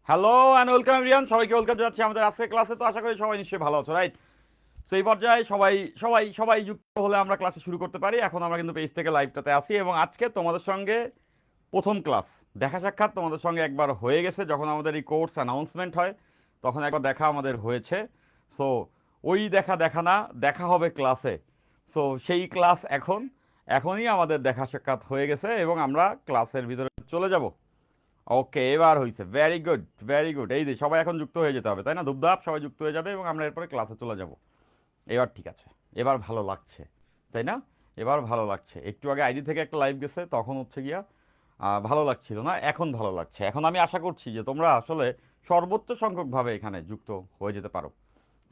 Hello and welcome everyone, সবাইকে welcome জানাচ্ছি আমাদের আজকের ক্লাসে। তো আশা করি সবাই নিশ্চয়ই ভালো আছো, রাইট? সেই পর্যায়ে সবাই সবাই সবাই যুক্ত হলে আমরা ক্লাসে শুরু করতে পারি। এখন আমরা কিন্তু পেজ থেকে লাইভটাতে আসি এবং আজকে তোমাদের সঙ্গে প্রথম ক্লাস দেখা সাক্ষাৎ তোমাদের সঙ্গে একবার হয়ে গেছে। যখন আমাদের এই কোর্স অ্যানাউন্সমেন্ট হয় তখন একবার দেখা আমাদের হয়েছে। সো ওই দেখা দেখা না, দেখা হবে ক্লাসে। সো সেই ক্লাস এখনই আমাদের দেখা সাক্ষাৎ হয়ে গেছে এবং আমরা ক্লাসের ভিতরে চলে যাব। ওকে, এবার হয়েছে। Very good, very good. এই যে সবাই এখন যুক্ত হয়ে যেতে হবে, তাই না? ধুপধাপ সবাই যুক্ত হয়ে যাবে এবং আমরা এরপরে ক্লাসে চলে যাব। এবার ঠিক আছে, এবার ভালো লাগছে, তাই না? এবার ভালো লাগছে। একটু আগে আইডি থেকে একটা লাইভ গেছে, তখন হচ্ছে গিয়া ভালো লাগছিল না, এখন ভালো লাগছে। এখন আমি আশা করছি যে তোমরা আসলে সর্বোচ্চ সংখ্যকভাবে এখানে যুক্ত হয়ে যেতে পারো।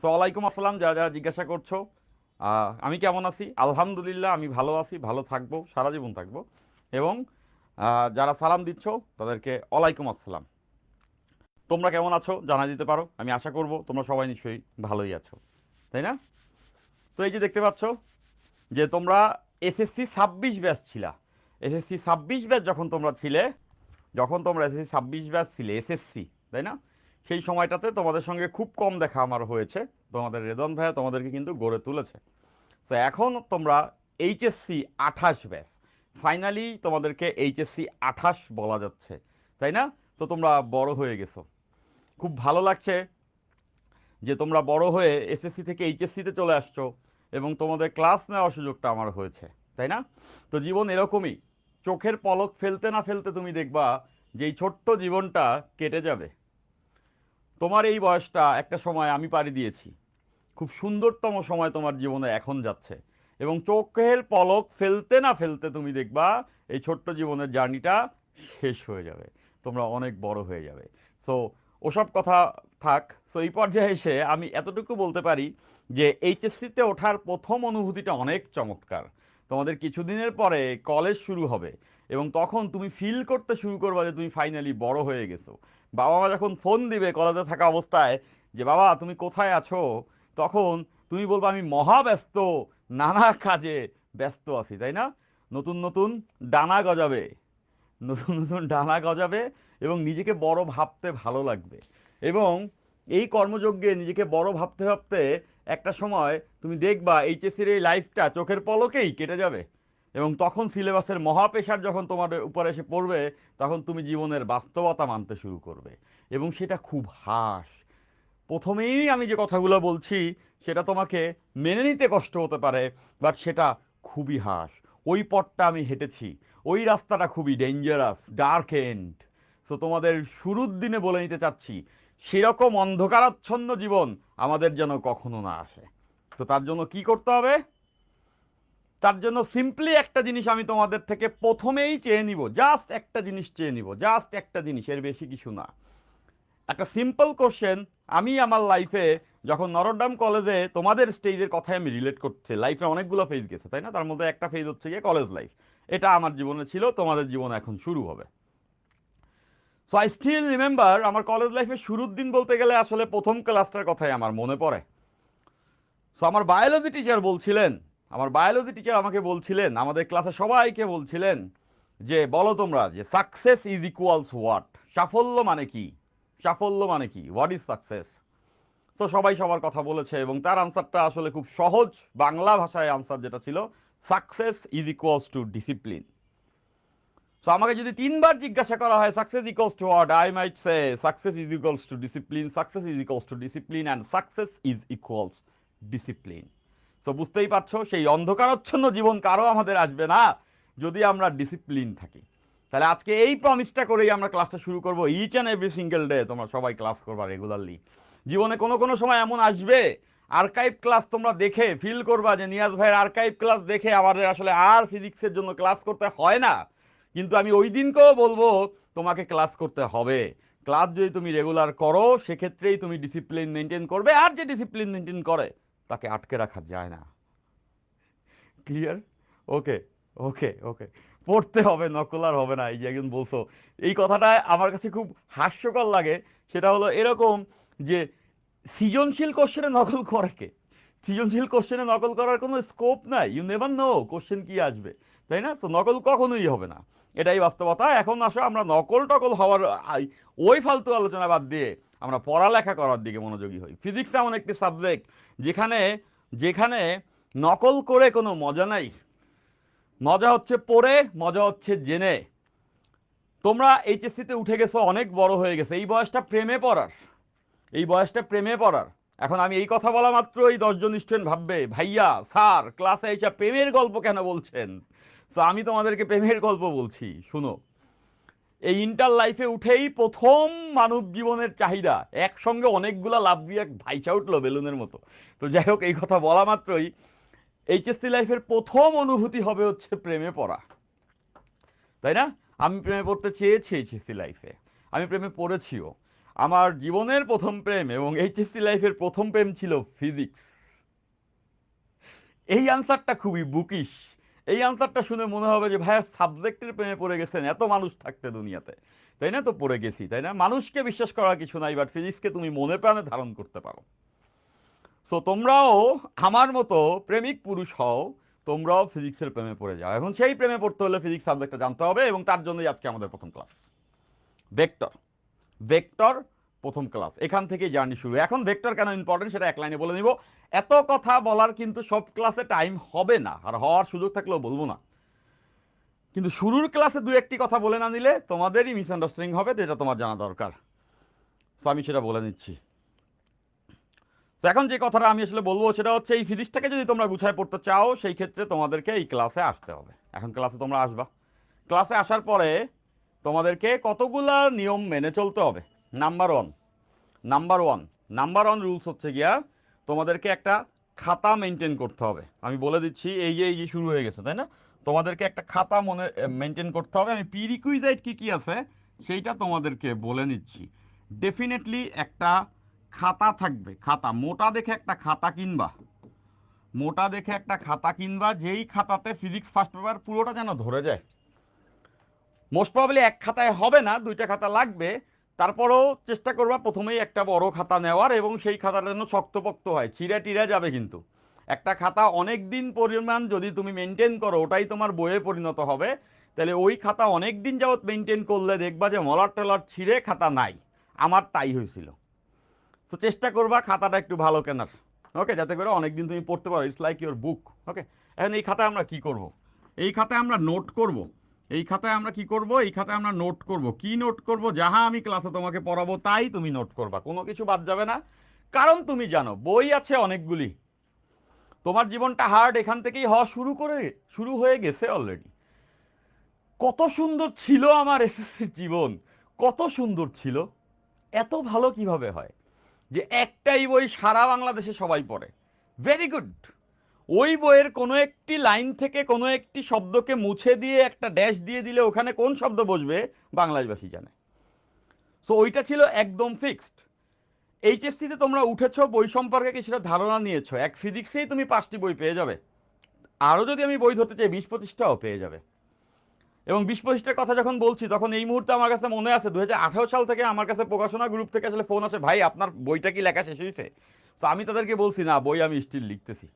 তো ওয়ালাইকুম আসসালাম, যারা যারা জিজ্ঞাসা করছো আমি কেমন আছি। আলহামদুলিল্লাহ আমি ভালো আছি, ভালো থাকবো, সারা জীবন থাকবো। এবং যারা সালাম দিচ্ছ তাদেরকে ওয়ালাইকুম আসসালাম। তোমরা কেমন আছো জানা দিতে পারো। আমি আশা করব তোমরা সবাই নিশ্চয়ই ভালোই আছো, তাই না? তো এই যে দেখতে পাচ্ছ যে তোমরা এসএসসি 26 ব্যাচ ছিলা। এসএসসি 26 ব্যাচ যখন তোমরা ছিলে, যখন তোমরা এসএসসি 26 ব্যাচ ছিলে এসএসসি, তাই না? সেই সময়টাতে তোমাদের সঙ্গে খুব কম দেখা আমার হয়েছে। তোমাদের রেদন ভাইয়া তোমাদেরকে কিন্তু গড়ে তুলেছে। তো এখন তোমরা এইচএসসি 28 ব্যাচ, ফাইনালি তোমাদেরকে এইচএসসি 28 বলা যাচ্ছে, তাই না? তো তোমরা বড় হয়ে গেছো, খুব ভালো লাগছে যে তোমরা বড় হয়ে এসএসসি থেকে এইচএসসিতে চলে আসছো এবং তোমাদের ক্লাস নেওয়ার সুযোগটা আমার হয়েছে, তাই না? তো জীবন এরকমই, চোখের পলক ফেলতে না ফেলতে তুমি দেখবা যে এই ছোট্ট জীবনটা কেটে যাবে। তোমার এই বয়সটা একটা সময় আমি পাড়ি দিয়েছি, খুব সুন্দরতম সময় তোমার জীবনে এখন যাচ্ছে এবং চোখের পলক ফেলতে না ফেলতে তুমি দেখবা এই ছোট্ট জীবনের জার্নিটা শেষ হয়ে যাবে, তোমরা অনেক বড় হয়ে যাবে। সো ওসব কথা থাক। সো এই পর্যায়ে এসে আমি এতটুকু বলতে পারি যে এইচএসসিতে ওঠার প্রথম অনুভূতিটা অনেক চমৎকার। তোমাদের কিছুদিনের পরে কলেজ শুরু হবে এবং তখন তুমি ফিল করতে শুরু করবা যে তুমি ফাইনালি বড় হয়ে গেছো। বাবা মা যখন ফোন দিবে কলেজে থাকা অবস্থায় যে বাবা তুমি কোথায় আছো, তখন তুমি বলবো আমি মহা ব্যস্ত, নানা কাজে ব্যস্ত আছি, তাই না? নতুন নতুন ডানা গজাবে, নতুন নতুন ডানা গজাবে এবং নিজেকে বড় ভাবতে ভালো লাগবে। এবং এই কর্মযজ্ঞে নিজেকে বড় ভাবতে ভাবতে একটা সময় তুমি দেখবা এইচএসসির এই লাইফটা চোখের পলকেই কেটে যাবে এবং তখন সিলেবাসের মহাপেশার যখন তোমার উপরে এসে পড়বে তখন তুমি জীবনের বাস্তবতা মানতে শুরু করবে এবং সেটা খুব হাস। প্রথমেই আমি যে কথাগুলো বলছি সেটা তোমাকে মেনে নিতে কষ্ট হতে পারে, বাট সেটা খুবই হাস। ওই পথটা আমি হেঁটেছি, ওই রাস্তাটা খুবই ডেঞ্জারাস, ডার্ক এন্ড। তো তোমাদের শুরুর দিনে বলে নিতে চাচ্ছি সেরকম অন্ধকারাচ্ছন্ন জীবন আমাদের যেন কখনো না আসে। তো তার জন্য কি করতে হবে? তার জন্য সিম্পলি একটা জিনিস আমি তোমাদের থেকে প্রথমেই চেয়ে নিব, জাস্ট একটা জিনিস চেয়ে নিব, জাস্ট একটা জিনিস, এর বেশি কিছু না। একটা সিম্পল কোশ্চেন। আমি আমার লাইফে যখন নরডাম কলেজে তোমাদের স্টেজের কথাই আমি রিলেট করছি, লাইফে অনেকগুলো ফেজ গেছে, তাই না? তার মধ্যে একটা ফেজ হচ্ছে গিয়ে কলেজ লাইফ। এটা আমার জীবনে ছিল, তোমাদের জীবন এখন শুরু হবে। সো আই স্টিল রিমেম্বার আমার কলেজ লাইফের শুরুর দিন বলতে গেলে আসলে প্রথম ক্লাসটার কথাই আমার মনে পড়ে। সো আমার বায়োলজি টিচার বলছিলেন, আমার বায়োলজি টিচার আমাকে বলছিলেন, আমাদের ক্লাসে সবাইকে বলছিলেন যে বলো তোমরা যে সাকসেস ইজ ইকুয়ালস হোয়াট, সাফল্য মানে কি, সাফল্য মানে কি, হোয়াট ইজ সাকসেস। তো সবাই সবার কথা বলেছে এবং তার আনসারটা আসলে খুব সহজ বাংলা ভাষায় আনসার যেটা ছিল, success is equals to discipline. So আমাকে যদি তিনবার জিজ্ঞাসা করা হয় success equals to what, I might say success is equals to discipline, success is equals to discipline and success is equals discipline. তো বুঝতেই পারছো সেই অন্ধকারচ্ছন্ন জীবন কারো আমাদের আসবে না যদি আমরা ডিসিপ্লিন থাকি। তাহলে আজকে এই প্রমিসটা করেই আমরা ক্লাসটা শুরু করবো। Each and every single day তোমরা সবাই ক্লাস করবা রেগুলারলি। জীবনে কোনো কোনো সময় এমন আসবে আর্কাইভ ক্লাস তোমরা দেখে ফিল করবা যে নিয়াজ ভাইয়ের আর্কাইভ ক্লাস দেখে আমাদের আসলে আর ফিজিক্সের জন্য ক্লাস করতে হয় না। কিন্তু আমি ওই দিনকেও বলবো তোমাকে ক্লাস করতে হবে। ক্লাস যদি তুমি রেগুলার করো সেক্ষেত্রেই তুমি ডিসিপ্লিন মেনটেন করবে, আর যে ডিসিপ্লিন মেনটেন করে তাকে আটকে রাখা যায় না। ক্লিয়ার? ওকে, ওকে, ওকে। পড়তে হবে, নকল আর হবে না। এই যে একজন বলছো, এই কথাটা আমার কাছে খুব হাস্যকর লাগে। সেটা হলো এরকম যে সৃজনশীল কোশ্চেনে নকল করে কে? সৃজনশীল কোশ্চেনে নকল করার কোনো স্কোপ নাই, ইউ নেভার নো কোশ্চেন কি আসবে, তাই না? তো নকল কখনোই হবে না। এটাই বাস্তবতা। এখন আসো আমরা নকল টকল হওয়ার ওই ফালতু আলোচনা বাদ দিয়ে আমরা পড়ালেখা করার দিকে মনোযোগী হই। ফিজিক্স এমন একটি সাবজেক্ট যেখানে যেখানে নকল করে কোনো মজা নাই। মজা হচ্ছে পড়ে, মজা হচ্ছে জেনে। তোমরা এইচএসসিতে উঠে গেছো, অনেক বড় হয়ে গেছে, এই বয়সটা প্রেমে পড়ার, এই বয়সটা প্রেমে পড়ার। এখন আমি এই কথা বলা মাত্রই 10 জন স্টুডেন্ট ভাববে ভাইয়া স্যার ক্লাসে এসে প্রেমের গল্প কেন বলছেন। তো আমি তোমাদেরকে প্রেমের গল্প বলছি, শুনো। এই ইন্টার লাইফে উঠেই প্রথম মানব জীবনের চাহিদা একসঙ্গে অনেকগুলা লাভ দিয়ে ভাইসা উঠলো বেলুনের মতো। তো যাই হোক, এই কথা বলা মাত্রই এইচএসসি লাইফের প্রথম অনুভূতি হবে হচ্ছে প্রেমে পড়া, তাই না? আমি প্রেমে পড়তে চেয়েছি এইচএসসি লাইফে, আমি প্রেমে পড়েছিও। আমার জীবনের প্রথম প্রেম এবং এইচএসসি লাইফের প্রথম প্রেম ছিল ফিজিক্স। এই আনসারটা খুবই বুকিশ। এই আনসারটা শুনে মনে হবে যে ভাইয়া সাবজেক্টের প্রেমে পড়ে গেছেন, এত মানুষ থাকতে দুনিয়াতে, তাই না? তো পড়ে গেছি, তাই না? মানুষকে বিশ্বাস করার কিছু নাই, বাট ফিজিক্সকে তুমি মনে প্রাণে ধারণ করতে পারো। সো তোমরাও আমার মতো প্রেমিক পুরুষ হও, তোমরাও ফিজিক্সের প্রেমে পড়ে যাও। এখন সেই প্রেমে পড়তে হলে ফিজিক্স সাবজেক্টটা জানতে হবে, এবং তার জন্যই আজকে আমাদের প্রথম ক্লাস ভেক্টর। ভেক্টর প্রথম ক্লাস, এখান থেকেই জার্নি শুরু। এখন ভেক্টর কেন ইম্পর্টেন্ট সেটা এক লাইনে বলে নিব। এত কথা বলার কিন্তু সব ক্লাসে টাইম হবে না, আর হওয়ার সুযোগ থাকলেও বলবো না। কিন্তু শুরুর ক্লাসে দু একটি কথা বলে না নিলে তোমাদেরই মিসআন্ডারস্ট্যান্ডিং হবে, যেটা তোমার জানা দরকার। তো আমি সেটা বলে নিচ্ছি। তো এখন যে কথাটা আমি আসলে বলবো সেটা হচ্ছে, এই ফিজিক্সটাকে যদি তোমরা গুছায় পড়তে চাও সেই ক্ষেত্রে তোমাদেরকে এই ক্লাসে আসতে হবে। এখন ক্লাসে তোমরা আসবা, ক্লাসে আসার পরে তোমাদেরকে কতগুলা নিয়ম মেনে চলতে হবে। Number one, number one rules হচ্ছে গিয়া তোমাদেরকে একটা খাতা মেনটেন করতে হবে। আমি বলে দিচ্ছি, এই যে শুরু হয়ে গেছে, তাই না? তোমাদেরকে একটা খাতা মেনটেন করতে হবে। আমি প্রিরিকুইজাইট কি কি আছে সেইটা তোমাদেরকে বলে নিচ্ছি। ডেফিনেটলি একটা খাতা থাকবে, খাতা মোটা দেখে একটা খাতা কিনবা, মোটা দেখে একটা খাতা কিনবা, যেই খাতাতে ফিজিক্স ফার্স্ট পেপার পুরোটা যেন ধরে যায়। মোস্ট প্রবাবলি এক খাতায় হবে না, দুইটা খাতা লাগবে। তারপরেও চেষ্টা করবা প্রথমেই একটা বড় খাতা নেওয়ার, এবং সেই খাতাটা যেন শক্তপোক্ত হয়, ছিঁড়ে টিড়ে যাবে কিন্তু। একটা খাতা অনেক দিন পরিমাণ যদি তুমি মেনটেন করো, ওটাই তোমার বইয়ে পরিণত হবে। তাহলে ওই খাতা অনেক দিন যাবৎ মেনটেন করলে দেখবা যে মলার টলার ছিঁড়ে খাতা নাই। আমার তাই হয়েছিল। তো চেষ্টা করবা খাতাটা একটু ভালো কেনার, ওকে, যাতে করে অনেকদিন তুমি পড়তে পারো। ইটস লাইক ইউর বুক, ওকে। এখন এই খাতায় আমরা কি করব? এই খাতায় আমরা নোট করব। এই খাতায় আমরা কি করব? এই খাতায় আমরা নোট করব। কি নোট করব? যাহা আমি ক্লাসে তোমাকে পড়াবো তাই তুমি নোট করবা, কোনো কিছু বাদ যাবে না। কারণ তুমি জানো বই আছে অনেকগুলি, তোমার জীবনটা হার্ড এখান থেকেই হওয়া শুরু হয়ে গেছে অলরেডি। কত সুন্দর ছিল আমার এসএসসির জীবন, কত সুন্দর ছিল। এত ভালো কিভাবে হয় যে একটাই বই সারা বাংলাদেশে সবাই পড়ে? Very good. ওই বইয়ের কোনো একটি লাইন থেকে কোনো একটি শব্দকে মুছে দিয়ে একটা ড্যাশ দিয়ে দিলে ওখানে কোন শব্দ বসবে বাংলাদেশবাসী জানে। সো ওইটা ছিল একদম ফিক্সড। এইচএসসিতে তোমরা উঠেছো, বই সম্পর্কে কিছুটা ধারণা নিয়েছো, এক ফিজিক্সেই তুমি 5টি বই পেয়ে যাবে। আরও যদি আমি বই ধরতে চাই 20-25টাও পেয়ে যাবে। এবং 20-25টার কথা যখন বলছি তখন এই মুহূর্তে আমার কাছে মনে আছে 2018 সাল থেকে আমার কাছে প্রকাশনা গ্রুপ থেকে আসলে ফোন আসে, ভাই আপনার বইটা কি লেখা শেষ হয়েছে? তো আমি তাদেরকে বলছি না, বই আমি স্টিল লিখতেছি।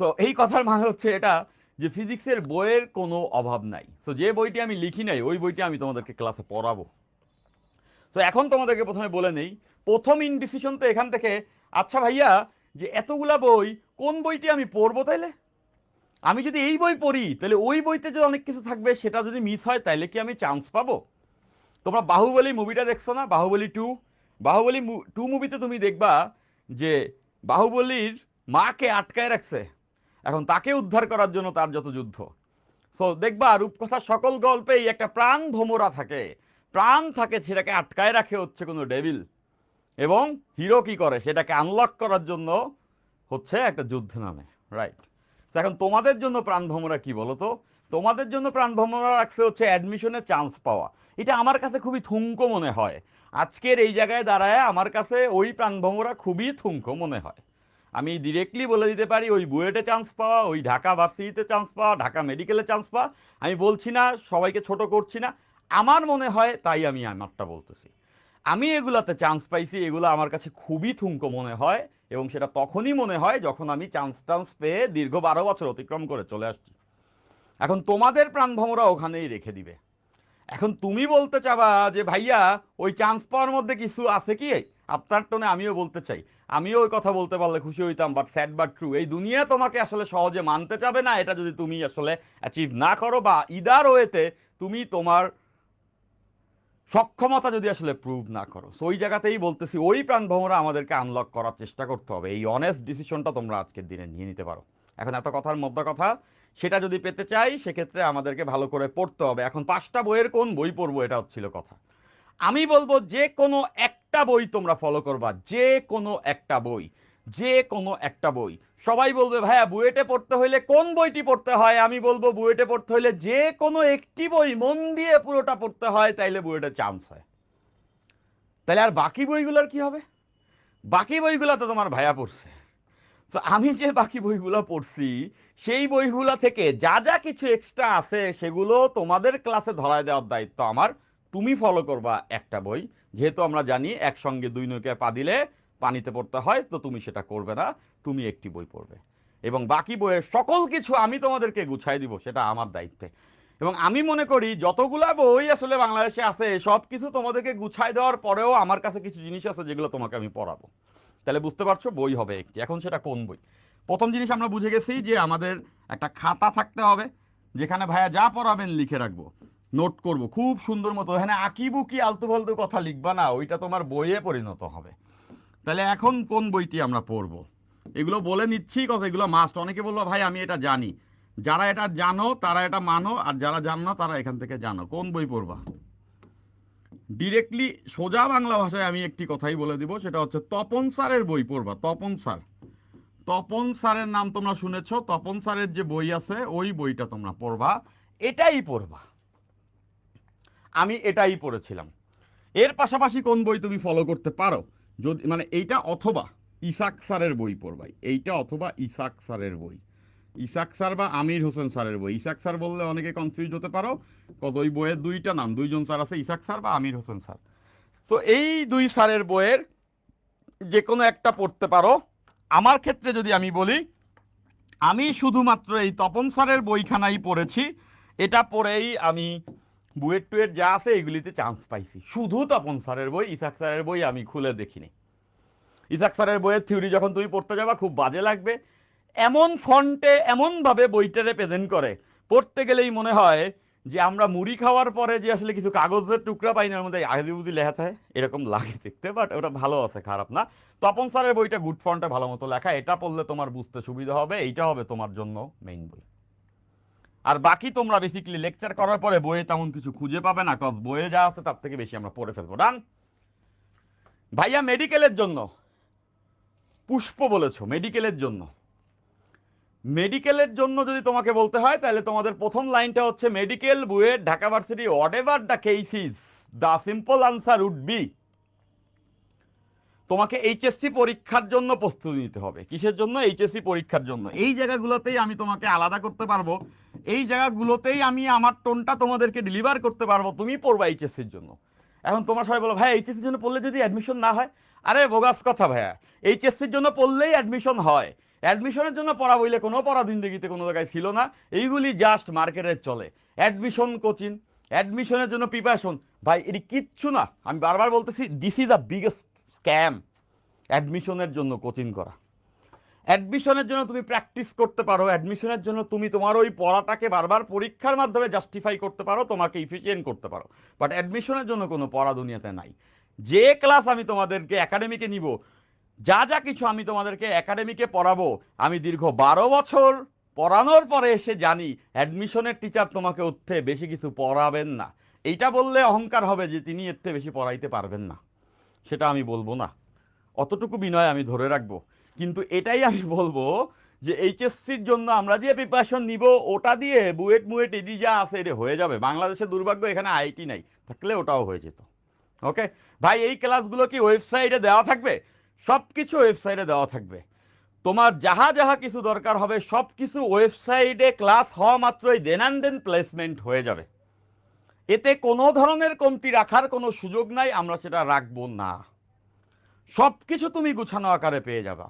সো এই কথার মানে হচ্ছে এটা যে ফিজিক্সের বইয়ের কোনো অভাব নাই। সো যে বইটি আমি লিখি নাই ওই বইটি আমি তোমাদেরকে ক্লাসে পড়াবো। সো এখন তোমাদেরকে প্রথমে বলে নেই, প্রথম ইনডিসিশন তো এখান থেকে, আচ্ছা ভাইয়া যে এতগুলা বই কোন বইটি আমি পড়বো তাইলে? আমি যদি এই বই পড়ি তাহলে ওই বইতে যে অনেক কিছু থাকবে সেটা যদি মিস হয় তাহলে কি আমি চান্স পাবো? তোমরা বাহুবলী মুভিটা দেখছো না? বাহুবলী 2 মুভিতে তুমি দেখবা যে বাহুবলীর মাকে আটকায় রাখছে, এখন তাকে উদ্ধার করার জন্য তার যত যুদ্ধ। সো দেখবা রূপকথার সকল গল্পেই একটা প্রাণ ভোমরা থাকে, প্রাণ থাকে, সেটাকে আটকায় রাখে হচ্ছে কোনো ডেভিল। এবং হিরো কি করে? সেটাকে আনলক করার জন্য হচ্ছে একটা যুদ্ধে নামে, রাইট? এখন তোমাদের জন্য প্রাণ ভোমরা কি বলো তো? তোমাদের জন্য প্রাণ ভোমরা রাখছে হচ্ছে অ্যাডমিশনে চান্স পাওয়া। এটা আমার কাছে খুবই থুমকো মনে হয়। আজকের এই জায়গায় দাঁড়ায় আমার কাছে ওই প্রাণ ভোমরা খুবই থুমকো মনে হয়। আমি ডিরেক্টলি বলে দিতে পারি, ওই বুয়েটে চান্স পাওয়া, ওই ঢাকা ভার্সিটিতে চান্স পাওয়া, ঢাকা মেডিকেলে চান্স পাওয়া। আমি বলছি না, সবাইকে ছোট করছি না, আমার মনে হয় তাই আমি আমারটা বলতেছি। আমি এগুলাতে চান্স পাইছি, এগুলো আমার কাছে খুবই থুমকো মনে হয়। এবং সেটা তখনই মনে হয় যখন আমি চান্স পেয়ে দীর্ঘ 12 বছর অতিক্রম করে চলে আসছি। এখন তোমাদের প্রাণভ্রমরা ওখানেই রেখে দিবে। এখন তুমি বলতে চাবা যে ভাইয়া ওই চান্স পাওয়ার মধ্যে কিছু আছে কি, আপনার টোনে আমিও বলতে চাই, আমিও ওই কথা বলতে পারলে খুশি হইতাম, বাট স্যাড বাট ট্রু, এই দুনিয়া তোমাকে আসলে সহজে মানতে চাবে না এটা যদি তুমি আসলে অ্যাচিভ না করো, বা ইদার ওয়েতে তুমি তোমার সক্ষমতা যদি আসলে প্রুভ না করো। সো ওই জায়গাতেই বলতেছি ওই প্রাণভ্রমরা আমাদেরকে আনলক করার চেষ্টা করতে হবে, এই অনেস্ট ডিসিশনটা তোমরা আজকের দিনে নিয়ে নিতে পারো। এখন এত কথার মধ্যে কথা, সেটা যদি পেতে চাই সেক্ষেত্রে আমাদেরকে ভালো করে পড়তে হবে। এখন 5টা বইয়ের কোন বই পড়বো এটা হচ্ছিল কথা। আমি বলবো যে কোনো একটা বই তোমরা ফলো করবা, যে কোনো একটা বই, যে কোনো একটা বই। সবাই বলবে ভাইয়া বুয়েটে পড়তে হইলে কোন বইটি পড়তে হয়, আমি বলবো বুয়েটে পড়তে হইলে যে কোনো একটি বই মন দিয়ে পুরোটা পড়তে হয়, তাইলে বুয়েটে চান্স হয়। তাহলে আর বাকি বইগুলোর কি হবে? বাকি বইগুলো তো তোমার ভাইয়া পড়ছে। তো আমি যে বাকি বইগুলো পড়ছি সেই বইগুলো থেকে যা যা কিছু এক্সট্রা আছে সেগুলো তোমাদের ক্লাসে ধরায় দেওয়ার দায়িত্ব আমার। তুমি ফলো করবা একটা বই, যেহেতু আমরা জানি একসঙ্গে দুই নৌকায় পা দিলে পানিতে পড়তে হয়, তো তুমি সেটা করবে না, তুমি একটি বই পড়বে, এবং বাকি বইয়ের সকল কিছু আমি তোমাদেরকে গুছাই দিব, সেটা আমার দায়িত্বে। এবং আমি মনে করি যতগুলা বই আসলে বাংলাদেশে আছে সব কিছু তোমাদেরকে গুছাই দেওয়ার পরেও আমার কাছে কিছু জিনিস আছে যেগুলো তোমাকে আমি পড়াবো। তাহলে বুঝতে পারছো বই হবে একটি। এখন সেটা কোন বই? প্রথম জিনিস আমরা বুঝে গেছি যে আমাদের একটা খাতা থাকতে হবে, যেখানে ভাইয়া যা পড়াবেন লিখে রাখবো, নোট করব খুব সুন্দর মতো। এখানে আঁকিবুকি আলতু ফালতু কথা লিখবা না, ওইটা তোমার বইয়ে পরিণত হবে। তাহলে এখন কোন বইটি আমরা পড়বো এগুলো বলে নিচ্ছি কথা, এগুলো মাস্ট। অনেকে বলবো ভাই আমি এটা জানি, যারা এটা জানো তারা এটা মানো, আর যারা জানো না তারা এখান থেকে জানো। কোন বই পড়বা? ডিরেক্টলি সোজা বাংলা ভাষায় আমি একটি কথাই বলে দিব, সেটা হচ্ছে তপন স্যারের বই পড়বা। তপন স্যার, তপন স্যারের নাম তোমরা শুনেছ, তপন স্যারের যে বই আছে ওই বইটা তোমরা পড়বা, এটাই পড়বা। আমি এটাই পড়েছিলাম। এর পাশাপাশি কোন বই তুমি ফলো করতে পারো, যদি মানে এইটা অথবা ইসাক স্যারের বই পড়বাই, এইটা অথবা ইসাক স্যারের বই, ইসাক স্যার বা আমির হোসেন স্যারের বই। ইসাক স্যার বললে অনেকে কনফিউজ হতে পারো, কত ওই বইয়ের দুইটা নাম, দুইজন স্যার আছে, ইসাক স্যার বা আমির হোসেন স্যার। তো এই দুই স্যারের বইয়ের যে কোনো একটা পড়তে পারো। আমার ক্ষেত্রে যদি আমি বলি, আমি শুধুমাত্র এই তপন স্যারের বইখানাই পড়েছি, এটা পড়েই আমি বুয়েট টুয়েট যা আছে এগুলিতে চান্স পাইছি। শুধু তপন স্যারের বই, ইসাক স্যারের বই আমি খুলে দেখিনি। ইসাক স্যারের বইয়ের থিওরি যখন তুমি পড়তে যাবা খুব বাজে লাগবে, এমন ফন্টে এমনভাবে বইটারে প্রেজেন্ট করে, পড়তে গেলেই মনে হয় যে আমরা মুড়ি খাওয়ার পরে যে আসলে কিছু কাগজের টুকরা পাই না, ওর মধ্যে আগে বুঝি লেখা থাকে, এরকম লাগে দেখতে, বাট ওটা ভালো আছে, খারাপ না। তপন স্যারের বইটা গুড ফন্টে ভালো মতো লেখা, এটা পড়লে তোমার বুঝতে সুবিধা হবে, এইটা হবে তোমার জন্য মেইন বই। আর বাকি তোমরা বেসিক্যালি লেকচার করার পরে বইয়ে তেমন কিছু খুঁজে পাবে না, কজ বইয়ে যা আছে তার থেকে বেশি আমরা পড়ে ফেলবো। ডান। ভাইয়া মেডিকেলের জন্য পুষ্প বলেছো, মেডিকেলের জন্য, মেডিকেলের জন্য যদি তোমাকে বলতে হয় তাহলে তোমাদের প্রথম লাইনটা হচ্ছে medical BUET Dhaka varsity whatever the case is, the simple answer would be, তোমাকে এইচএসসি পরীক্ষার জন্য প্রস্তুতি নিতে হবে। কিসের জন্য? এইচএসসি পরীক্ষার জন্য। এই জায়গাগুলোতেই আমি তোমাকে আলাদা করতে পারবো, এই জায়গাগুলোতেই আমি আমার টোনটা তোমাদেরকে ডেলিভার করতে পারবো, তুমি পড়বা এইচএসসির জন্য। এখন তোমার সবাই বলো ভাই এইচএসসির জন্য পড়লে যদি অ্যাডমিশন না হয়, আরে বোগাস কথা ভাইয়া, এইচএসসির জন্য পড়লেই অ্যাডমিশন হয়। অ্যাডমিশনের জন্য পড়া বইলে কোনো পড়া জিন্দেগিতে কোনো জায়গায় ছিল না, এইগুলি জাস্ট মার্কেটে চলে। অ্যাডমিশন কোচিং, অ্যাডমিশনের জন্য প্রিপারেশন, ভাই এটি কিচ্ছু না। আমি বারবার বলতেছি this is the biggest scam, অ্যাডমিশনের জন্য কোচিং করা। অ্যাডমিশনের জন্য তুমি প্র্যাকটিস করতে পারো, অ্যাডমিশনের জন্য তুমি তোমার ওই পড়াটাকে বারবার পরীক্ষার মাধ্যমে জাস্টিফাই করতে পারো, তোমাকে ইফিসিয়েন্ট করতে পারো, বাট অ্যাডমিশনের জন্য কোনো পড়া দুনিয়াতে নাই। যে ক্লাস আমি তোমাদেরকে একাডেমিকে নিব, যা যা কিছু আমি তোমাদেরকে একাডেমিকে পড়াবো, আমি দীর্ঘ 12 বছর পড়ানোর পরে এসে জানি অ্যাডমিশনের টিচার তোমাকে ওর থেকে বেশি কিছু পড়াবেন না। এইটা বললে অহংকার হবে যে তিনি এর থেকে বেশি পড়াইতে পারবেন না, সেটা আমি বলবো না, অতটুকু বিনয় আমি ধরে রাখবো। কিন্তু এটাই আমি বলবো যে এইচএসসির জন্য আমরা যে প্রিপারেশন নিব ওটা দিয়ে বুয়েট মুয়েট এডি যা আছে এটা হয়ে যাবে। বাংলাদেশের দুর্ভাগ্য এখানে আইটি নাই, থাকলে ওটাও হয়ে যেত। ওকে ভাই, এই ক্লাসগুলো কি ওয়েবসাইটে দেওয়া থাকবে? সব কিছু ওয়েবসাইটে দেওয়া থাকবে। তোমার যাহা যাহা কিছু দরকার হবে সব কিছু ওয়েবসাইটে ক্লাস হওয়া মাত্রই দেন অ্যান্ড দেন প্লেসমেন্ট হয়ে যাবে। এতে কোনো ধরনের কমতি রাখার কোনো সুযোগ নাই, আমরা সেটা রাখবো না। সব কিছু তুমি গুছানো আকারে পেয়ে যাবা।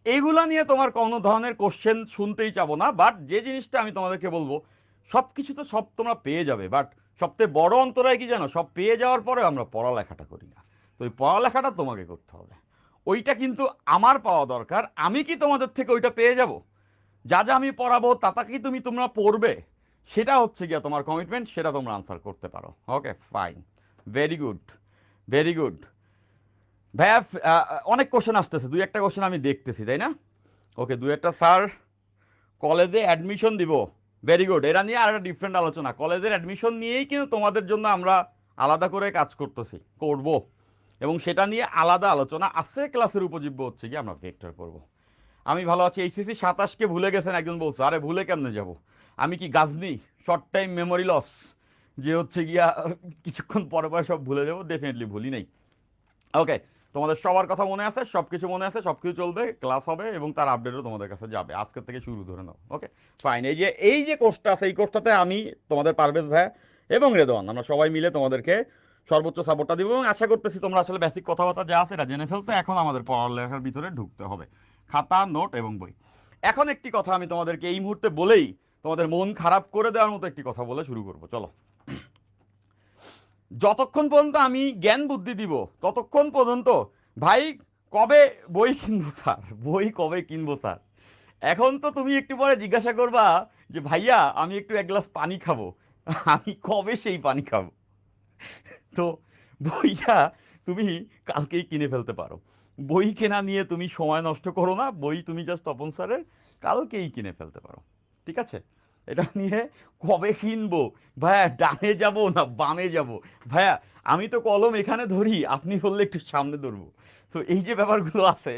এইগুলা নিয়ে তোমার কোনো ধরনের কোশ্চেন শুনতেই চাবো না, বাট যে জিনিসটা আমি তোমাদেরকে বলবো সব কিছু তো সব তোমরা পেয়ে যাবে, বাট সবচেয়ে বড় অন্তরায় কি জানো, সব পেয়ে যাওয়ার পরে আমরা পড়ালেখাটা করি না। তো ওই পড়ালেখাটা তোমাকে করতে হবে, ওইটা কিন্তু আমার পাওয়া দরকার। আমি কি তোমাদের থেকে ওইটা পেয়ে যাব? যা যা আমি পড়াবো তা কি তোমরা পড়বে? সেটা হচ্ছে গিয়া তোমার কমিটমেন্ট, সেটা তোমরা আনসার করতে পারো। ওকে fine, very good, very good. ভাইয়া অনেক কোশ্চেন আসতেছে, দুই একটা কোশ্চেন আমি দেখতেছি, তাই না? ওকে, দুই একটা স্যার কলেজে অ্যাডমিশন দিব, ভেরি গুড। এরা নিয়ে আর একটা ডিফারেন্ট আলোচনা, কলেজের অ্যাডমিশন নিয়েই কিন্তু তোমাদের জন্য আমরা আলাদা করে কাজ করব, এবং সেটা নিয়ে আলাদা আলোচনা আছে। ক্লাসের উপজীব্য হচ্ছে কি আমরা ভেক্টর করব। আমি ভালো আছি। এইচএসসি 27কে ভুলে গেছেন একজন বলছে, আরে ভুলে কেমনে যাব? আমি কি Ghajini short time memory loss যে হচ্ছে গিয়া কিছুক্ষণ পরে পরে সব ভুলে যাবো? ডেফিনেটলি ভুলি নাই। ওকে, তোমাদের সবার কথা মনে আছে, সব কিছু মনে আছে, সব কিছু চলবে, ক্লাস হবে এবং তার আপডেটও তোমাদের কাছে যাবে আজকের থেকে শুরু, ধরে নাও। Okay fine. এই যে কোর্সটা আছে, এই কোর্সটাতে আমি তোমাদের পারভেজ ভাই এবং রেদওয়ান, আমরা সবাই মিলে তোমাদেরকে সর্বোচ্চ সাপোর্টটা দিব, এবং আশা করতেছি তোমরা আসলে বেসিক কথাবার্তা যা আছে এটা জেনে ফেলতে। এখন আমাদের পড়ালেখার ভিতরে ঢুকতে হবে, খাতা নোট এবং বই। এখন একটি কথা আমি তোমাদেরকে এই মুহূর্তে বলেই তোমাদের মন খারাপ করে দেওয়ার মতো একটি কথা বলে শুরু করবো, চলো। যতক্ষণ পর্যন্ত আমি জ্ঞান বুদ্ধি দিব ততক্ষণ পর্যন্ত ভাই কবে বই কিনবো স্যার, বই কবে কিনবো স্যার। এখন তো তুমি একটু পরে জিজ্ঞাসা করবা যে ভাইয়া আমি একটু এক গ্লাস পানি খাবো, আমি কবে সেই পানি খাবো? তো বইটা তুমি কালকেই কিনে ফেলতে পারো। বই কেনা নিয়ে তুমি সময় নষ্ট করো না, বই তুমি জাস্ট তপন স্যারের কালকেই কিনে ফেলতে পারো, ঠিক আছে? এটা নিয়ে কবে কিনবো ভাইয়া, ডানে যাব না বামে যাব ভাইয়া, আমি তো কলম এখানে ধরি, আপনি বললে একটু সামনে ধরবো। তো এই যে ব্যাপারগুলো আছে,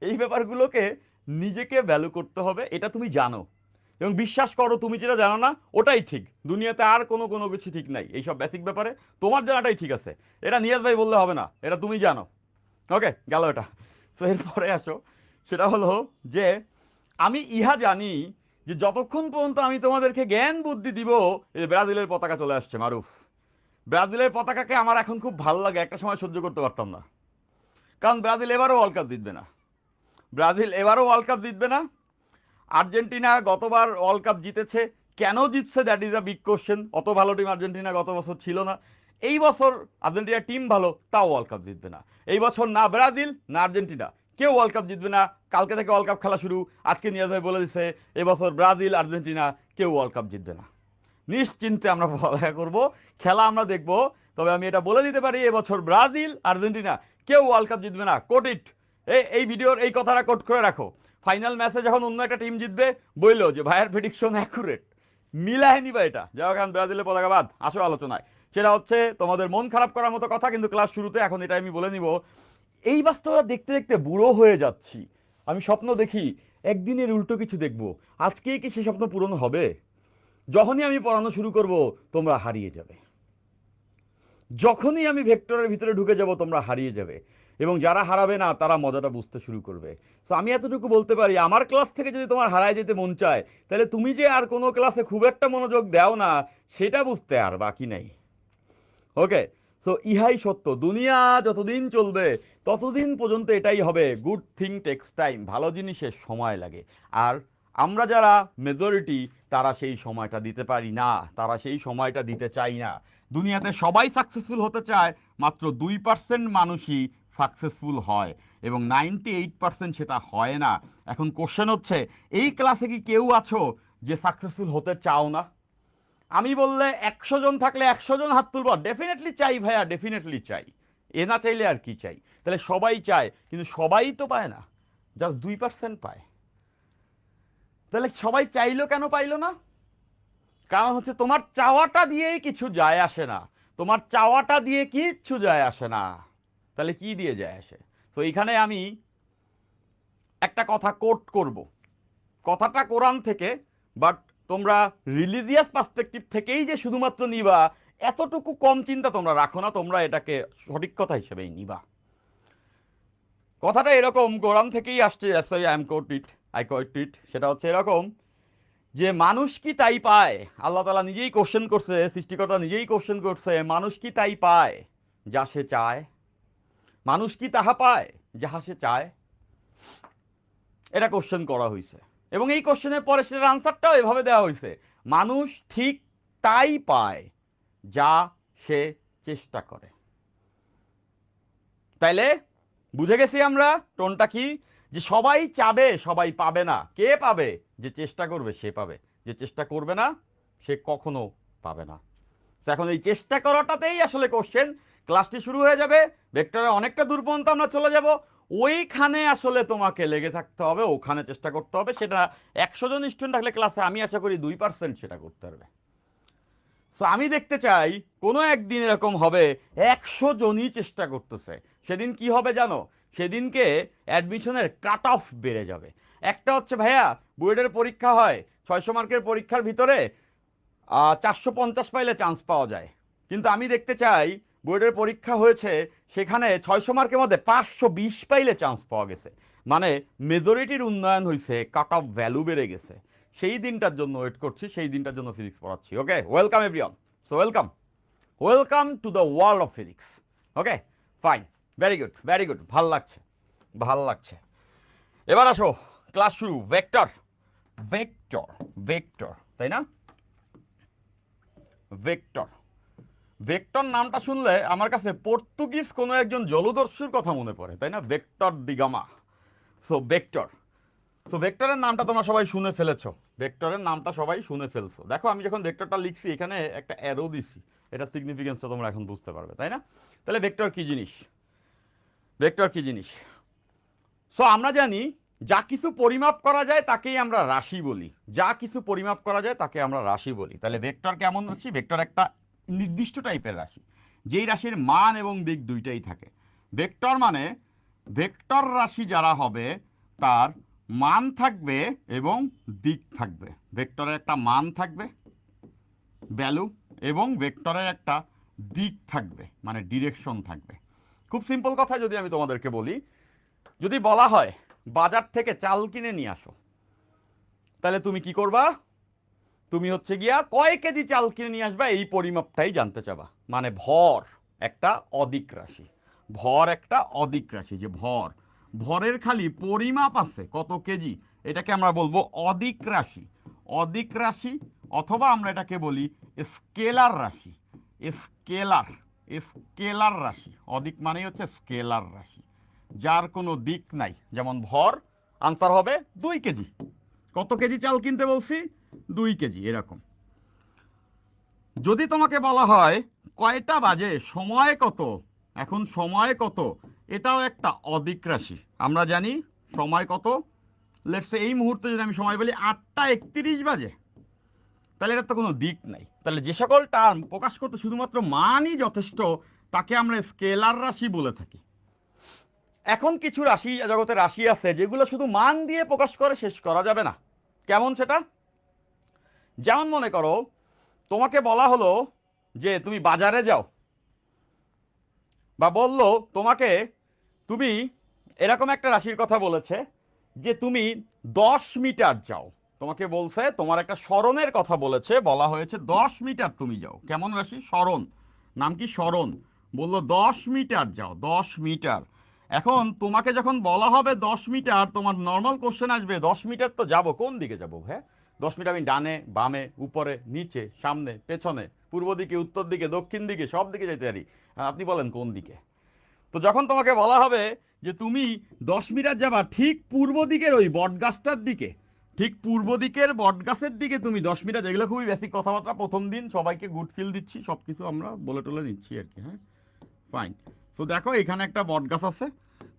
এই ব্যাপারগুলোকে নিজেকে ভ্যালু করতে হবে, এটা তুমি জানো। এবং বিশ্বাস করো, তুমি যেটা জানো না ওটাই ঠিক, দুনিয়াতে আর কোনো কোনো কিছু ঠিক নাই এইসব বেসিক ব্যাপারে, তোমার জানাটাই ঠিক আছে। এটা নিয়াজ ভাই বললে হবে না, এটা তুমি জানো। ওকে গেল এটা। তো এরপরে আসো, সেটা হলো যে আমি ইহা জানি যে যতক্ষণ পর্যন্ত আমি তোমাদেরকে জ্ঞান বুদ্ধি দিব, এই যে ব্রাজিলের পতাকা চলে আসছে মারুফ, ব্রাজিলের পতাকাকে আমার এখন খুব ভালো লাগে, একটা সময় সহ্য করতে পারতাম না, কারণ ব্রাজিল এবারও ওয়ার্ল্ড কাপ জিতবে না, ব্রাজিল এবারও ওয়ার্ল্ড কাপ জিতবে না। আর্জেন্টিনা গতবার ওয়ার্ল্ড কাপ জিতেছে, কেন জিতছে that is a big question. অত ভালো টিম আর্জেন্টিনা গত বছর ছিল না, এই বছর আর্জেন্টিনার টিম ভালো, তাও ওয়ার্ল্ড কাপ জিতবে না। এই বছর না ব্রাজিল না আর্জেন্টিনা, কেউ ওয়ার্ল্ড কাপ জিতবে না। কালকে থেকে ওয়ার্ল্ড কাপ খেলা শুরু, আজকে নিয়াজ ভাই বলে দিচ্ছে এবছর ব্রাজিল আর্জেন্টিনা কেউ ওয়ার্ল্ড কাপ জিতবে না। নিশ্চিন্তে আমরা পড়ালেখা করবো, খেলা আমরা দেখবো। তবে আমি এটা বলে দিতে পারি, এবছর ব্রাজিল আর্জেন্টিনা কেউ ওয়ার্ল্ড কাপ জিতবে না। কোট ইট, এই ভিডিওর এই কথাটা কোট করে রাখো। ফাইনাল ম্যাচে যখন অন্য একটা টিম জিতবে বললো যে ভাইয়ের প্রেডিকশন অ্যাকুরেট, মিলায় নিবা এটা। যাই হোক, ব্রাজিলের পতাকা বাদ, আসো আলোচনায়। সেটা হচ্ছে তোমাদের মন খারাপ করার মতো কথা, কিন্তু ক্লাস শুরুতে এখন এটা আমি বলে নিব। এই বাস্তবতা দেখতে দেখতে বুড়ো হয়ে যাচ্ছি, আমি স্বপ্ন দেখি একদিনের উল্টো কিছু দেখবো, আজকেই কি সেই স্বপ্ন পূরণ হবে? যখনই আমি পড়ানো শুরু করব তোমরা হারিয়ে যাবে, যখনই আমি ভেক্টরের ভিতরে ঢুকে যাব তোমরা হারিয়ে যাবে, এবং যারা হারাবে না তারা মজাটা বুঝতে শুরু করবে। তো আমি এতটুকু বলতে পারি, আমার ক্লাস থেকে যদি তোমার হারায় যেতে মন চায়, তাহলে তুমি যে আর কোনো ক্লাসে খুব একটা মনোযোগ দাও না সেটা বুঝতে আর বাকি নেই। ওকে, সো ইহাই সত্য, দুনিয়া যতদিন চলবে ততদিন পর্যন্ত এটাই হবে, গুড থিং টেক্স টাইম, ভালো জিনিসের সময় লাগে। আর আমরা যারা মেজরিটি, তারা সেই সময়টা দিতে পারি না, তারা সেই সময়টা দিতে চাই না। দুনিয়াতে সবাই সাকসেসফুল হতে চায়, মাত্র 2% মানুষই সাকসেসফুল হয়, এবং 98% সেটা হয় না। এখন কোশ্চেন হচ্ছে, এই ক্লাসে কি কেউ আছো যে সাকসেসফুল হতে চাও না? আমি বললে 100 জন থাকলে 100 জন হাত তুলব, ডেফিনেটলি চাই ভাইয়া, ডেফিনেটলি চাই। এ না চাইলে আর কি চাই? তাহলে সবাই চায়, কিন্তু সবাই তো পায় না, জাস্ট 2% পায়। তাহলে সবাই চাইলো কেন পাইলো না? কারণ হচ্ছে তোমার চাওয়াটা দিয়েই কিছু যায় আসে না, তোমার চাওয়াটা দিয়ে কিচ্ছু যায় আসে না। তাহলে কি দিয়ে যায় আসে? তো এইখানে আমি একটা কথা কোট করব, কথাটা কোরআন থেকে, বাট তোমরা রিলিজিয়াস পার্সপেক্টিভ থেকেই যে শুধুমাত্র নিবা এতটুকু কম চিন্তা তোমরা রাখো না, তোমরা এটাকে সঠিক কথা হিসেবেই নিবা। কথাটা এরকম, কোরআন থেকেই আসছে, আই কোট ইট। সেটা হচ্ছে এরকম যে মানুষ কি তাই পায়, আল্লাহ তাআলা নিজেই কোশ্চেন করছে, সৃষ্টিকর্তা নিজেই কোশ্চেন করছে, মানুষ কি তাই পায় যা সে চায়? মানুষ কি তাহা পায় যাহা সে চায়? এটা কোশ্চেন করা হয়েছে, এবং এই কোশ্চেনের পরে সেটার আনসারটাও এভাবে দেওয়া হয়েছে, মানুষ ঠিক তাই পায় যা সে চেষ্টা করে। তাইলে বুঝে গেছি আমরা টোনটা কি, যে সবাই চাবে সবাই পাবে না। কে পাবে? যে চেষ্টা করবে সে পাবে, যে চেষ্টা করবে না সে কখনো পাবে না। তো এখন এই চেষ্টা করাটাতেই আসলে কোশ্চেন। ক্লাসটি শুরু হয়ে যাবে, ভেক্টরে অনেকটা দূর পর্যন্ত আমরা চলে যাব, ওইখানে আসলে তোমাকে লেগে থাকতে হবে, ওখানে চেষ্টা করতে হবে। সেটা 100 জন স্টুডেন্ট থাকলে ক্লাসে আমি আশা করি 2% সেটা করতে পারবে। তো আমি দেখতে চাই কোনো একদিন এরকম হবে 100 জনই চেষ্টা করতেছে। সেদিন কি হবে জানো? সেদিনকে অ্যাডমিশনের কাট অফ বেড়ে যাবে। একটা হচ্ছে ভাইয়া বুয়েটের পরীক্ষা হয়, 600 মার্কের পরীক্ষার ভিতরে 450 পাইলে চান্স পাওয়া যায়। কিন্তু আমি দেখতে চাই বুয়েটের পরীক্ষা হয়েছে, সেখানে 600 মার্কের মধ্যে 520 পাইলে চান্স পাওয়া গেছে। মানে মেজরিটির উন্নয়ন হয়েছে, কাট অফ ভ্যালু বেড়ে গেছে। সেই দিনটার জন্য ওয়েট করছি, সেই দিনটার জন্য ফিজিক্স পড়াচ্ছি। Okay, welcome everyone. So welcome to the world of physics. Okay, fine, very good very good, ভাল লাগছে ভাল লাগছে। এবার আসো, ক্লাস শুরু। ভেক্টর ভেক্টর ভেক্টর, তাই না? ভেক্টর ভেক্টর নামটা শুনলে আমার কাছে পর্তুগিজ কোনো একজন জলদস্যুর কথা মনে পড়ে, তাই না? Vector da Gama. So vector, so ভেক্টরের নামটা তোমরা সবাই শুনে ফেলেছো, ভেক্টরের নামটা সবাই শুনে ফেলছো। দেখো আমি যখন ভেক্টরটা লিখছি এখানে একটা অ্যারো দিছি, এটা সিগনিফিকেন্সটা তোমরা এখন বুঝতে পারবে, তাই না? তাহলে ভেক্টর কি জিনিস? ভেক্টর কি জিনিস? সো আমরা জানি যা কিছু পরিমাপ করা যায় তাকেই আমরা রাশি বলি, যা কিছু পরিমাপ করা যায় তাকে আমরা রাশি বলি। তাহলে ভেক্টর কেমন রাশি? ভেক্টর একটা নির্দিষ্ট টাইপের রাশি, যেই রাশির মান এবং দিক দুইটাই থাকে। ভেক্টর মানে ভেক্টর রাশি যারা হবে তার মান থাকবে এবং দিক থাকবে। ভেক্টরের একটা মান থাকবে, ভ্যালু, এবং ভেক্টরের একটা দিক থাকবে, মানে ডিরেকশন থাকবে। খুব সিম্পল কথা যদি আমি তোমাদেরকে বলি, যদি বলা হয় বাজার থেকে চাল কিনে নিয়ে আসো, তাহলে তুমি কি করবা? তুমি হচ্ছে গিয়া কয় কেজি চাল কিনে নিয়ে আসবা এই পরিমাপটাই জানতে চাবা। মানে ভর একটা অদিক রাশি, ভর একটা অদিক রাশি, যে ভর, ভরের খালি পরিমাপ আছে কত কেজি, এটাকে আমরা বলবো অদিক রাশি। অদিক রাশি, অথবা আমরা এটাকে বলি স্কেলার রাশি। স্কেলার, স্কেলার রাশি। অদিক মানেই হচ্ছে স্কেলার রাশি, যার কোনো দিক নাই। যেমন ভর, আনসার হবে 2 কেজি। কত কেজি চাল কিনতে বলছি? 2 কেজি, এরকম। যদি তোমাকে বলা হয় কয়টা বাজে, সময় কত, এখন সময় কত, এটাও একটা অদিক রাশি। আমরা জানি সময় কত, লেটস সে এই মুহূর্তে যদি আমি সময় বলি 8:31 বাজে, তাহলে এটা তো কোনো দিক নাই। তাহলে যে সকল টার্ম প্রকাশ করতে শুধুমাত্র মানই যথেষ্ট, তাকে আমরা স্কেলার রাশি বলে থাকি। এখন কিছু রাশি, জগতে রাশি আছে যেগুলো শুধু মান দিয়ে প্রকাশ করে শেষ করা যাবে না। কেমন সেটা? যেমন মনে করো তোমাকে বলা হলো যে তুমি বাজারে যাও, বা বললো তোমাকে, তুমি এরকম একটা রাশির কথা বলেছে যে তুমি 10 মিটার যাও। তোমাকে বলছে, তোমার একটা সরণের কথা বলেছে, বলা হয়েছে 10 মিটার তুমি যাও। কেমন রাশি? সরণ। নাম কি? সরণ। বললো 10 মিটার যাও, 10 মিটার। এখন তোমাকে যখন বলা হবে 10 মিটার, তোমার নর্মাল কোশ্চেন আসবে 10 মিটার তো যাবো কোন দিকে যাবো? হ্যাঁ, 10 মিটার আমি ডানে বামে উপরে নিচে সামনে পেছনে পূর্ব দিকে উত্তর দিকে দক্ষিণ দিকে সব দিকে যেতে পারি, আপনি বলেন কোন দিকে? তো যখন তোমাকে বলা হবে যে তুমি 10 মিটার যাবা ঠিক পূর্ব দিকের ওই বটগাছটার দিকে, ঠিক পূর্ব দিকের বটগাছের দিকে তুমি 10 মিটার, এগুলো খুবই বেসিক কথাবার্তা, প্রথম দিন সবাইকে গুড ফিল দিচ্ছি, সব কিছু আমরা বলে টলে নিচ্ছি আর কি। হ্যাঁ, ফাইন। তো দেখো এখানে একটা বটগাছ আছে,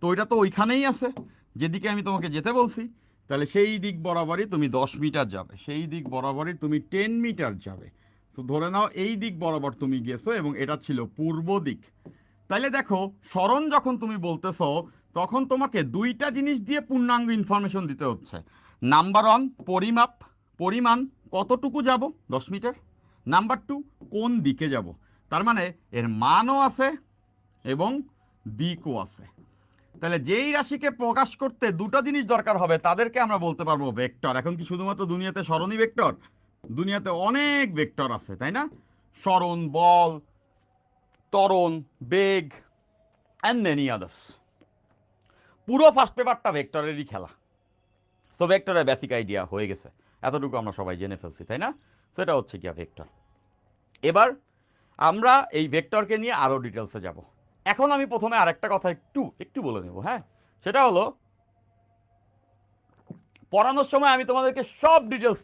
তো ওইটা তো ওইখানেই আছে যেদিকে আমি তোমাকে যেতে বলছি। তাহলে সেই দিক বরাবরই তুমি 10 মিটার যাবে, সেই দিক বরাবরই তুমি 10 মিটার যাবে। তো ধরে নাও এই দিক বরাবর তুমি গেছো এবং এটা ছিল পূর্ব দিক। তাইলে দেখো স্মরণ যখন তুমি বলতেছ, তখন তোমাকে দুইটা জিনিস দিয়ে পূর্ণাঙ্গ ইনফরমেশন দিতে হচ্ছে। নাম্বার 1 পরিমাপ, পরিমাণ কতটুকু যাব 10 মিটার। নাম্বার 2 কোন দিকে যাব, তার মানে এর মানও আছে এবং দিকও আছে। তাহলে যেই রাশিকে প্রকাশ করতে দুটো জিনিস দরকার হবে তাদেরকে আমরা বলতে পারবো ভেক্টর। এখন কি শুধুমাত্র দুনিয়াতে সরণই ভেক্টর? দুনিয়াতে অনেক ভেক্টর আছে, তাই না? সরণ, বল, ত্বরণ, বেগ, অ্যান্ড মেনি আদার্স। পুরো ফার্স্ট পেপারটা ভেক্টরেরই খেলা। সো ভেক্টরের বেসিক আইডিয়া হয়ে গেছে, এতটুকু আমরা সবাই জেনে ফেলছি, তাই না? সেটা হচ্ছে কি ভেক্টর। এবার আমরা এই ভেক্টরকে নিয়ে আরো ডিটেলসে যাব। এখন আমি প্রথমে আরেকটা কথা একটু একটু বলে নেব, হ্যাঁ, সেটা হলো পড়ানোর সময় আমি তোমাদেরকে সব ডিটেলস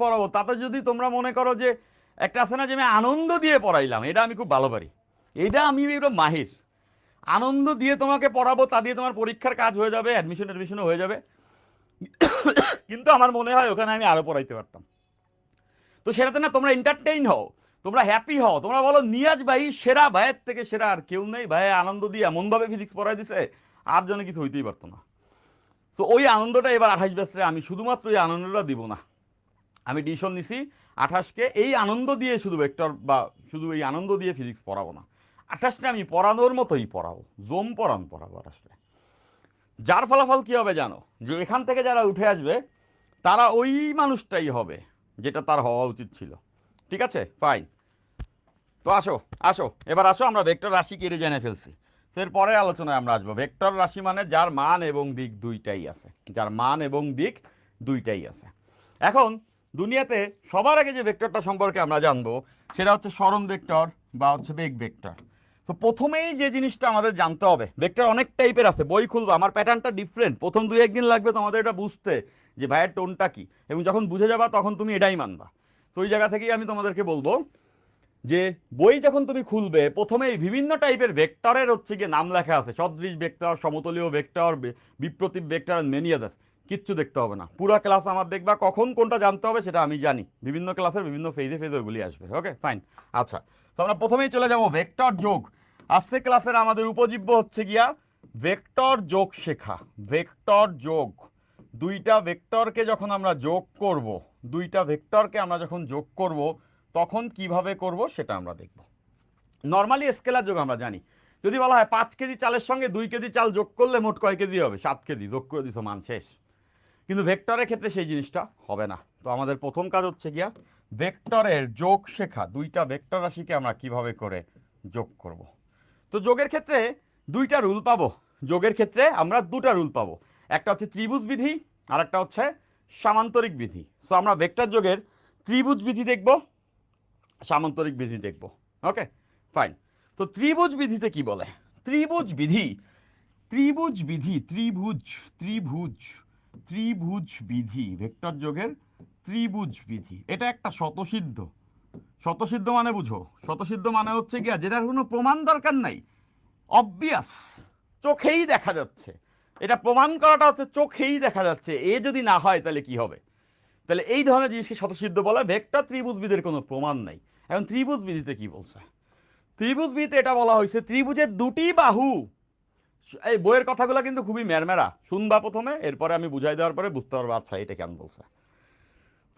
পড়াবো, তাতে যদি তোমরা মনে করো যে একটা আছে না যে আমি আনন্দ দিয়ে পড়াইলাম, এটা আমি খুব ভালো পারি, এটা মাহির, আনন্দ দিয়ে তোমাকে পড়াবো, তা দিয়ে তোমার পরীক্ষার কাজ হয়ে যাবে, অ্যাডমিশনও হয়ে যাবে, কিন্তু আমার মনে হয় ওখানে আমি আরো পড়াইতে পারতাম। তো সেটাতে না তোমরা এন্টারটেইন হও, তোমরা হ্যাপি হও, তোমরা বলো নিয়াজ ভাই সেরা, ভাইয়ের থেকে সেরা আর কেউ নেই, ভাই আনন্দ দিয়ে এমনভাবে ফিজিক্স পড়াই দিছে আর জন্য কিছু হইতেই পারতো না। তো ওই আনন্দটা এবার 28 ব্যাচে আমি শুধুমাত্র ওই আনন্দটা দিব না, আমি ডিসিশন নিছি 28কে এই আনন্দ দিয়ে শুধু ভেক্টর বা শুধু এই আনন্দ দিয়ে ফিজিক্স পড়াবো না, 28টা আমি পড়ানোর মতোই পড়াবো, জম পড়াবো 28টা। যার ফলাফল কি হবে জানো, যে এখান থেকে যারা উঠে আসবে তারা ওই মানুষটাই হবে যেটা তার হওয়া উচিত ছিল। ঠিক আছে, ফাইন। তো আসো আসো এবার আসো, আমরা ভেক্টর রাশি কেটে জেনে ফেলছি, এরপরে আলোচনায় আমরা আসবো। ভেক্টর রাশি মানে যার মান এবং দিক দুইটাই আছে, যার মান এবং দিক দুইটাই আছে। এখন দুনিয়াতে সবার আগে যে ভেক্টরটা সম্পর্কে আমরা জানবো সেটা হচ্ছে সরণ ভেক্টর বা হচ্ছে বেগ ভেক্টর। তো প্রথমেই যে জিনিসটা আমাদের জানতে হবে, ভেক্টর অনেক টাইপের আছে, বই খুলবো আমার প্যাটার্নটা ডিফারেন্ট, প্রথম 2-1 দিন লাগবে তোমাদের এটা বুঝতে যে ভাইয়ের টোনটা কি, এবং যখন বুঝে যাবা তখন তুমি এটাই মানবা। তো ওই জায়গা থেকেই আমি তোমাদেরকে বলবো যে বই যখন তুমি খুলবে প্রথমে বিভিন্ন টাইপের ভেক্টরের হচ্ছে গিয়ে নাম লেখা আছে, সদৃশ ভেক্টর, সমতলীয় ভেক্টর, বিপ্রতীপ ভেক্টর, মেনি আদার্স, কিচ্ছু দেখতে হবে না, পুরো ক্লাস আমার দেখবা, কখন কোনটা জানতে হবে সেটা আমি জানি, বিভিন্ন ক্লাসের বিভিন্ন ফেজে ওগুলি আসবে। Okay fine. আচ্ছা, তো আমরা প্রথমেই চলে যাব ভেক্টর যোগ। আজকে ক্লাসের আমাদের উপজীব্য হচ্ছে গিয়া ভেক্টর যোগ শেখা। ভেক্টর যোগ, দুইটা ভেক্টরকে যখন আমরা যোগ করব, দুইটা ভেক্টরকে আমরা যখন যোগ করব তখন কিভাবে করব সেটা আমরা দেখব। নর্মালি স্কেলার যোগ আমরা জানি, যদি বলা হয় 5 কেজি চালের সঙ্গে 2 কেজি চাল যোগ করলে মোট কয় কেজি হবে, 7 কেজি, যোগ করে দিছো মান শেষ। কিন্তু ভেক্টরের ক্ষেত্রে সেই জিনিসটা হবে না। তো আমাদের প্রথম কাজ হচ্ছে গিয়া ভেক্টরের যোগ শেখা, দুইটা ভেক্টর রাশিকে আমরা কিভাবে করে যোগ করব। তো যোগের ক্ষেত্রে দুইটা রুল পাবো, যোগের ক্ষেত্রে আমরা দুটা রুল পাবো, একটা হচ্ছে ত্রিভুজ বিধি আর একটা হচ্ছে সামান্তরিক বিধি। সো আমরা ভেক্টর যোগের ত্রিভুজ বিধি দেখব, সামান্তরিক বিধি দেখব। Okay fine. তো ত্রিভুজ বিধিতে কি বলে, ত্রিভুজ বিধি, ত্রিভুজ বিধি, ত্রিভুজ ত্রিভুজ ত্রিভুজ বিধি, ভেক্টর যোগের ত্রিভুজ বিধি, এটা একটা স্বতঃসিদ্ধ। স্বতঃসিদ্ধ মানে বুঝো, স্বতঃসিদ্ধ মানে হচ্ছে গিয়া যেটার কোনো প্রমাণ দরকার নাই, অবভিয়াস, চোখেই দেখা যাচ্ছে, এটা প্রমাণ করাটা হচ্ছে চোখেই দেখা যাচ্ছে, এ যদি না হয় তাহলে কি হবে, তাহলে এই ধরনের জিনিসকে স্বতঃসিদ্ধ বলে। ভেক্টর ত্রিভুজ বিধির কোনো প্রমাণ নাই। এখন ত্রিভুজ বিধিতে কি বলছে, ত্রিভুজ বিধিতে এটা বলা হয়েছে ত্রিভুজের দুটি বাহু, এই বইয়ের কথাগুলো কিন্তু খুবই মেরমেরা, শুনবা প্রথমে, এরপরে আমি বুঝাই দেওয়ার পরে বুঝতে পারবো আচ্ছা এটা কেন বলছে।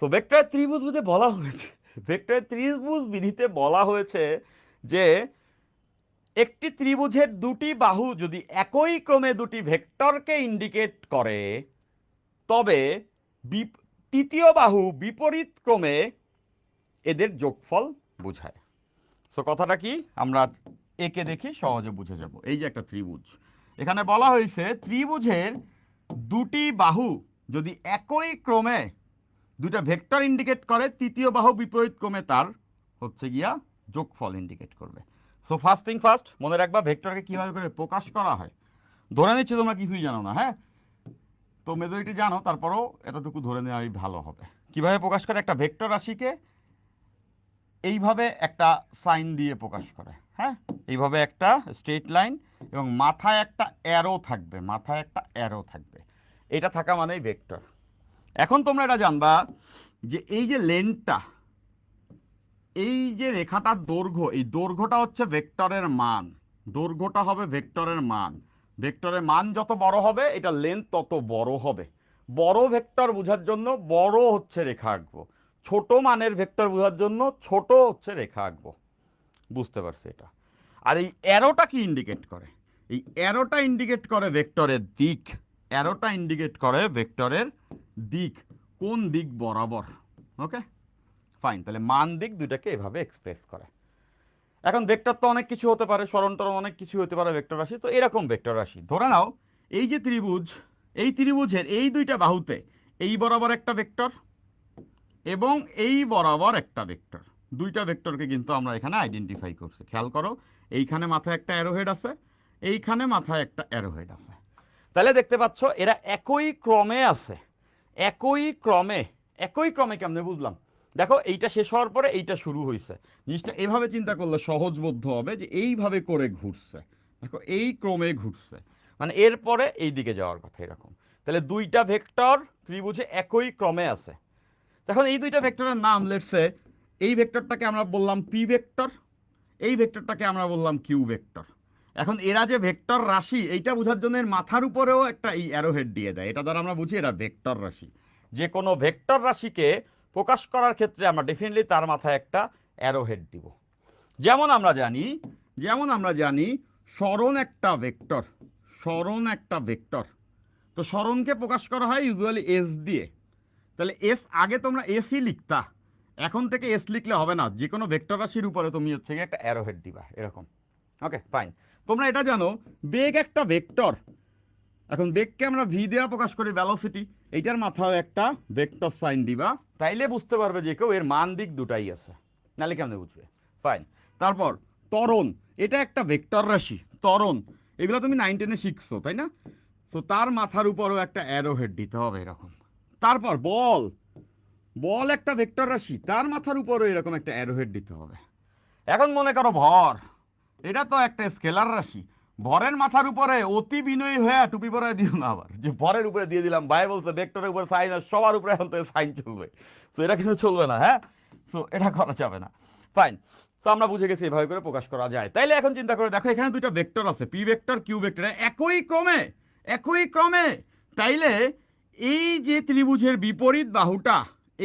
তো ভেক্টর ত্রিভুজ বিধিতে বলা হয়েছে, ভেক্টর ত্রিভুজ বিধিতে বলা হয়েছে যে একটি ত্রিভুজের দুটি বাহু যদি একই ক্রমে দুটি ভেক্টরকে ইন্ডিকেট করে তবে তৃতীয় বাহু বিপরীত ক্রমে এদের যোগফল বোঝায়। সো কথাটা কি, আমরা একে দেখি সহজে বুঝে যাব। এই যে একটা ত্রিভুজ, এখানে বলা হয়েছে ত্রিভুজের দুটি বাহু যদি একই ক্রমে দুটা ভেক্টর ইন্ডিকেট করে, তৃতীয় বাহু বিপরীত ক্রমে তার হচ্ছে গিয়া যোগফল ইন্ডিকেট করবে। সো ফার্স্ট থিং ফার্স্ট, মনে রাখবা ভেক্টরকে কিভাবে করে প্রকাশ করা হয়। ধরে নিচ্ছি তোমরা কিছুই জানো না, হ্যাঁ, তো মেজরিটি জানো, তারপরেও এতটুকু ধরে নেওয়াই ভালো হবে। কিভাবে প্রকাশ করে, একটা ভেক্টর রাশিকে এইভাবে একটা সাইন দিয়ে প্রকাশ করে, হ্যাঁ, এইভাবে একটা স্ট্রেট লাইন এবং মাথায় একটা অ্যারো থাকবে, মাথায় একটা অ্যারো থাকবে, এটা থাকা মানেই ভেক্টর। এখন তোমরা এটা জানবা যে এই যে লেন্থটা, এই যে রেখাটার দৈর্ঘ্য, এই দৈর্ঘ্যটা হচ্ছে ভেক্টরের মান, দৈর্ঘ্যটা হবে ভেক্টরের মান, ভেক্টরের মান যত বড় হবে এটা লেন্থ তত বড় হবে। বড় ভেক্টর বোঝার জন্য বড় হচ্ছে রেখা আঁকবো, ছোট মানের ভেক্টর বোঝার জন্য ছোট হচ্ছে রেখা আঁকবো। বুঝতে পারছি এটা। আর এই অ্যারোটা কি ইন্ডিকেট করে, এই অ্যারোটা ইন্ডিকেট করে ভেক্টরের দিক, অ্যারোটা ইন্ডিকেট করে ভেক্টরের দিক, কোন দিক বরাবর। ওকে ফাইন, তাহলে মান দিক দুইটাকে এভাবে এক্সপ্রেস করে। এখন ভেক্টর তো অনেক কিছু হতে পারে, সরণ টরণ অনেক কিছু হতে পারে ভেক্টর রাশি। তো এরকম ভেক্টর রাশি ধরে নাও, এই যে ত্রিভুজ, এই ত্রিভুজের এই দুইটা বাহুতে এই বরাবর একটা ভেক্টর এবং এই বরাবর একটা ভেক্টর, দুইটা ভেক্টরকে কিন্তু আমরা এখানে আইডেন্টিফাই করছি। খেয়াল করো, এইখানে মাথায় একটা অ্যারোহেড আছে, এইখানে মাথায় একটা অ্যারোহেড আছে। তাহলে দেখতে পাচ্ছ এরা একই ক্রমে আছে, একই ক্রমে। একই ক্রমে কেমনে বুঝলাম? দেখো এইটা শেষ হওয়ার পরে এইটা শুরু হয়েছে। জিনিসটা এভাবে চিন্তা করলে সহজবোধ্য হবে যে এইভাবে করে ঘুরছে। দেখো এই ক্রমে ঘুরছে, মানে এরপরে এই দিকে যাওয়ার কথা এরকম। তাহলে দুইটা ভেক্টর ত্রিভুজে একই ক্রমে আছে। এখন এই দুইটা ভেক্টরের নাম, লেটসে এই ভেক্টরটাকে আমরা বললাম পি ভেক্টর, এই ভেক্টরটাকে আমরা বললাম কিউ ভেক্টর। এখন এরা যে ভেক্টর রাশি, এইটা বোঝার জন্য এর মাথার উপরেও একটা এই অ্যারোহেড দিয়ে দেয়, এটা দ্বারা আমরা বুঝি এরা ভেক্টর রাশি। যে কোনো ভেক্টর রাশিকে প্রকাশ করার ক্ষেত্রে আমরা ডেফিনেটলি তার মাথায় একটা অ্যারোহেড দিব। যেমন আমরা জানি, সরণ একটা ভেক্টর, সরণ একটা ভেক্টর। তো সরণকে প্রকাশ করা হয় ইউজুয়ালি এস দিয়ে। তাহলে এস, আগে তোমরা এসই লিখতা, এখন থেকে এস লিখলে হবে না, যে কোনো ভেক্টর রাশির উপরে তুমি হচ্ছে একটা অ্যারোহেড দিবা এরকম। Okay fine. তোমরা এটা জানো বেগ একটা ভেক্টর। এখন বেগকে আমরা ভি দেওয়া প্রকাশ করি, ভেলোসিটি। এইটার মাথায় একটা ভেক্টর সাইন দিবা, তাইলে বুঝতে পারবে যে কেউ এর মান দিক দুটাই আছে, নাহলে কেমনে বুঝবে? ফাইন। তারপর ত্বরণ, এটা একটা ভেক্টর রাশি, ত্বরণ। এগুলো তুমি 9 10-এ শিখছো তাই না? তো তার মাথার উপরও একটা অ্যারোহেড দিতে হবে এরকম। তারপর বল, বল একটা ভেক্টর রাশি, তার মাথার উপরও এরকম একটা অ্যারোহেড দিতে হবে। এখন মনে করো ভর, এটা তো একটা স্কেলার রাশি, ভরের মাথার উপরে অতি বিনয়ী হয়ে টুপি পরায় দিও না আবার, যে ভরের উপরে দিয়ে দিলাম, ভাই বলছে ভেক্টরের উপরে সাইন, আর সবার উপরে এখন থেকে সাইন চলবে। তো এটা কিন্তু চলবে না, হ্যাঁ। তো এটা করা যাবে না। ফাইন। তো আমরা বুঝে গেছি এভাবে করে প্রকাশ করা যায়। তাইলে এখন চিন্তা করে দেখো, এখানে দুইটা ভেক্টর আছে, পি ভেক্টর কিউ ভেক্টর, একই ক্রমে, একই ক্রমে। তাইলে এই যে ত্রিভুজের বিপরীত বাহুটা,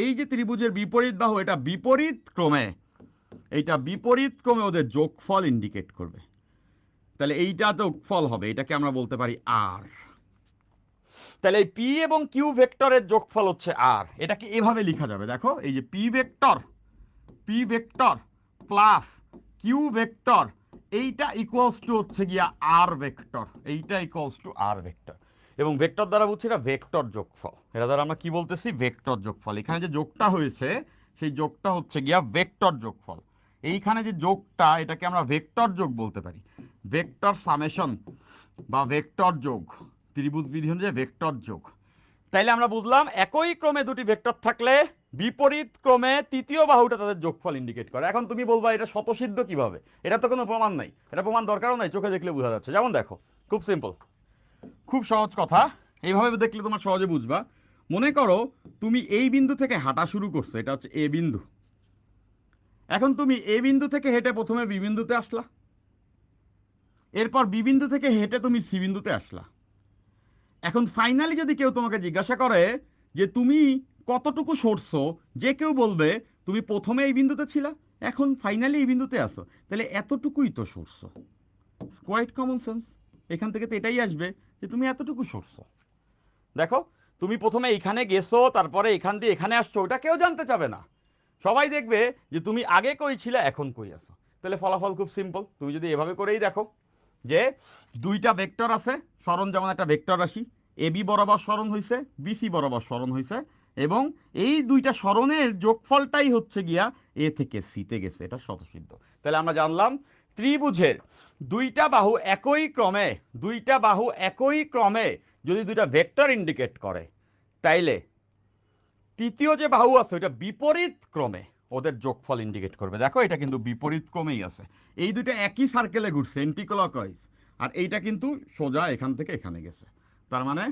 এই যে ত্রিভুজের বিপরীত বাহু, এটা বিপরীত ক্রমে, এইটা বিপরীত ক্রমে ওদের যোগফল ইন্ডিকেট করবে। তাহলে এইটা যোগফল হবে, এটাকে আমরা বলতে পারি আর। তাহলে এই পি এবং কিউ ভেক্টরের যোগফল হচ্ছে আর। এটাকে এভাবে লেখা যাবে, দেখো এই যে P vector, P vector plus Q vector, এইটা ইকুয়ালস টু হচ্ছে গিয়া আর ভেক্টর, এইটা ইকুয়ালস টু আর ভেক্টর। এবং ভেক্টর দ্বারা বুঝছি এটা ভেক্টর যোগফল, এটা দ্বারা আমরা কি বলতেছি? ভেক্টর যোগফল। এখানে যে যোগটা হয়েছে সেই যোগটা হচ্ছে গিয়া ভেক্টর যোগফল। এইখানে যে যোগটা, এটাকে আমরা ভেক্টর যোগ বলতে পারি, ভেক্টর সামেশন বা ভেক্টর যোগ, ত্রিভুজ বিধি অনুযায়ী ভেক্টর যোগ। তাইলে আমরা বুঝলাম একই ক্রমে দুটি ভেক্টর থাকলে বিপরীত ক্রমে তৃতীয় বাহুটা তাদের যোগফল ইন্ডিকেট করে। এখন তুমি বলবা এটা স্বতঃসিদ্ধ কিভাবে? এটা তো কোনো প্রমাণ নাই, এটা প্রমাণ দরকারও নাই, চোখে দেখলে বোঝা যাচ্ছে। যেমন দেখো, খুব সিম্পল, খুব সহজ কথা, এইভাবে দেখলে তোমার সহজে বুঝবা। মনে করো তুমি এই বিন্দু থেকে হাঁটা শুরু করছো, এটা হচ্ছে এ বিন্দু। এখন তুমি এ বিন্দু থেকে হেঁটে প্রথমে বি বিন্দুতে আসলা, এরপর বি বিন্দু থেকে হেঁটে তুমি সি বিন্দুতে আসলা। এখন ফাইনালি যদি কেউ তোমাকে জিজ্ঞাসা করে যে তুমি কতটুকু সরছো, যে কেউ বলবে তুমি প্রথমে এই বিন্দুতে ছিলা, এখন ফাইনালি এই বিন্দুতে আসো, তাহলে এতটুকুই তো সরছো। কোয়াইট কমন সেন্স, এখান থেকে তো এটাই আসবে যে তুমি এতটুকু সরছো। দেখো, তুমি প্রথমে এইখানে গেছো, তারপরে এখান দিয়ে এখানে আসছো, ওটা কেউ জানতে চাবে না। সবাই দেখবে যে তুমি আগে কই ছিলে, এখন কই আছো। তাহলে ফলাফল খুব সিম্পল, তুমি যদি এভাবে করেই দেখো যে দুইটা ভেক্টর আছে, সরণ যেমন একটা ভেক্টর রাশি, এ বি বরাবর সরণ হয়েছে, বিসি বরাবর সরণ হয়েছে, এবং এই দুইটা সরণের যোগফলটাই হচ্ছে গিয়া এ থেকে সিতে গেছে, এটা স্বতঃসিদ্ধ। তাহলে আমরা জানলাম ত্রিভুজের দুইটা বাহু একই ক্রমে, দুইটা বাহু একই ক্রমে যদি দুইটা ভেক্টর ইন্ডিকেট করে, তাইলে তৃতীয় যে বাহু আছে ওইটা বিপরীত ক্রমে ওদের যোগফল ইন্ডিকেট করবে। দেখো এটা কিন্তু বিপরীত ক্রমেই আছে, এই দুটো একই সার্কেলে ঘুরছে এন্টিক্লকওয়াইজ, আর এইটা কিন্তু সোজা এখান থেকে এখানে গেছে। তার মানে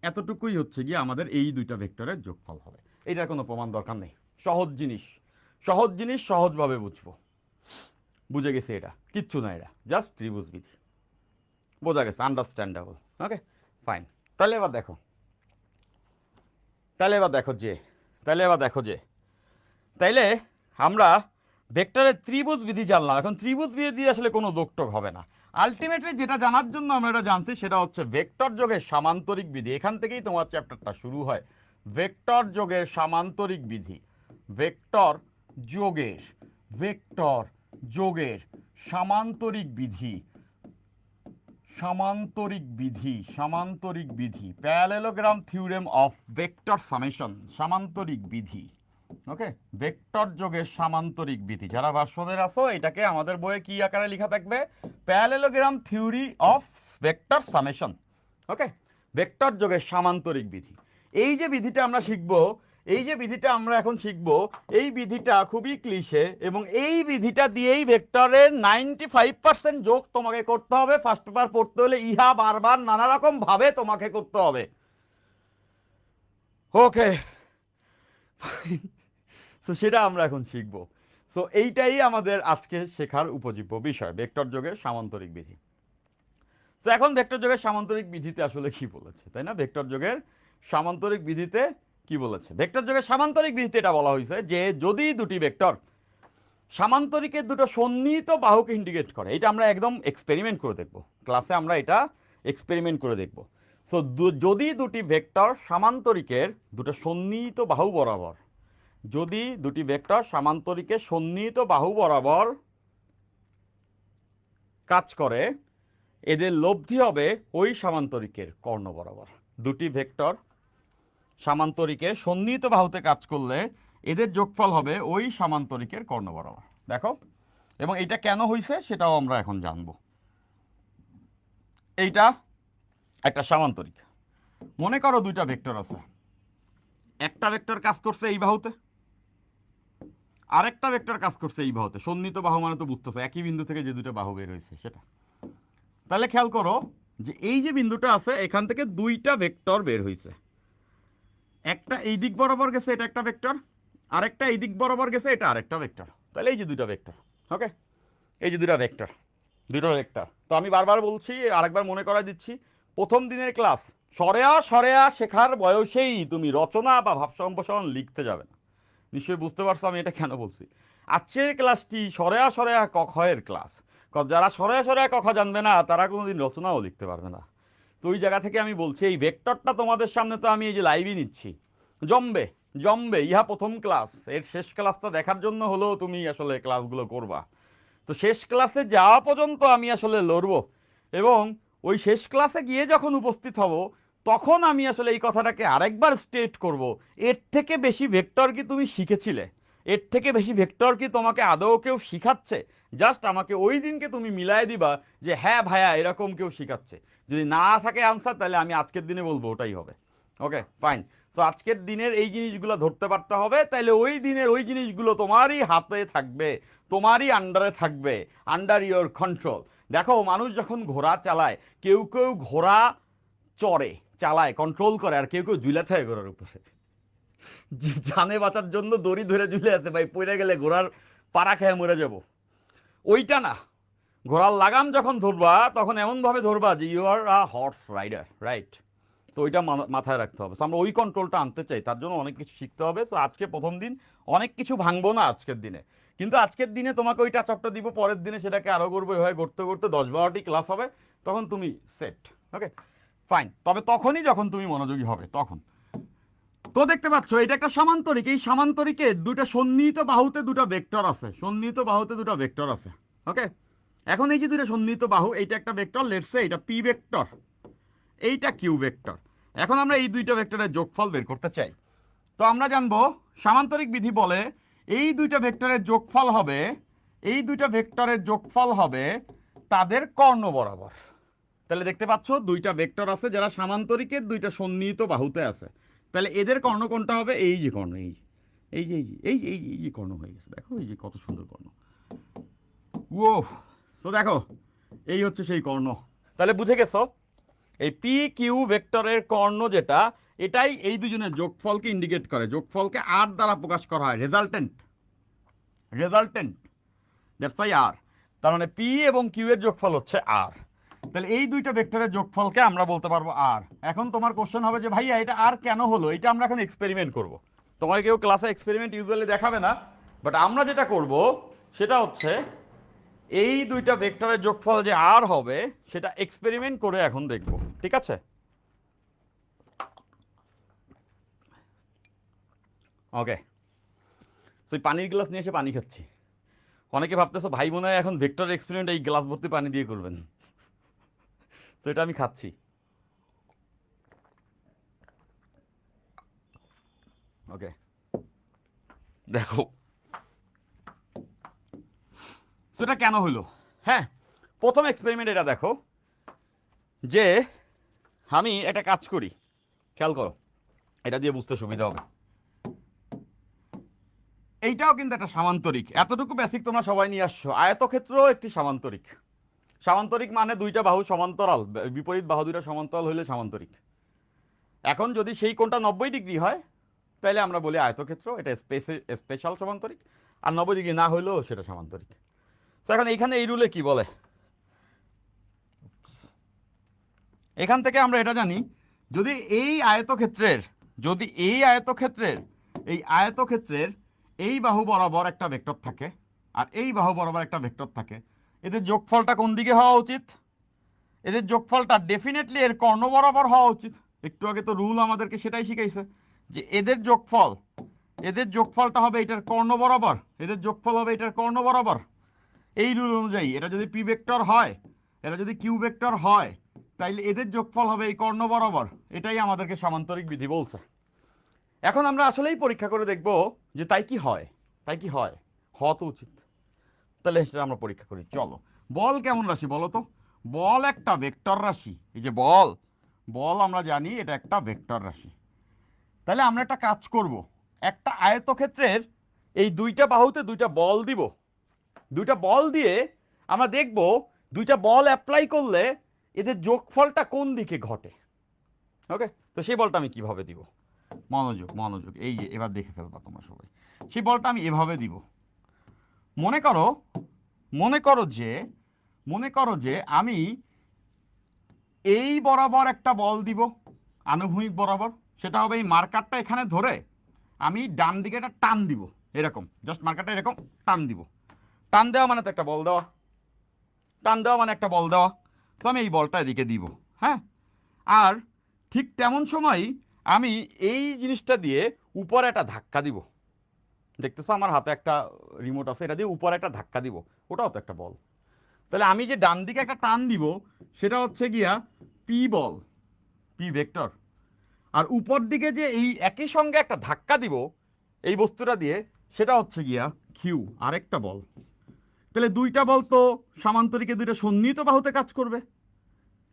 এতটুকুই হচ্ছে গিয়ে আমাদের এই দুইটা ভেক্টরের যোগফল হবে। এইটার কোনো প্রমাণ দরকার নেই, সহজ জিনিস, সহজ জিনিস সহজভাবে বুঝবো। বুঝে গেছি, এটা কিচ্ছু না, এটা জাস্ট ত্রিভুজ বিধি। বোঝা গেছে, আন্ডারস্ট্যান্ডেবল। Okay fine. তাহলে এবার দেখো, তাহলে এবার দেখো যে তাহলে এবার দেখো যে তাইলে আমরা ভেক্টরের ত্রিভুজ বিধি জানলাম। এখন ত্রিভুজ বিধি আসলে কোনো দোকটোক হবে না। আলটিমেটলি যেটা জানার জন্য আমরা এটা জানছি সেটা হচ্ছে ভেক্টর যোগের সামান্তরিক বিধি। এখান থেকেই তোমার চ্যাপ্টারটা শুরু হয়, ভেক্টর যোগের সামান্তরিক বিধি। ভেক্টর যোগের, ভেক্টর যোগের সামান্তরিক বিধি, সামান্তরিক বিধি, সামান্তরিক বিধি, parallelogram theorem of vector summation, সামান্তরিক বিধি। ওকে, ভেক্টর যোগের সামান্তরিক বিধি, যারা ভার্সনের আছো এটাকে আমাদের বইয়ে কি আকারে লেখা থাকবে, parallelogram theory of vector summation. Okay, vector যোগের সামান্তরিক বিধি, এই যে বিধিটা আমরা শিখব, এই যে বিধিটা আমরা এখন শিখব, এই বিধিটা খুবই ক্লিশে এবং এই বিধিটা দিয়েই ভেক্টরের 95% যোগ তোমাকে করতে হবে। ফার্স্ট পেপার পড়তে হলে ইহা বারবার নানা রকম ভাবে তোমাকে করতে হবে। ওকে, তো সেটা আমরা এখন শিখব। তো এইটাই আমাদের আজকে শেখার উপজীব্য বিষয়, ভেক্টর যোগের সামান্তরিক বিধি। তো এখন ভেক্টর যোগের সামান্তরিক বিধিতে আসলে কি বলেছে, তাই না? ভেক্টর যোগের সামান্তরিক বিধিতে কি বলেছে? ভেক্টর যোগের সামান্তরিক বিধিতে এটা বলা হয়েছে যে যদি দুটি ভেক্টর সামান্তরিকের দুটো সন্নিহিত বাহুকে ইন্ডিকেট করে, এটা আমরা একদম এক্সপেরিমেন্ট করে দেখব ক্লাসে, আমরা এটা এক্সপেরিমেন্ট করে দেখব। সো যদি দুটি ভেক্টর সামান্তরিকের দুটো সন্নিহিত বাহু বরাবর, যদি দুটি ভেক্টর সামান্তরিকের সন্নিহিত বাহু বরাবর কাজ করে, এদের লব্ধি হবে ওই সামান্তরিকের কর্ণ বরাবর। দুটি ভেক্টর সামান্তরিকের সন্নিহিত বাহুতে কাজ করলে এদের যোগফল হবে ওই সামান্তরিকের কর্ণ বরাবর। দেখো, এবং এটা কেন হয়েছে সেটাও আমরা এখন জানব। এইটা একটা সামান্তরিক, মনে করো দুইটা ভেক্টর আছে, একটা ভেক্টর কাজ করছে এই বাহুতে, আরেকটা ভেক্টর কাজ করছে এই বাহুতে। সন্নিহিত বাহু মানে তো বুঝতেছো একই বিন্দু থেকে যে দুটো বাহু বের হয়েছে সেটা। তাহলে খেয়াল করো যে এই যে বিন্দুটা আছে এখান থেকে দুইটা ভেক্টর বের হয়েছে, একটা এই দিক বরাবর গেছে এটা একটা ভেক্টর, আরেকটা এই দিক বরাবর গেছে এটা আরেকটা ভেক্টর। তাহলে এই যে দুইটা ভেক্টর, ওকে, এই যে দুইটা ভেক্টর, দুটো ভেক্টর। তো আমি বারবার বলছি, আরেকবার মনে করাই দিচ্ছি, প্রথম দিনের ক্লাস সরেয়া সরেয়া শেখার বয়সেই তুমি রচনা বা ভাব সম্প্রসারণ লিখতে যাবে না। নিশ্চয়ই বুঝতে পারছো আমি এটা কেন বলছি। আজকের ক্লাসটি সরেয়া সরেয়া ক খ এর ক্লাস। যারা সরেয়া সরেয়া ক খ জানবে না তারা কোনোদিন রচনাও লিখতে পারবে না। তো ওই জায়গা থেকে আমি বলছি এই ভেক্টরটা তোমাদের সামনে তো আমি এই যে লাইভই নিচ্ছি, জমবে জমবে, ইহা প্রথম ক্লাস, এর শেষ ক্লাসটা দেখার জন্য হলেও তুমি আসলে ক্লাসগুলো করবা। তো শেষ ক্লাসে যাওয়া পর্যন্ত আমি আসলে লড়বো, এবং ওই শেষ ক্লাসে গিয়ে যখন উপস্থিত হব তখন আমি আসলে এই কথাটাকে আরেকবার স্টেট করব, এর থেকে বেশি ভেক্টর কি তুমি শিখেছিলে, এর থেকে বেশি ভেক্টর কি তোমাকে আদৌ কেউ শিখাচ্ছে? জাস্ট আমাকে ওই দিনকে তুমি মিলাই দিবা যে হ্যাঁ ভাইয়া এরকম কেউ শিখাচ্ছে। যদি না থাকে আনসার তাহলে আমি আজকের দিনে বলবো ওটাই হবে। Okay fine. তো আজকের দিনের এই জিনিসগুলো ধরতে পারতে হবে, তাইলে ওই দিনের ওই জিনিসগুলো তোমারই হাতে থাকবে, তোমারই আন্ডারে থাকবে, আন্ডার ইয়োর কন্ট্রোল। দেখো মানুষ যখন ঘোড়া চালায়, কেউ কেউ ঘোড়া চড়ে চালায় কন্ট্রোল করে, আর কেউ কেউ ঝুলে থাকে ঘোড়ার উপরে, জানে বাঁচার জন্য দড়ি ধরে ঝুলে আছে, ভাই পড়ে গেলে ঘোড়ার পাড়া খেয়ে মরে যাব। ওইটা না, ঘোড়ার লাগাম যখন ধরবা তখন এমন ভাবে ধরবা যে you are a horse rider, right? তো ওইটা মাথায় রাখতে হবে। তো আমরা ওই কন্ট্রোলটা আনতে চাই, তার জন্য অনেক কিছু শিখতে হবে। তো আজকে প্রথম দিন, অনেক কিছু ভাঙবো না আজকের দিনে, কিন্তু আজকের দিনে তোমাকে ওই টাচ আপটা দিব, পরের দিনে সেটাকে আরো করবো, এভাবে করতে করতে 10-12টি ক্লাস হবে, তখন তুমি সেট। ওকে ফাইন, তবে তখনই যখন তুমি মনোযোগী হবে তখন। তো দেখতে পাচ্ছ এটা একটা সামান্তরিক, এই সামান্তরিকে দুটা সন্নিহিত বাহুতে দুটো ভেক্টর আছে, সন্নিহিত বাহুতে দুটো ভেক্টর আছে। ওকে, এখন এই যে দুটো সন্নিহিত বাহু, এইটা একটা ভেক্টর, লেটস সে এটা পি ভেক্টর, এইটা কিউ ভেক্টর। এখন আমরা এই দুইটা ভেক্টরের যোগফল বের করতে চাই। তো আমরা জানবো সামান্তরিক বিধি বলে এই দুইটা ভেক্টরের যোগফল হবে, এই দুইটা ভেক্টরের যোগফল হবে তাদের কর্ণ বরাবর। তাহলে দেখতে পাচ্ছ দুইটা ভেক্টর আছে যারা সামান্তরিকের দুইটা সন্নিহিত বাহুতে আছে, তাহলে এদের কর্ণ কোনটা হবে? এই যে কর্ণ, এই এই যে এই এই এই যে কর্ণ হয়ে গেছে, দেখো এই যে কত সুন্দর কর্ণ। ও, তো দেখো এই হচ্ছে সেই কর্ণ। তাহলে বুঝে গেছো এই পি কিউ ভেক্টরের কর্ণ যেটা, এটাই এই দুজনের যোগফলকে ইন্ডিকেট করে, যোগফলকে আর দ্বারা প্রকাশ করা হয়, রেজাল্টেন্ট, রেজাল্টেন্ট, দ্যাটস ওয়াই আর। তার মানে পি এবং কিউ এর যোগফল হচ্ছে আর। তাহলে এই দুইটা ভেক্টরের যোগফলকে আমরা বলতে পারবো আর। এখন তোমার কোশ্চেন হবে যে ভাইয়া এটা আর কেন হলো? এটা আমরা এখন এক্সপেরিমেন্ট করব। তোমাকে কেউ ক্লাসে এক্সপেরিমেন্ট ইউজুয়ালি দেখাবে না, বাট আমরা যেটা করব সেটা হচ্ছে এই দুইটা ভেক্টরের যোগফল যে আর হবে সেটা এক্সপেরিমেন্ট করে এখন দেখব, ঠিক আছে? ওকে, তো এই পানির গ্লাস নিয়ে এসে পানি খাচ্ছি। অনেকে ভাবতেছো ভাই মনে হয় এখন ভেক্টর এক্সপেরিমেন্ট এই গ্লাস ভর্তি পানি দিয়ে করবেন, তো এটা আমি খাচ্ছি। ওকে, দেখো সেটা কেন হলো। হ্যাঁ, প্রথম এক্সপেরিমেন্ট এটা দেখো যে আমি একটা কাজ করি, খেয়াল করো, এটা দিয়ে বুঝতে সুবিধা হবে। এইটাও কিন্তু একটা সামান্তরিক, এতটুকু বেসিক তোমরা সবাই নিয়ে আসছো। আয়তক্ষেত্র একটি সামান্তরিক। সামান্তরিক মানে দুইটা বাহু সমান্তরাল, বিপরীত বাহু দুইটা সমান্তরাল হইলে সামান্তরিক। এখন যদি সেই কোণটা 90 ডিগ্রি হয় তাহলে আমরা বলি আয়তক্ষেত্র, এটা স্পেশাল সমান্তরিক। আর 90 ডিগ্রি না হইলেও সেটা সামান্তরিক। তো এখন এইখানে এই রুলে কি বলে, এখান থেকে আমরা এটা জানি, যদি এই আয়তক্ষেত্রের এই বাহু বরাবর একটা ভেক্টর থাকে আর এই বাহু বরাবর একটা ভেক্টর থাকে, এদের যোগফলটা কোন দিকে হওয়া উচিত? এদের যোগফলটা ডেফিনেটলি এর কর্ণ বরাবর হওয়া উচিত। একটু আগে তো রুল আমাদেরকে সেটাই শিখাইছে যে এদের যোগফলটা হবে এটার কর্ণ বরাবর, এদের যোগফল হবে এটার কর্ণ বরাবর। এই রুল অনুযায়ী এটা যদি পি ভেক্টর হয়, এটা যদি কিউ ভেক্টর হয়, তাইলে এদের যোগফল হবে এই কর্ণ বরাবর। এটাই আমাদেরকে সামান্তরিক বিধি বলছে। এখন আমরা আসলেই পরীক্ষা করে দেখব যে তাই কি হয়, হওয়া তো উচিত। তাহলে সেটা আমরা পরীক্ষা করি। চলো, বল কেমন রাশি বলো তো? বল একটা ভেক্টর রাশি। এই যে বল আমরা জানি এটা একটা ভেক্টর রাশি। তাহলে আমরা একটা কাজ করব, একটা আয়তক্ষেত্রের এই দুইটা বাহুতে দুইটা বল দিব। দুইটা বল দিয়ে আমরা দেখব দুইটা বল অ্যাপ্লাই করলে এদের যোগফলটা কোন দিকে ঘটে। ওকে, তো সেই বলটা আমি কিভাবে দিব? মনোযোগ, এই যে এবার দেখে ফেলবা তোমরা সবাই। সেই বলটা আমি এভাবে দিব। মনে করো যে আমি এই বরাবর একটা বল দিব, আনুভূমিক বরাবর। সেটা হবে এই মার্কারটা এখানে ধরে আমি ডান দিকে একটা টান দিব, এরকম জাস্ট মার্কারটা এরকম টান দিব। টান দেওয়া মানে তো একটা বল দেওয়া, তো আমি এই বলটা এদিকে দিব। হ্যাঁ, আর ঠিক তেমন সময় আমি এই জিনিসটা দিয়ে উপরে একটা ধাক্কা দিব। দেখতেছো আমার হাতে একটা রিমোট আছে, এটা দিয়ে উপরে একটা ধাক্কা দিব, ওটাও তো একটা বল। তাহলে আমি যে ডান দিকে একটা টান দিব সেটা হচ্ছে গিয়া পি ভেক্টর। আর উপর দিকে যে এই একই সঙ্গে একটা ধাক্কা দিব এই বস্তুটা দিয়ে, সেটা হচ্ছে গিয়া কিউ, আরেকটা বল। তাহলে দুইটা বল তো সামান্তরিকে দুইটা সন্নিহিত বাহুতে কাজ করবে।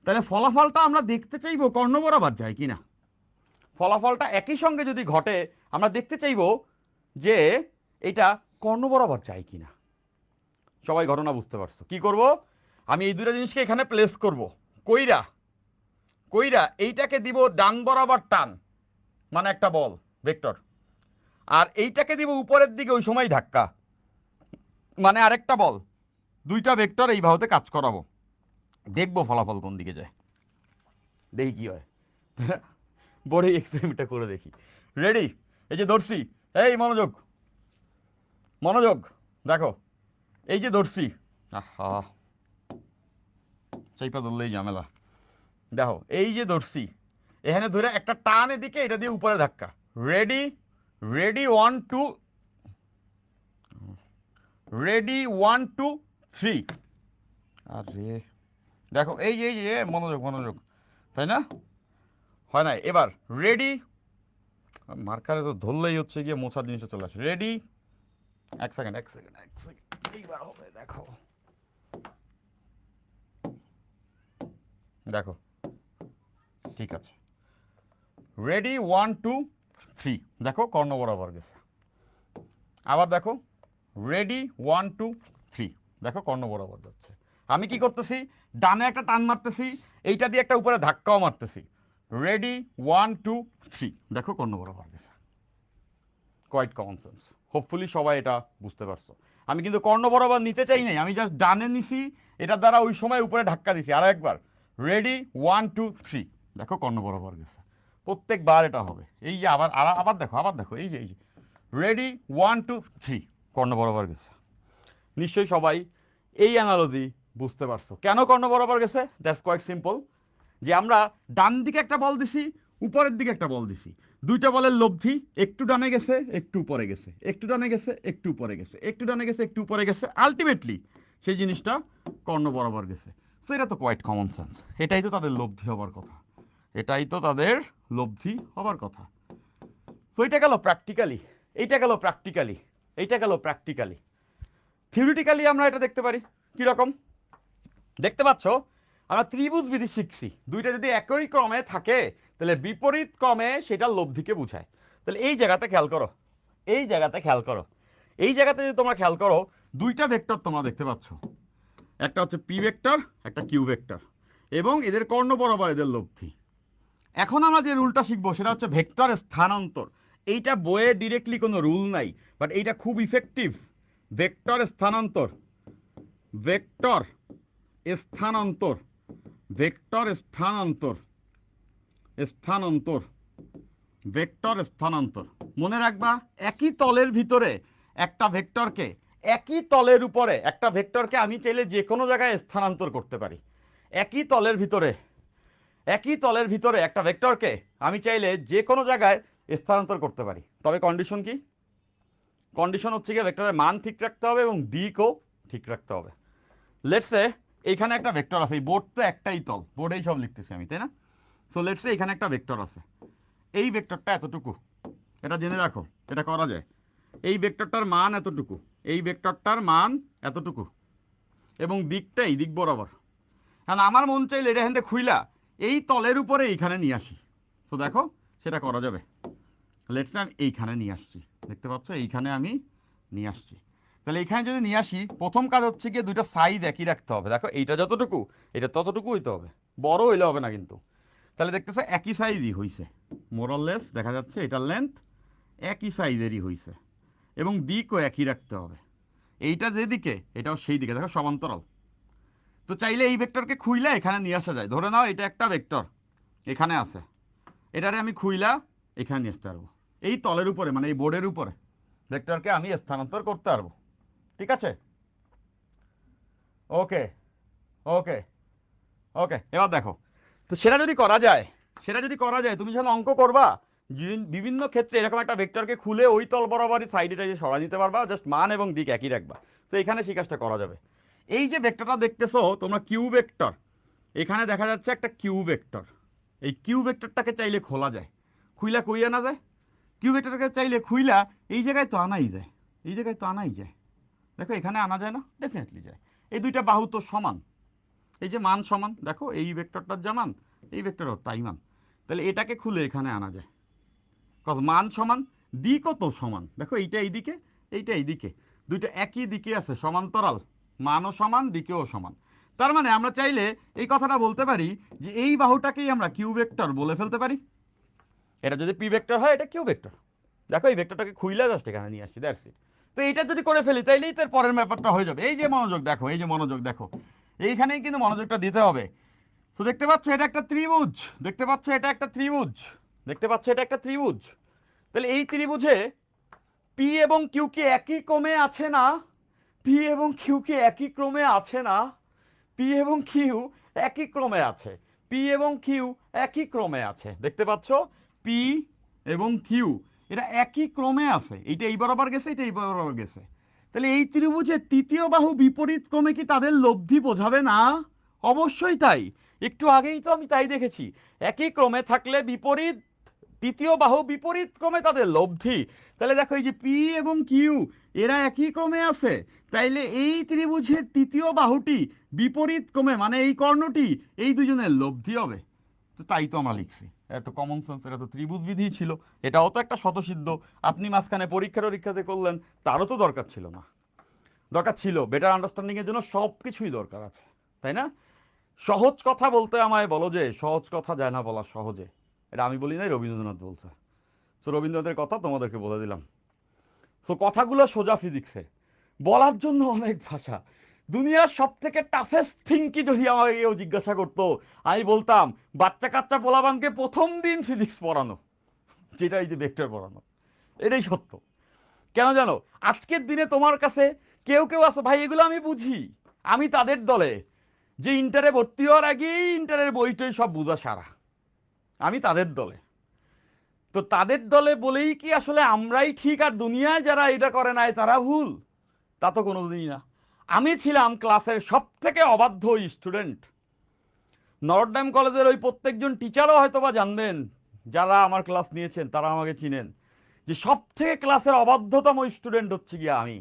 তাহলে ফলাফলটা আমরা দেখতে চাইবো কর্ণ বরাবর যায় কিনা। ফলাফলটা একই সঙ্গে যদি ঘটে আমরা দেখতে চাইবো যে এটা কর্ণ বরাবর যায় কিনা। সবাই ঘটনা বুঝতে পারছো? কি করব, আমি এই দুটো জিনিসকে এখানে প্লেস করব। কইরা এইটাকে দিব ডান বরাবর টান, মানে একটা বল ভেক্টর। আর এইটাকে দিব উপরের দিকে ওই সময় ধাক্কা, মানে আরেকটা বল। দুইটা ভেক্টর এই বাহুতে কাজ করাবো, দেখবো ফলাফল কোন দিকে যায়, দেখি কি হয়। বড় এক্সপেরিমেন্টটা করে দেখি। রেডি? এই যে ধরছি, এই মনোযোগ, দেখো এই যে ধরছি, আহা সেইটা ধরলেই ঝামেলা। দেখো এই যে ধরছি, এখানে ধরে একটা টান এদিকে, এটা দিয়ে উপরে ধাক্কা। রেডি 1 2 3। আরে দেখো এই যে মনোযোগ, তাই না? হয় না? এবার রেডি, মার্কারে তো ধরলেই হচ্ছে গিয়ে মোছার জিনিসটা চলে আসে। রেডি, এক সেকেন্ড, এইবার হবে। দেখো ঠিক আছে, রেডি 1 2 3। দেখো কর্ণ বরাবর গেছে। আবার দেখো রেডি 1 2 3। দেখো কর্ণ বরাবর যাচ্ছে। আমি কি করতেছি, ডানে একটা টান মারতেছি, এইটা দিয়ে একটা উপরে ধাক্কাও মারতেছি। রেডি 1 2 3। দেখো কর্ণ বরাবর গেছে। Quite common sense. হোপফুলি সবাই এটা বুঝতে পারছো। আমি কিন্তু কর্ণ বরাবর নিতে চাই নাই, আমি জাস্ট ডানে নিছি, এটার দ্বারা ওই সময় উপরে ধাক্কা দিছি। আরো একবার রেডি 1 2 3। দেখো কর্ণ বরাবর গেছে। প্রত্যেকবার এটা হবে। এই যে আবার দেখো এই যে রেডি 1 2 3, কর্ণ বরাবর গেছে। নিশ্চয়ই সবাই এই অ্যানালজি বুঝতে পারছো কেন কর্ণ বরাবর গেছে। দ্যাটস কোয়াইট সিম্পল, যে আমরা ডান দিকে একটা বল দিছি, উপরের দিকে একটা বল দিছি, দুইটা বলের লব্ধি, একটু ডানে গেছে একটু উপরে গেছে, একটু ডানে গেছে একটু উপরে গেছে, একটু ডানে গেছে একটু উপরে গেছে, আলটিমেটলি সেই জিনিসটা কর্ণ বরাবর গেছে। তো এটা তো কোয়াইট কমন সেন্স, এটাই তো তাদের লব্ধি হবার কথা। তো এটা গেল প্র্যাকটিক্যালি এইটা গেল প্র্যাকটিক্যালি, এইটা গেল প্র্যাকটিক্যালি। থিওরিটিক্যালি আমরা এটা দেখতে পারি কীরকম, দেখতে পাচ্ছ আমরা ত্রিভুজ বিধি শিখছি, দুইটা যদি একই ক্রমে থাকে তাহলে বিপরীত ক্রমে সেটা লব্ধিকে বোঝায়। তাহলে এই জায়গাতে খেয়াল করো, এই জায়গাতে খেয়াল করো, এই জায়গাতে যদি তোমরা খেয়াল করো দুইটা ভেক্টর তোমরা দেখতে পাচ্ছ, একটা হচ্ছে পি ভেক্টর, একটা কিউ ভেক্টর, এবং এদের কর্ণ বরাবর এদের লব্ধি। এখন আমরা যে রুলটা শিখবো সেটা হচ্ছে ভেক্টর স্থানান্তর। এইটা বইয়ে ডিরেক্টলি কোনো রুল নাই, বাট এইটা খুব ইফেক্টিভ। ভেক্টর স্থানান্তর, ভেক্টর স্থানান্তর, ভেক্টর স্থানান্তর, স্থানান্তর, ভেক্টর স্থানান্তর। মনে রাখবা একই তলের ভিতরে একটা ভেক্টরকে, একই তলের উপরে একটা ভেক্টরকে আমি চাইলে যে কোনো জায়গায় স্থানান্তর করতে পারি। একই তলের ভিতরে, একই তলের ভিতরে একটা ভেক্টরকে আমি চাইলে যে কোনো জায়গায় স্থানান্তর করতে পারি। তবে কন্ডিশন কি? কন্ডিশন হচ্ছে গিয়ে ভেক্টরের মান ঠিক রাখতে হবে এবং দিকও ঠিক রাখতে হবে। লেটসে এইখানে একটা ভেক্টর আছে, এই বোর্ড তো একটাই তল, বোর্ডেই সব লিখতেছি আমি, তাই না? সো লেটসে এখানে একটা ভেক্টর আছে, এই ভেক্টরটা এতটুকু, এটা জেনে রাখো, এটা করা যায়। এই ভেক্টরটার মান এতটুকু, এই ভেক্টরটার মান এতটুকু, এবং দিকটা এই দিক বরাবর। কারণ আমার মন চাইলে এটা এখান থেকে খুইলা এই তলের উপরে এইখানে নিয়ে আসি। তো দেখো সেটা করা যাবে। লেটসে আমি এইখানে নিয়ে আসছি, দেখতে পাচ্ছ এইখানে আমি নিয়ে আসছি। তাহলে এইখানে যদি নিয়ে আসি, প্রথম কাজ হচ্ছে গিয়ে দুইটা সাইজ একই রাখতে হবে। দেখো এইটা যতটুকু এটা ততটুকু হইতে হবে, বড় হইলে হবে না কিন্তু। তাহলে দেখতেছো একই সাইজই হয়েছে, মোরললেস দেখা যাচ্ছে এটার লেন্থ একই সাইজেরই হয়েছে, এবং দিকও একই রাখতে হবে। এইটা যেদিকে এটাও সেই দিকে, দেখো সমান্তরাল। তো চাইলে এই ভেক্টরকে খুইলা এখানে নিয়ে আসা যায়। ধরে নাও এটা একটা ভেক্টর এখানে আছে, এটারে আমি খুইলা এখানে নিয়ে আসতে পারবো, এই তলের উপরে মানে এই বোর্ডের উপরে ভেক্টরকে আমি স্থানান্তর করতে পারবো। ঠিক আছে? ওকে ওকে ওকে, এবার দেখো, তো সেটা যদি করা যায়, সেটা যদি করা যায়, তুমি যখন অঙ্ক করবা বিভিন্ন ক্ষেত্রে এরকম একটা ভেক্টরকে খুলে ওই তল বরাবরই সাইডে টাইডে সরাই নিতে পারবা, জাস্ট মান এবং দিক একই রাখবা। তো এখানে সেই কাজটা করা যাবে। এই যে ভেক্টরটা দেখতেছো তোমরা কিউ ভেক্টর, এখানে দেখা যাচ্ছে একটা কিউ ভেক্টর। এই কিউ ভেক্টরটাকে চাইলে খোলা যায়, খুইলা কই আনা যায়? কিউ ভেক্টরটাকে চাইলে খুইলা এই জায়গায় তো আনাই যায়, এই জায়গায় তো আনাই যায়। দেখো এখানে আনা যায় না? ডেফিনেটলি যায়। এই দুইটা বাহু তো সমান, এই যে মান সমান, দেখো এই ভেক্টরটার যা মান এই ভেক্টরও তাই মান। তাহলে এটাকে খুলে এখানে আনা যায়, কত মান সমান, দিকও তো সমান। দেখো এইটা এইদিকে, এইটা এইদিকে, দুইটা একই দিকে আছে, সমান্তরাল, মানও সমান দিকেও সমান। তার মানে আমরা চাইলে এই কথাটা বলতে পারি যে এই বাহুটাকেই আমরা কিউ ভেক্টর বলে ফেলতে পারি। এটা যদি পি ভেক্টর হয় এটা কিউ ভেক্টর। দেখো এই ভেক্টরটাকে খুইলা জাস্ট এখানে নিয়ে আসছি, দ্যাটস ইট। তো এইটা যদি করে ফেলি তাইলেই তার পরের ব্যাপারটা হয়ে যাবে। এই যে মনোযোগ দেখো, এই যে মনোযোগ দেখো, এইখানেই কিন্তু মনোযোগটা দিতে হবে। তো দেখতে পাচ্ছ এটা একটা ত্রিভুজ, দেখতে পাচ্ছ এটা একটা ত্রিভুজ, দেখতে পাচ্ছ এটা একটা ত্রিভুজ। তাহলে এই ত্রিভুজে পি এবং কিউ কি একই ক্রমে আছে না? পি এবং কিউ কি একই ক্রমে আছে না? পি এবং কিউ একই ক্রমে আছে, পি এবং কিউ একই ক্রমে আছে। দেখতে পাচ্ছ পি এবং কিউ এটা একই ক্রমে আছে, এইটা এই বরাবর গেছে, এটা এই বরাবর গেছে। তাহলে এই ত্রিভুজের তৃতীয় বাহু বিপরীত ক্রমে কি তাদের লব্ধি বোঝাবে না? অবশ্যই তাই। একটু আগেই তো আমি তাই দেখেছি, একই ক্রমে থাকলে বিপরীত, তৃতীয় বাহু বিপরীত ক্রমে তাদের লব্ধি। তাহলে দেখো এই যে পি এবং কিউ এরা একই ক্রমে আছে, তাইলে এই ত্রিভুজের তৃতীয় বাহুটি বিপরীত ক্রমে মানে এই কর্ণটি এই দুজনের লব্ধি হবে। তো তাই তো আমরা লিখছি, এত কমন সেন্স, এটা তো ত্রিভুজ বিধি ছিল, এটাও তো একটা শতসিদ্ধ। আপনি মাঝখানে পরীক্ষাতে করলেন, তারও তো দরকার ছিল না? দরকার ছিল, বেটার আন্ডারস্ট্যান্ডিং এর জন্য সব কিছুই দরকার আছে, তাই না? সহজ কথা বলতে আমায় বলো যে সহজ কথা যায় না বলা সহজে, এটা আমি বলি নাই, রবীন্দ্রনাথ বলছে। সো রবীন্দ্রনাথের কথা তোমাদেরকে বলে দিলাম। সো কথাগুলো সোজা ফিজিক্সে, বলার জন্য অনেক ভাষা। দুনিয়ার সব থেকে টাফেস্ট থিং কি যদি আমাকে কেউ জিজ্ঞাসা করতো, আমি বলতাম বাচ্চা কাচ্চা পোলাবানকে প্রথম দিন ফিজিক্স পড়ানো, যেটা এই যে ভেক্টর পড়ানো, এটাই সত্য। কেন জানো? আজকের দিনে তোমার কাছে কেউ কেউ আছে ভাই, এগুলো আমি বুঝি, আমি তাদের দলে যে ইন্টারে ভর্তি হওয়ার আগেই ইন্টারের বইটই সব বুঝা সারা, আমি তাদের দলে। তো তাদের দলে বলেই কি আসলে আমরাই ঠিক আর দুনিয়ায় যারা এটা করে নাই তারা ভুল? তা তো কোনোদিনই না। আমি ছিলাম ক্লাসের সব থেকে অবাধ্য স্টুডেন্ট। নরডাম কলেজের ওই প্রত্যেকজন টিচারও হয়তো বা জানবেন, যারা আমার ক্লাস নিয়েছেন তারা আমাকে চিনেন, যে সব থেকে ক্লাসের অবাধ্যতম স্টুডেন্ট হচ্ছে গিয়ে আমি।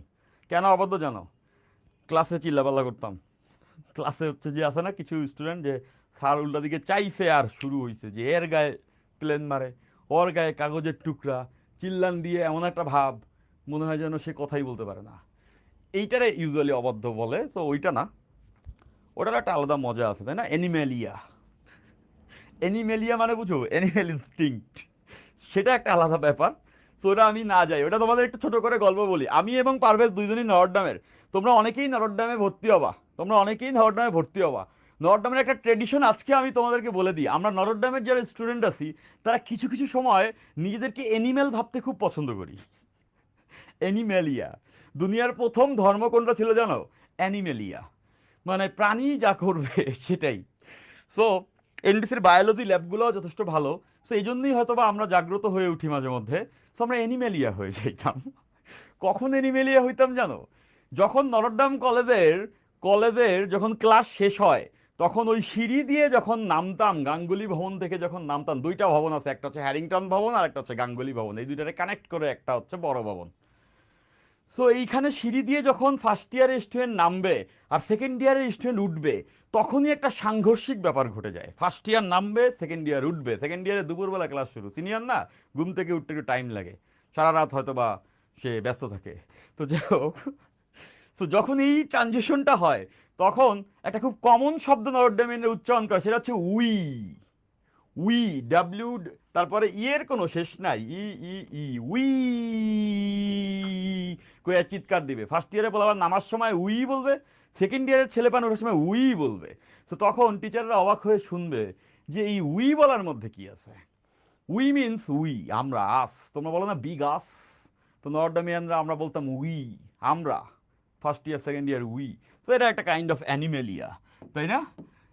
কেন অবাধ্য জানো? ক্লাসে চিল্লাপাল্লা করতাম। ক্লাসে হচ্ছে যে আছে না কিছু স্টুডেন্ট যে স্যার উল্টা দিকে চাইছে আর শুরু হয়েছে যে এর গায়ে প্লেন মারে, ওর গায়ে কাগজের টুকরা, চিল্লান দিয়ে এমন একটা ভাব মনে হয় যেন সে কথাই বলতে পারে না। এইটারে ইউজুয়ালি অবাধ্য বলে, তো ওইটা না, ওটার একটা আলাদা মজা আছে তাই না? অ্যানিম্যালিয়া, অ্যানিমেলিয়া মানে বুঝো অ্যানিমেল ইনস্টিংক্ট, সেটা একটা আলাদা ব্যাপার। তো ওটা আমি না যাই, ওটা তোমাদের একটু ছোট করে গল্প বলি। আমি এবং পারভেজ দুইজনই নরডামের। তোমরা অনেকেই নরডামে ভর্তি হবা, তোমরা অনেকেই নরডামে ভর্তি হবা। নরডামের একটা ট্রেডিশন আজকে আমি তোমাদেরকে বলে দিই। আমরা নরডামের যারা স্টুডেন্ট আছি তারা কিছু কিছু সময় নিজেদেরকে অ্যানিমেল ভাবতে খুব পছন্দ করি। অ্যানিমেলিয়া। দুনিয়ার প্রথম ধর্ম কোনটা ছিল জানো? অ্যানিমেলিয়া, মানে প্রাণী যা করবে সেটাই। সো এনডিসির বায়োলজি ল্যাবগুলোও যথেষ্ট ভালো। সো এই জন্যই হয়তো বা আমরা জাগ্রত হয়ে উঠি মাঝে মধ্যে। সো আমরা অ্যানিমেলিয়া হয়ে যাইতাম। কখন অ্যানিমেলিয়া হইতাম জানো? যখন নরডাম কলেজের কলেজের যখন ক্লাস শেষ হয় তখন ওই সিঁড়ি দিয়ে যখন নামতাম, গাঙ্গুলি ভবন থেকে যখন নামতাম, দুইটা ভবন আছে, একটা হচ্ছে হ্যারিংটন ভবন আর একটা হচ্ছে গাঙ্গুলি ভবন, এই দুইটারে কানেক্ট করে একটা হচ্ছে বড় ভবন। সো এইখানে সিঁড়ি দিয়ে যখন ফার্স্ট ইয়ারের স্টুডেন্ট নামবে আর সেকেন্ড ইয়ারের স্টুডেন্ট উঠবে, তখনই একটা সাংঘর্ষিক ব্যাপার ঘটে যায়। ফার্স্ট ইয়ার নামবে, সেকেন্ড ইয়ার উঠবে, সেকেন্ড ইয়ারে দুপুরবেলা ক্লাস শুরু, সিনিয়র না, ঘুম থেকে উঠতে একটু টাইম লাগে, সারা রাত হয়তো বা সে ব্যস্ত থাকে। তো যাই হোক, তো যখন এই ট্রানজিশনটা হয় তখন একটা খুব কমন শব্দ নরডেমিনের উচ্চারণ করে, সেটা হচ্ছে উই। উই, ডাব্লিউ, তারপরে ইয়ের কোনো শেষ নাই, ই ই ই উই কয়ে চিৎকার দিবে। ফার্স্ট ইয়ারে বলে আবার নামার সময় উই বলবে, সেকেন্ড ইয়ারের ছেলে পান ওঠার সময় উই বলবে। তো তখন টিচাররা অবাক হয়ে শুনবে যে এই উই বলার মধ্যে কি আছে। উই মিনস উই, আমরা, আস। তোমরা বলো না বিগ আস, তো নর্ডামিয়ানরা আমরা বলতাম উই, আমরা, first year second year we. তো এটা একটা কাইন্ড অফ অ্যানিমেলিয়া, তাই না?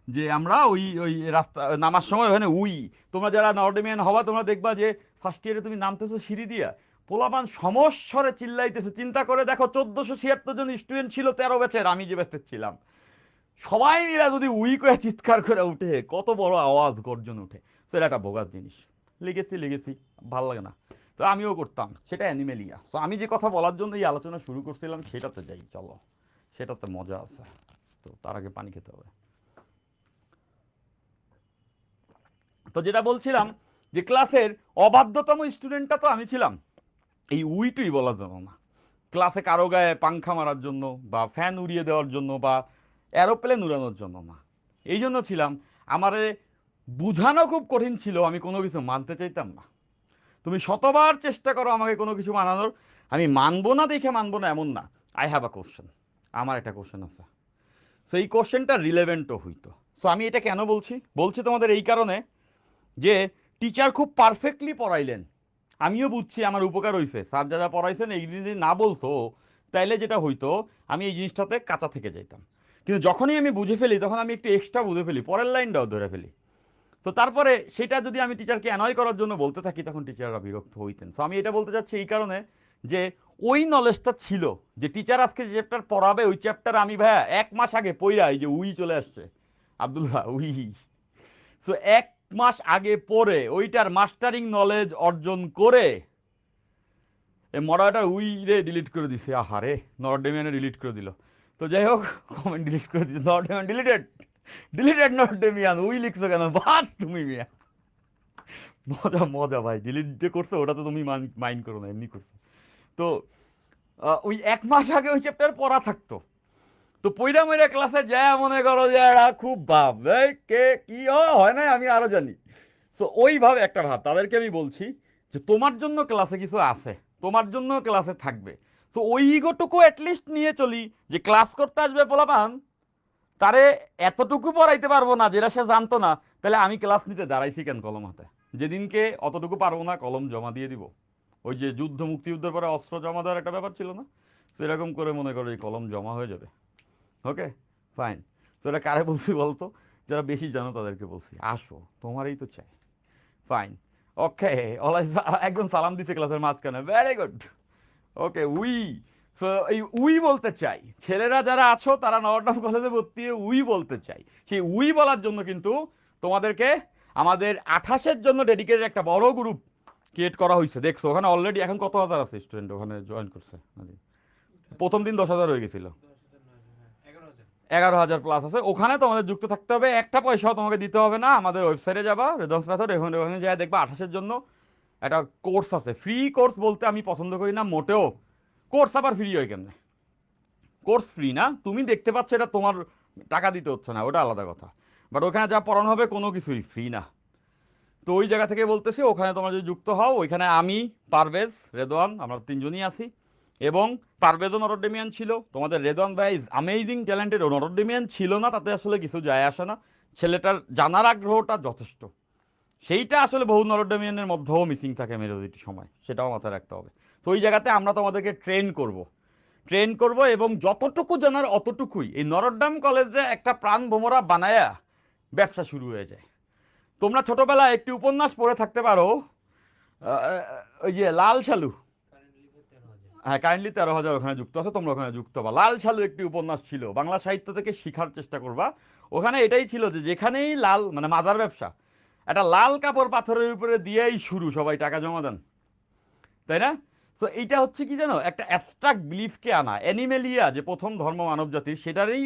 যে আমরা ওই ওই রাস্তা নামার সময় ওখানে উই। তোমরা যারা নর্ডেমিয়ান হবা তোমরা দেখবা যে ফার্স্ট ইয়ারে তুমি নামতেছো সিঁড়ি দিয়া, পোলাপান সমস্বরে চিল্লাইতেছে। চিন্তা করে দেখো 1476 জন স্টুডেন্ট ছিল 13 ব্যাচের, আমি যে ব্যাচের ছিলাম, সবাই মিলে যদি উই করে চিৎকার করে উঠে কত বড় আওয়াজ গর্জন উঠে। তো এটা একটা বোগাস জিনিস। লিখেছি লিখেছি, ভাল লাগে না, তো আমিও করতাম, সেটা অ্যানিমেলিয়া। তো আমি যে কথা বলার জন্য এই আলোচনা শুরু করছিলাম সেটাতে যাই, চলো, সেটাতে মজা আছে। তো তার আগে পানি খেতে হবে। তো যেটা বলছিলাম যে ক্লাসের অবাধ্যতম স্টুডেন্টটা তো আমি ছিলাম, এই উইটুই বলার জন্য না, ক্লাসে কারো গায়ে পাংখা মারার জন্য বা ফ্যান উড়িয়ে দেওয়ার জন্য বা এরোপ্লেন উড়ানোর জন্য না। এই জন্য ছিলাম, আমারে বুঝানো খুব কঠিন ছিল, আমি কোনো কিছু মানতে চাইতাম না। তুমি শতবার চেষ্টা করো আমাকে কোনো কিছু মানানোর, আমি মানবো না, দেখে মানবো না এমন না। আই হ্যাভ আ কোশ্চেন, আমার একটা কোশ্চেন আছে। সো এই কোশ্চেনটা রিলেভেন্টও হইতো। সো আমি এটা কেন বলছি, বলছি তোমাদের এই কারণে যে টিচার খুব পারফেক্টলি পড়াইলেন, আমিও বুঝছি আমার উপকার হয়েছে। স্যার যা যা পড়াইছেন এই যদি না বলতো তাইলে যেটা হইতো আমি এই জিনিসটাতে কাঁচা থেকে যেতাম। কিন্তু যখনই আমি বুঝে ফেলি তখন আমি একটু এক্সট্রা বুঝে ফেলি, পরের লাইনটাও ধরে ফেলি। তো তারপরে সেটা যদি আমি টিচারকে অ্যানয় করার জন্য বলতে থাকি তখন টিচাররা বিরক্ত হইতেন। সো আমি এটা বলতে চাচ্ছি এই কারণে যে ওই নলেজটা ছিল যে টিচার আজকে যে চ্যাপ্টার পড়াবে ওই চ্যাপ্টার আমি ভাইয়া 1 মাস আগে পড়া, এই যে উই চলে আসছে আব্দুল্লাহ উই, তো 1 মাস আগে পড়ে ওইটার মাস্টারিং নলেজ অর্জন করে এই মডারেটার উই রে ডিলিট করে দিছে। আহারে, নরডেমিয়ানে ডিলিট করে দিল। তো যাই হোক, কমেন্ট ডিলিট করে দিচ্ছে, নরডেমিয়ান ডিলিটেড, ডিলিটেড নরডেমিয়ান, উই লিখছো কেন বাদ তুমি মিয়া। মজা মজা ভাই, ডিলিট যে করছো ওটা তো তুমি মাইন্ড করো না, এমনি করছো। তো ওই 1 মাস আগে ওই চ্যাপ্টার পড়া থাকতো, তো পইরা মইরা ক্লাসে যায় মনে করো যে এরা খুব ভাব এই কে কি হয় না আমি আরো জানি। তো ওইভাবে একটা ভাব তাদেরকে আমি বলছি যে তোমার জন্য ক্লাসে কিছু আছে, তোমার জন্য ক্লাসে থাকবে। তো ওই ইগোটুকু অ্যাটলিস্ট নিয়ে চলি যে ক্লাস করতে আসবে পোলাপান, তারে এতটুকু পড়াইতে পারবো না যেটা সে জানতো না, তাহলে আমি ক্লাস নিতে দাঁড়াইছি কেন কলম হাতে? যেদিনকে অতটুকু পারবো না কলম জমা দিয়ে দিব। ওই যে যুদ্ধ মুক্তিযুদ্ধের পরে অস্ত্র জমা দেওয়ার একটা ব্যাপার ছিল না, সেরকম করে মনে করো এই কলম জমা হয়ে যাবে। ওকে, ফাইন। তো এটা কারে বলছি বলতো? যারা বেশি জানো তাদেরকে বলছি, আসো তোমারই তো চাই। ফাইন, ওকে, একদম সালাম দিছে ক্লাসের মাঝখানে, very good. Okay, we. So এই উই বলতে চাই, ছেলেরা যারা আছো তারা নটরডেম কলেজে ভর্তি হয়ে উই বলতে চাই। সেই উই বলার জন্য কিন্তু তোমাদেরকে আমাদের 28-এর জন্য ডেডিকেটেড একটা বড় গ্রুপ ক্রিয়েট করা হয়েছে, দেখছো ওখানে অলরেডি এখন কত হাজার আছে স্টুডেন্ট ওখানে জয়েন করছে? প্রথম দিন 10,000 হয়ে গেছিল, 11,000 প্লাস আছে। ওখানে তোমাদের যুক্ত থাকতে হবে, একটা পয়সাও তোমাকে দিতে হবে না। আমাদের ওয়েবসাইটে যাবা, রেদন্স মেথড, ওখানে যাই দেখবা 28-এর জন্য একটা কোর্স আছে। ফ্রি কোর্স বলতে আমি পছন্দ করি না মোটেও। কোর্স আবার ফ্রি হয় কেমনে? কোর্স ফ্রি না, তুমি দেখতে পাচ্ছ, এটা তোমার টাকা দিতে হচ্ছে না, ওটা আলাদা কথা। বাট ওখানে যা পড়ানো হবে কোনো কিছুই ফ্রি না। তো ওই জায়গা থেকে বলতেছি, ওখানে তোমরা যদি যুক্ত হও, ওইখানে আমি, পারভেজ, রেদওয়ান, আমরা তিনজনই আছি। এবং পারভেজও নটরডেমিয়ান ছিল। তোমাদের রেদওয়ান ভাই is amazing talented, O Notre Damian ছিল না তাতে আসলে কিছু যায় আসে না। ছেলেটার জানার আগ্রহটা যথেষ্ট, সেইটা আসলে বহু নটরডেমিয়ানের মধ্যেও মিসিং থাকে মেজরিটি সময়, সেটাও মাথায় রাখতে হবে। তো ওই জায়গাতে আমরা তোমাদেরকে ট্রেন করব এবং যতটুকু জানার অতটুকুই। এই নটরডেম কলেজে একটা প্রাণ ভোমরা বানায়া ব্যবসা শুরু হয়ে যায়। তোমরা ছোটবেলায় একটি উপন্যাস পড়ে থাকতে পারো, ওই যে লাল সালু। হ্যাঁ, কাইন্ডলি 13,000 ওখানে যুক্ত আছে, তোমরা ওখানে যুক্ত হবা। লাল সালু একটি উপন্যাস ছিল, বাংলা সাহিত্য থেকে শেখার চেষ্টা করবা। ওখানে এটাই ছিল যে যেখানেই লাল মানে মাদার ব্যবসা, একটা লাল কাপড় পাথরের উপরে দিয়েই শুরু, সবাই টাকা জমা দেন, তাই না? তো এইটা হচ্ছে কি জানো, একটা অ্যাবস্ট্রাক্ট বিলিফকে আনা। অ্যানিমেলিয়া যে প্রথম ধর্ম মানব জাতির, সেটারই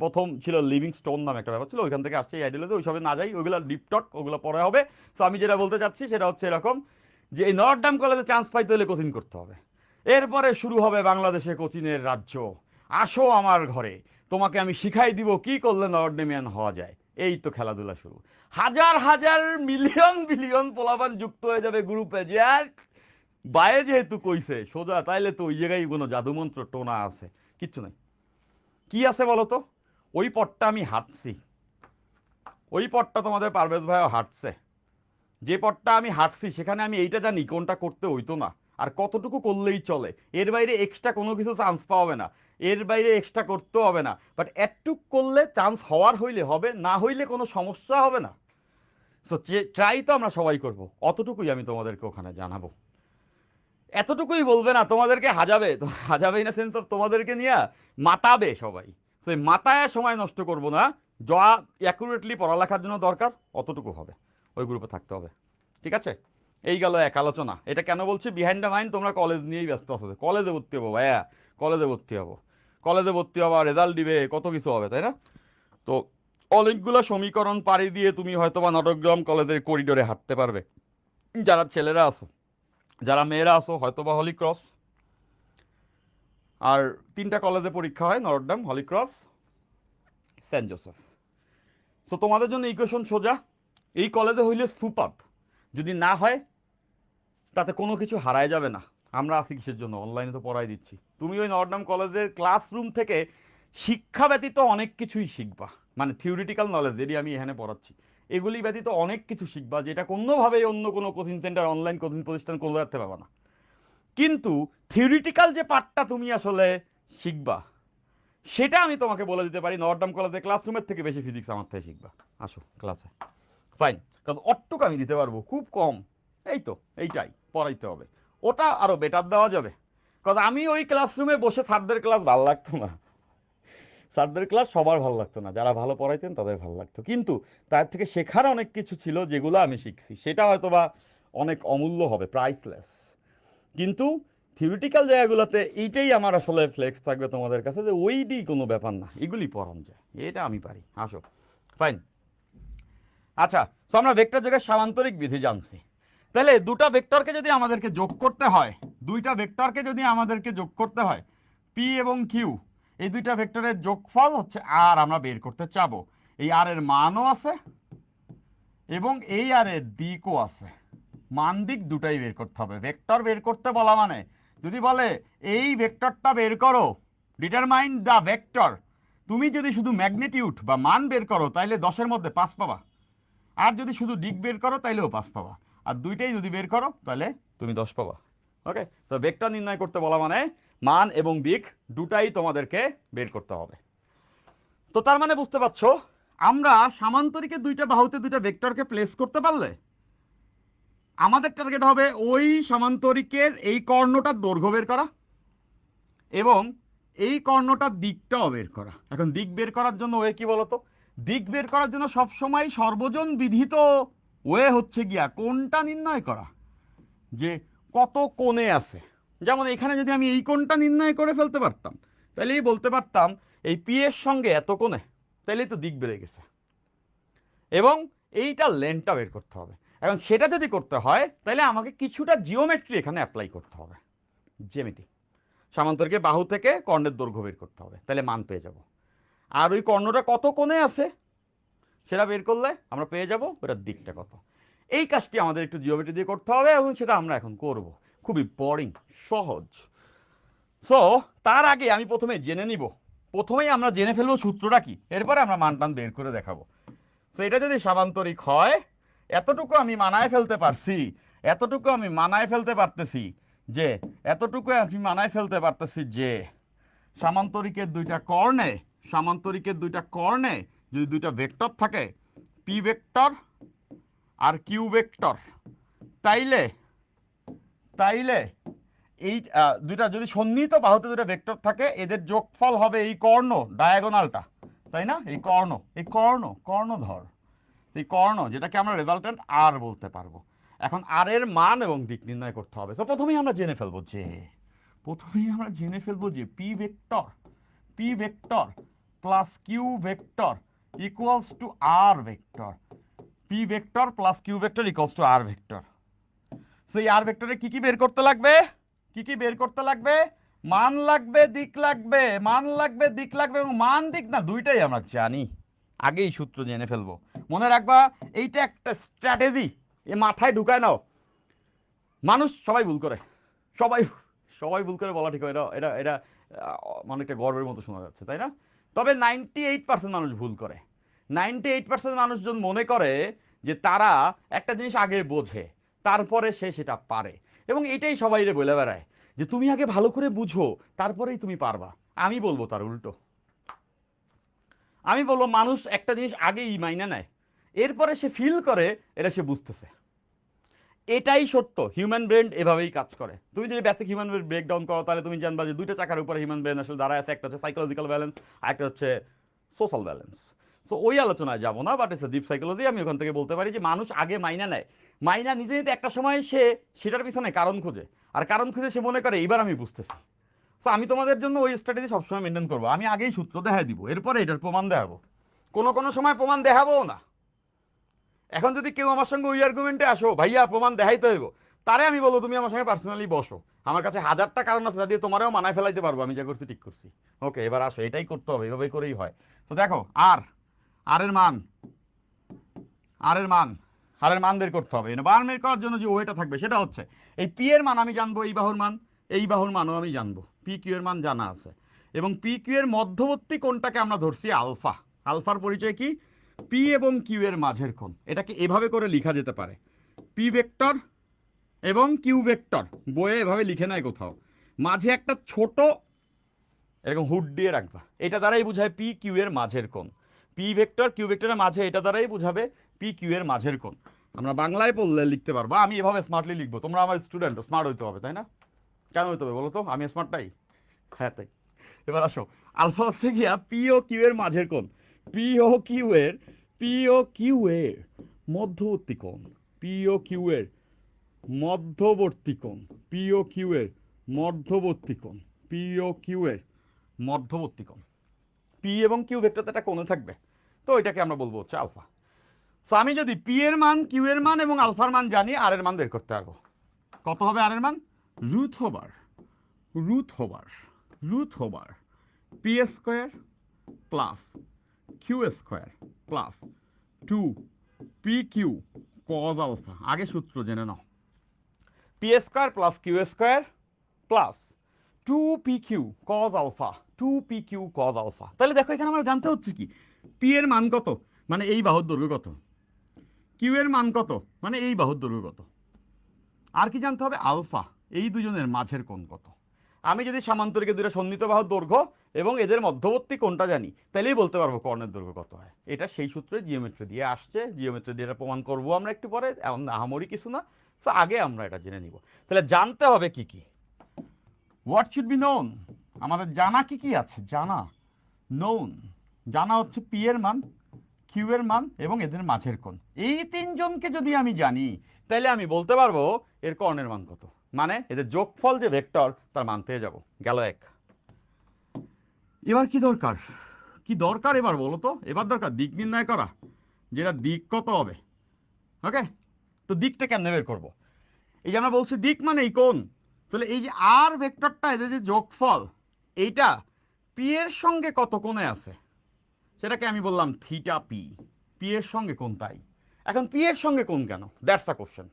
প্রথম ছিল লিভিং স্টোন নামে একটা ব্যাপার ছিল, ওইখান থেকে আসছে এই আইডিয়ালজি। ওইসবে না যাই, ওইগুলো ডিপ টক, ওগুলো পরে হবে। তো আমি যেটা বলতে চাচ্ছি সেটা হচ্ছে এরকম, যে এই নটরডেম কলেজে চান্স পাইতে হলে কোচিং করতে হবে। এরপরে শুরু হবে বাংলাদেশে কোচিংয়ের রাজ্য। আসো আমার ঘরে, তোমাকে আমি শিখাই দিব কি করলে নটরডেমিয়ান হওয়া যায়। এই তো খেলাধুলা শুরু। হাজার হাজার মিলিয়ন বিলিয়ন পোলাপান যুক্ত হয়ে যাবে গ্রুপে, যে আর বায়ে যেহেতু কইছে সোজা, তাইলে তো ওই জায়গায় কোনো জাদুমন্ত্র টোনা আছে? কিচ্ছু নাই। কি আছে বলো তো? ওই পথটা আমি হাঁটছি, ওই পথটা তোমাদের পারভেজ ভাইও হাঁটছে। যে পথটা আমি হাঁটছি সেখানে আমি এইটা জানি কোনটা করতে হইতো না আর কতটুকু করলেই চলে। এর বাইরে এক্সট্রা কোনো কিছু চান্স পাওয়া না, এর বাইরে এক্সট্রা করতেও হবে না। বাট একটুক করলে চান্স হওয়ার হইলে হবে, না হইলে কোনো সমস্যা হবে না। তো ট্রাই তো আমরা সবাই করব, অতটুকুই আমি তোমাদেরকে ওখানে জানাবো। এতটুকুই বলবে না, তোমাদেরকে হাজাবে, তো হাজাবে ইন সেন্স অফ তোমাদেরকে নিয়ে মাতাবে সবাই। তো এই মাতায় সময় নষ্ট করব না, যা অ্যাকুরেটলি পড়ালেখার জন্য দরকার অতটুকু হবে, ওই গ্রুপে থাকতে হবে। ঠিক আছে? এই গেল এক আলোচনা। এটা কেন বলছি? বিহাইন্ড দ্য মাইন্ড তোমরা কলেজ নিয়েই ব্যস্ত আছো, কলেজে ভর্তি হবো ভাইয়া, কলেজে ভর্তি হবো, কলেজে ভর্তি হবা, রেজাল্ট দিবে, কত কিছু হবে, তাই না? তো অনেকগুলো সমীকরণ পাড়ি দিয়ে তুমি হয়তো বা নটরডেম কলেজের করিডোরে হাঁটতে পারবে, যারা ছেলেরা আছো। যারা মেয়েরা আসো হয়তো বা হলি ক্রস। আর 3টা কলেজে পরীক্ষা হয়, Notre Dame, Holy Cross, Saint Joseph. তো তোমাদের জন্য ইকুয়েশন সোজা, এই কলেজে হইলে সুপার, যদি না হয় তাতে কোনো কিছু হারায় যাবে না। আমরা আছি কিসের জন্য? অনলাইনে তো পড়াই দিচ্ছি। তুমি ওই নটরডেম কলেজের ক্লাসরুম থেকে শিক্ষা ব্যতীত অনেক কিছুই শিখবা, মানে থিওরিটিক্যাল নলেজ যেটি আমি এখানে পড়াচ্ছি, এগুলি ব্যতীত অনেক কিছু শিখবা, যেটা কোনোভাবেই অন্য কোনো কোচিং সেন্টার, অনলাইন কোচিং প্রতিষ্ঠান কোনো রাখতে পারবা না। কিন্তু থিওরিটিক্যাল যে পার্টটা তুমি আসলে শিখবা, সেটা আমি তোমাকে বলে দিতে পারি, নটরডেম কলেজে ক্লাসরুমের থেকে বেশি ফিজিক্স আমার থেকে শিখবা। আসো ক্লাসে, ফাইন। কারণ অটটুকু আমি দিতে পারবো, খুব কম। এই তো এইটাই পড়াইতে হবে, ওটা আরো বেটার দেওয়া যাবে। কারণ আমি ওই ক্লাসরুমে বসে স্যারদের ক্লাস ভালো লাগতো না, স্যারদের ক্লাস সবার ভালো লাগতো না, যারা ভালো পড়াইতেন তাদের ভালো লাগতো, কিন্তু তার থেকে শেখার অনেক কিছু ছিল যেগুলো আমি শিখছি, সেটা হয়তো বা অনেক অমূল্য হবে, প্রাইসলেস। কিন্তু থিওরিটিক্যাল জায়গাগুলোতে এইটাই আমার আসলে ফ্লেক্স থাকবে তোমাদের কাছে, যে ওইটি কোনো ব্যাপার না, এগুলি পড়ান যায়, এটা আমি পারি। আসো, ফাইন। আচ্ছা, তো আমরা ভেক্টর জায়গায় সামান্তরিক বিধি জানছি। তাহলে দুটা ভেক্টরকে যদি আমাদেরকে যোগ করতে হয়, দুইটা ভেক্টরকে যদি আমাদেরকে যোগ করতে হয়, পি এবং কিউ, এই দুইটা ভেক্টরের যোগফল হচ্ছে আর, আমরা বের করতে চাবো। এই আর এর মানও আছে এবং এই আর এর দিকও আছে, মান দিক দুটাই বের করতে হবে। ভেক্টর বের করতে বলা মানে, যদি বলে এই ভেক্টরটা বের করো, ডিটারমাইন দ্য ভেক্টর, তুমি যদি শুধু ম্যাগনিটিউড বা মান বের করো তাইলে 10-এর মধ্যে 5 পাবা, আর যদি শুধু দিক বের করো তাইলেও 5 পাবা, আর দুইটাই যদি বের করো তাহলে তুমি 10 পাবা। ওকে? তো ভেক্টর নির্ণয় করতে বলা মানে মান এবং দিক দুটাই তোমাদেরকে বের করতে হবে। তো তার মানে বুঝতে পারছো, আমরা সামান্তরিকের দুইটা বাহুতে দুইটা ভেক্টরকে প্লেস করতে পারলে আমাদের টার্গেট হবে ওই সামান্তরিকের এই কর্ণটার দৈর্ঘ্য বের করা এবং এই কর্ণটার দিকটাও বের করা। এখন দিক বের করার জন্য ওয়ে কি বলতো? দিক বের করার জন্য সবসময় সর্বজন বিধিত ওয়ে হচ্ছে গিয়া কোনটা নির্ণয় করা? যে কত কোণে আছে। যেমন এখানে যদি আমি এই কোণটা নির্ণয় করে ফেলতে পারতাম, তাহলেই বলতে পারতাম এই পি এর সঙ্গে এত কোণে, তাহলেই তো দিক বেড়ে গেছে। এবং এইটা লেনটা বের করতে হবে। এখন সেটা যদি করতে হয় তাহলে আমাকে কিছুটা জিওমেট্রি এখানে অ্যাপ্লাই করতে হবে, জ্যামিতি। সামান্তরিকের বাহু থেকে কর্ণের দৈর্ঘ্য বের করতে হবে, তাহলে মান পেয়ে যাব। আর ওই কর্ণটা কত কোণে আছে সেটা বের করলে আমরা পেয়ে যাব ওটার দিকটা কত। এই কাজটি আমাদের একটু জিওমেট্রি দিয়ে করতে হবে এবং সেটা আমরা এখন করব। খুবই বোরিং, সহজ। সো তার আগে আমি প্রথমে জেনে নিব, প্রথমেই আমরা জেনে ফেলবো সূত্রটা কি, এরপরে আমরা মান টান বের করে দেখাবো। তো এটা যদি সামান্তরিক হয়, এতটুকু আমি মানায় ফেলতে পারছি, এতটুকু আমি মানায় ফেলতে পারতেছি যে, এতটুকু আমি মানায় ফেলতে পারতেছি যে সামান্তরিকের দুইটা কর্ণে যদি দুইটা ভেক্টর থাকে, পি ভেক্টর আর কিউ ভেক্টর, তাইলে এই দুইটা যদি সন্নিহিত বাহুতে দুইটা ভেক্টর থাকে, এদের যোগফল হবে এই কর্ণ, ডায়াগোনালটা, তাই না? এই কর্ণধর, এই কর্ণ, যেটাকে আমরা রেজাল্টেন্ট আর বলতে পারবো। এখন আর এর মান এবং দিক নির্ণয় করতে হবে। তো প্রথমেই আমরা জেনে ফেলবো যে P vector plus Q vector equals to R vector. P vector plus Q vector equals to R vector. সেই আর ভেক্টরে কি কি বের করতে লাগবে? মান লাগবে, দিক লাগবে, এবং মান দিক না দুইটাই আমরা জানি, আগেই সূত্র জেনে ফেলবো। মনে রাখবা এইটা একটা স্ট্র্যাটেজি, এ মাথায় ঢুকায় নাও। মানুষ সবাই ভুল করে, সবাই ভুল করে বলা ঠিক হয়, এটা এটা অনেকটা গর্বের মতো শোনা যাচ্ছে, তাই না? তবে 98% মানুষ ভুল করে। 98% মানুষজন মনে করে যে তারা একটা জিনিস আগে বোঝে, তারপরে সে সেটা পারে, এবং এটাই সবাইরে বলে বেড়ায় যে তুমি আগে ভালো করে বুঝো, তারপরেই তুমি পারবা। আমি বলবো তার উল্টো। আমি বলবো মানুষ একটা জিনিস আগেই মাইনা নেয়, এরপরে সে ফিল করে এটা সে বুঝতেছে। এটাই সত্য, হিউম্যান ব্রেন এভাবেই কাজ করে। তুমি যদি বেসিক হিউম্যান ব্রেন ব্রেকডাউন করো, তাহলে তুমি জানবা যে দুইটা চাকার উপরে হিউম্যান ব্রেন আসলে দাঁড়ায় আছে, একটা হচ্ছে সাইকোলজিক্যাল ব্যালেন্স আর একটা হচ্ছে সোশ্যাল ব্যালেন্স। সো ওই আলোচনায় যাবো না, বাট ইটস ডিপ সাইকোলজি। আমি ওখান থেকে বলতে পারি যে মানুষ আগে মাইনা নেয়, মাইনা নিজে নিতে একটা সময় সে সেটার পিছনে কারণ খোঁজে, আর কারণ খুঁজে সে মনে করে এইবার আমি বুঝতেছি। সো আমি তোমাদের জন্য ওই স্ট্র্যাটেজি সবসময় মেনটেন করবো। আমি আগেই সূত্র দেখাই দিব, এরপরে এটার প্রমাণ দেখাবো, কোনো সময় প্রমাণ দেখাবো না। এখন যদি কেউ আমার সঙ্গে ওই আর্গুমেন্টে আসো, ভাইয়া প্রমাণ দেখাইতে হইব, তারে আমি বলবো তুমি আমার সঙ্গে পার্সোনালি বসো, আমার কাছে হাজারটা কারণ আছে যা দিয়ে তোমারও মানায় ফেলাইতে পারবো আমি যা করছি ঠিক করছি। ওকে, এবার আসো, এটাই করতে হবে, এভাবেই করেই হয়। তো দেখো আর এর মান বের করতে হবে। মান বের করার জন্য যে ওয়েটা থাকবে সেটা হচ্ছে এই পি এর মান আমি জানবো, এই বাহুর মানও আমি জানবো, পি কিউ এর মান জানা আছে, এবং পি কিউ এর মধ্যবর্তী কোণটাকে আমরা ধরছি আলফা। আলফার পরিচয় কি? পি এবং কিউ এর মাঝের কোণ। এটাকে এভাবে করে লেখা যেতে পারে, পি ভেক্টর এবং কিউ ভেক্টর, বইয়ে এভাবে লিখে নেয় কোথাও, মাঝে একটা ছোট এরকম হুড দিয়ে রাখবা, এটা দ্বারাই বুঝায় পি কিউ এর মাঝের কোণ। পি ভেক্টর কিউ ভেক্টরের মাঝে, এটা দ্বারাই বুঝাবে পি কিউ এর মাঝের কোণ। আমরা বাংলায় পড়লে লিখতে পারবো, আমি এভাবে স্মার্টলি লিখবো। তোমরা আমার স্টুডেন্ট, স্মার্ট হইতে হবে, তাই না? কেন হইতে হবে বলো তো? আমি স্মার্টটাই, হ্যাঁ তাই। এবার আসো, আলফা হচ্ছে গিয়া পি ও কিউ এর মাঝের কোণ, পি ও কিউ এর মধ্যবর্তী কোণ, পি ও কিউ এর মধ্যবর্তী কোণ, পি ও কিউ এর মধ্যবর্তী কোণ, পি ও কিউ এর মধ্যবর্তী কোণ। পি এবং কিউ ভেক্টরতে একটা কোণে থাকবে, তো এটাকে আমরা বলবো হচ্ছে আলফা। সো আমি যদি পি এর মান, কিউ এর মান এবং আলফার মান জানি, আর এর মান বের করতে পারবো। কত হবে আর এর মান? Root over P square plus Q square plus 2 P Q cos alpha. আগে সূত্র জেনে নাও, P square plus Q square plus 2pq cos alpha, 2pq cos alpha. তাহলে দেখো এখানে আমরা জানতে হচ্ছে কি, পি এর মান কত, মানে এই বাহুর দৈর্ঘ্য কত, কিউ এর মান কত, মানে এই বাহুর দৈর্ঘ্য কত, আর কি জানতে হবে? আলফা, এই দুজনের মাঝের কোণ কত। আমি যদি সামান্তরিকের দুটো সন্নিহিত বাহুর দৈর্ঘ্য এবং এদের মধ্যবর্তী কোণটা জানি, তাহলেই বলতে পারবো কর্ণের দৈর্ঘ্য কত হয়। এটা সেই সূত্রে জিওমেট্রি দিয়ে আসছে, জিওমেট্রি দিয়ে এটা প্রমাণ করবো আমরা একটু পরে, এমন আহামরি কিছু না। তো আগে আমরা এটা জেনে নিব। তাহলে জানতে হবে কি কি, হোয়াট শুড বি নোন। আমাদের জানা কি কি আছে? জানা হচ্ছে পি এর মান, কিউ এর মান এবং এদের মাঝের কোণ। এই তিনজনকে যদি আমি জানি, তাইলে আমি বলতে পারবো এর কর্ণের মান কত, মানে এদের যোগফল যে ভেক্টর তার মান পেয়ে যাব। গেল এক। এবার কি দরকার, কি দরকার এবার বলো তো? এবার দরকার দিক নির্ণয় করা, যেটা দিক কত হবে। ওকে, তো দিকটা কেমনে বের করবো? এই যে আমরা বলছি দিক মানে এই কোণ, তাহলে এই যে আর ভেক্টরটা এদের যে যোগফল, এইটা পি এর সঙ্গে কত কোণে আছে সেটাকে আমি বললাম থিটা পি। পি এর সঙ্গে কোণ, তাই এখন পি এর সঙ্গে কোণ কেন, দ্যাটস দ্য কোশ্চেন।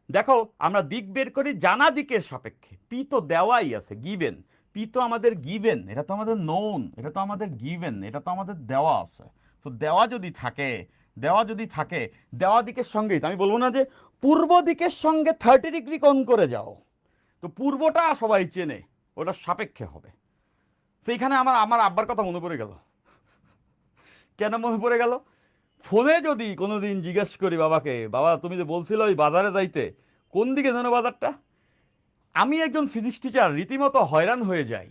দেখো আমরা দিক বের করি জানা দিকের সাপেক্ষে, পি তো দেওয়াই আছে, গিভেন। পি তো আমাদের গিভেন, এটা তো আমাদের নোন, এটা তো আমাদের গিভেন, এটা তো আমাদের দেওয়া আছে। তো দেওয়া যদি থাকে, দেওয়া যদি থাকে, দেওয়া দিকের সঙ্গেই তো আমি বলবো না যে পূর্ব দিকের সঙ্গে 30 ডিগ্রি কোণ করে যাও, তো পূর্বটা সবাই চেনে, ওটা সাপেক্ষে হবে। সেইখানে আমার আমার আব্বার কথা মনে পড়ে গেল। কেন মনে পড়ে গেল? ফোনে যদি কোনোদিন জিজ্ঞেস করি বাবাকে, বাবা তুমি যে বলছিলে ওই বাজারে যাইতে, কোন দিকে যেন বাজারটা, আমি একজন ফিজিক্স টিচার রীতিমতো হয়রান হয়ে যাই,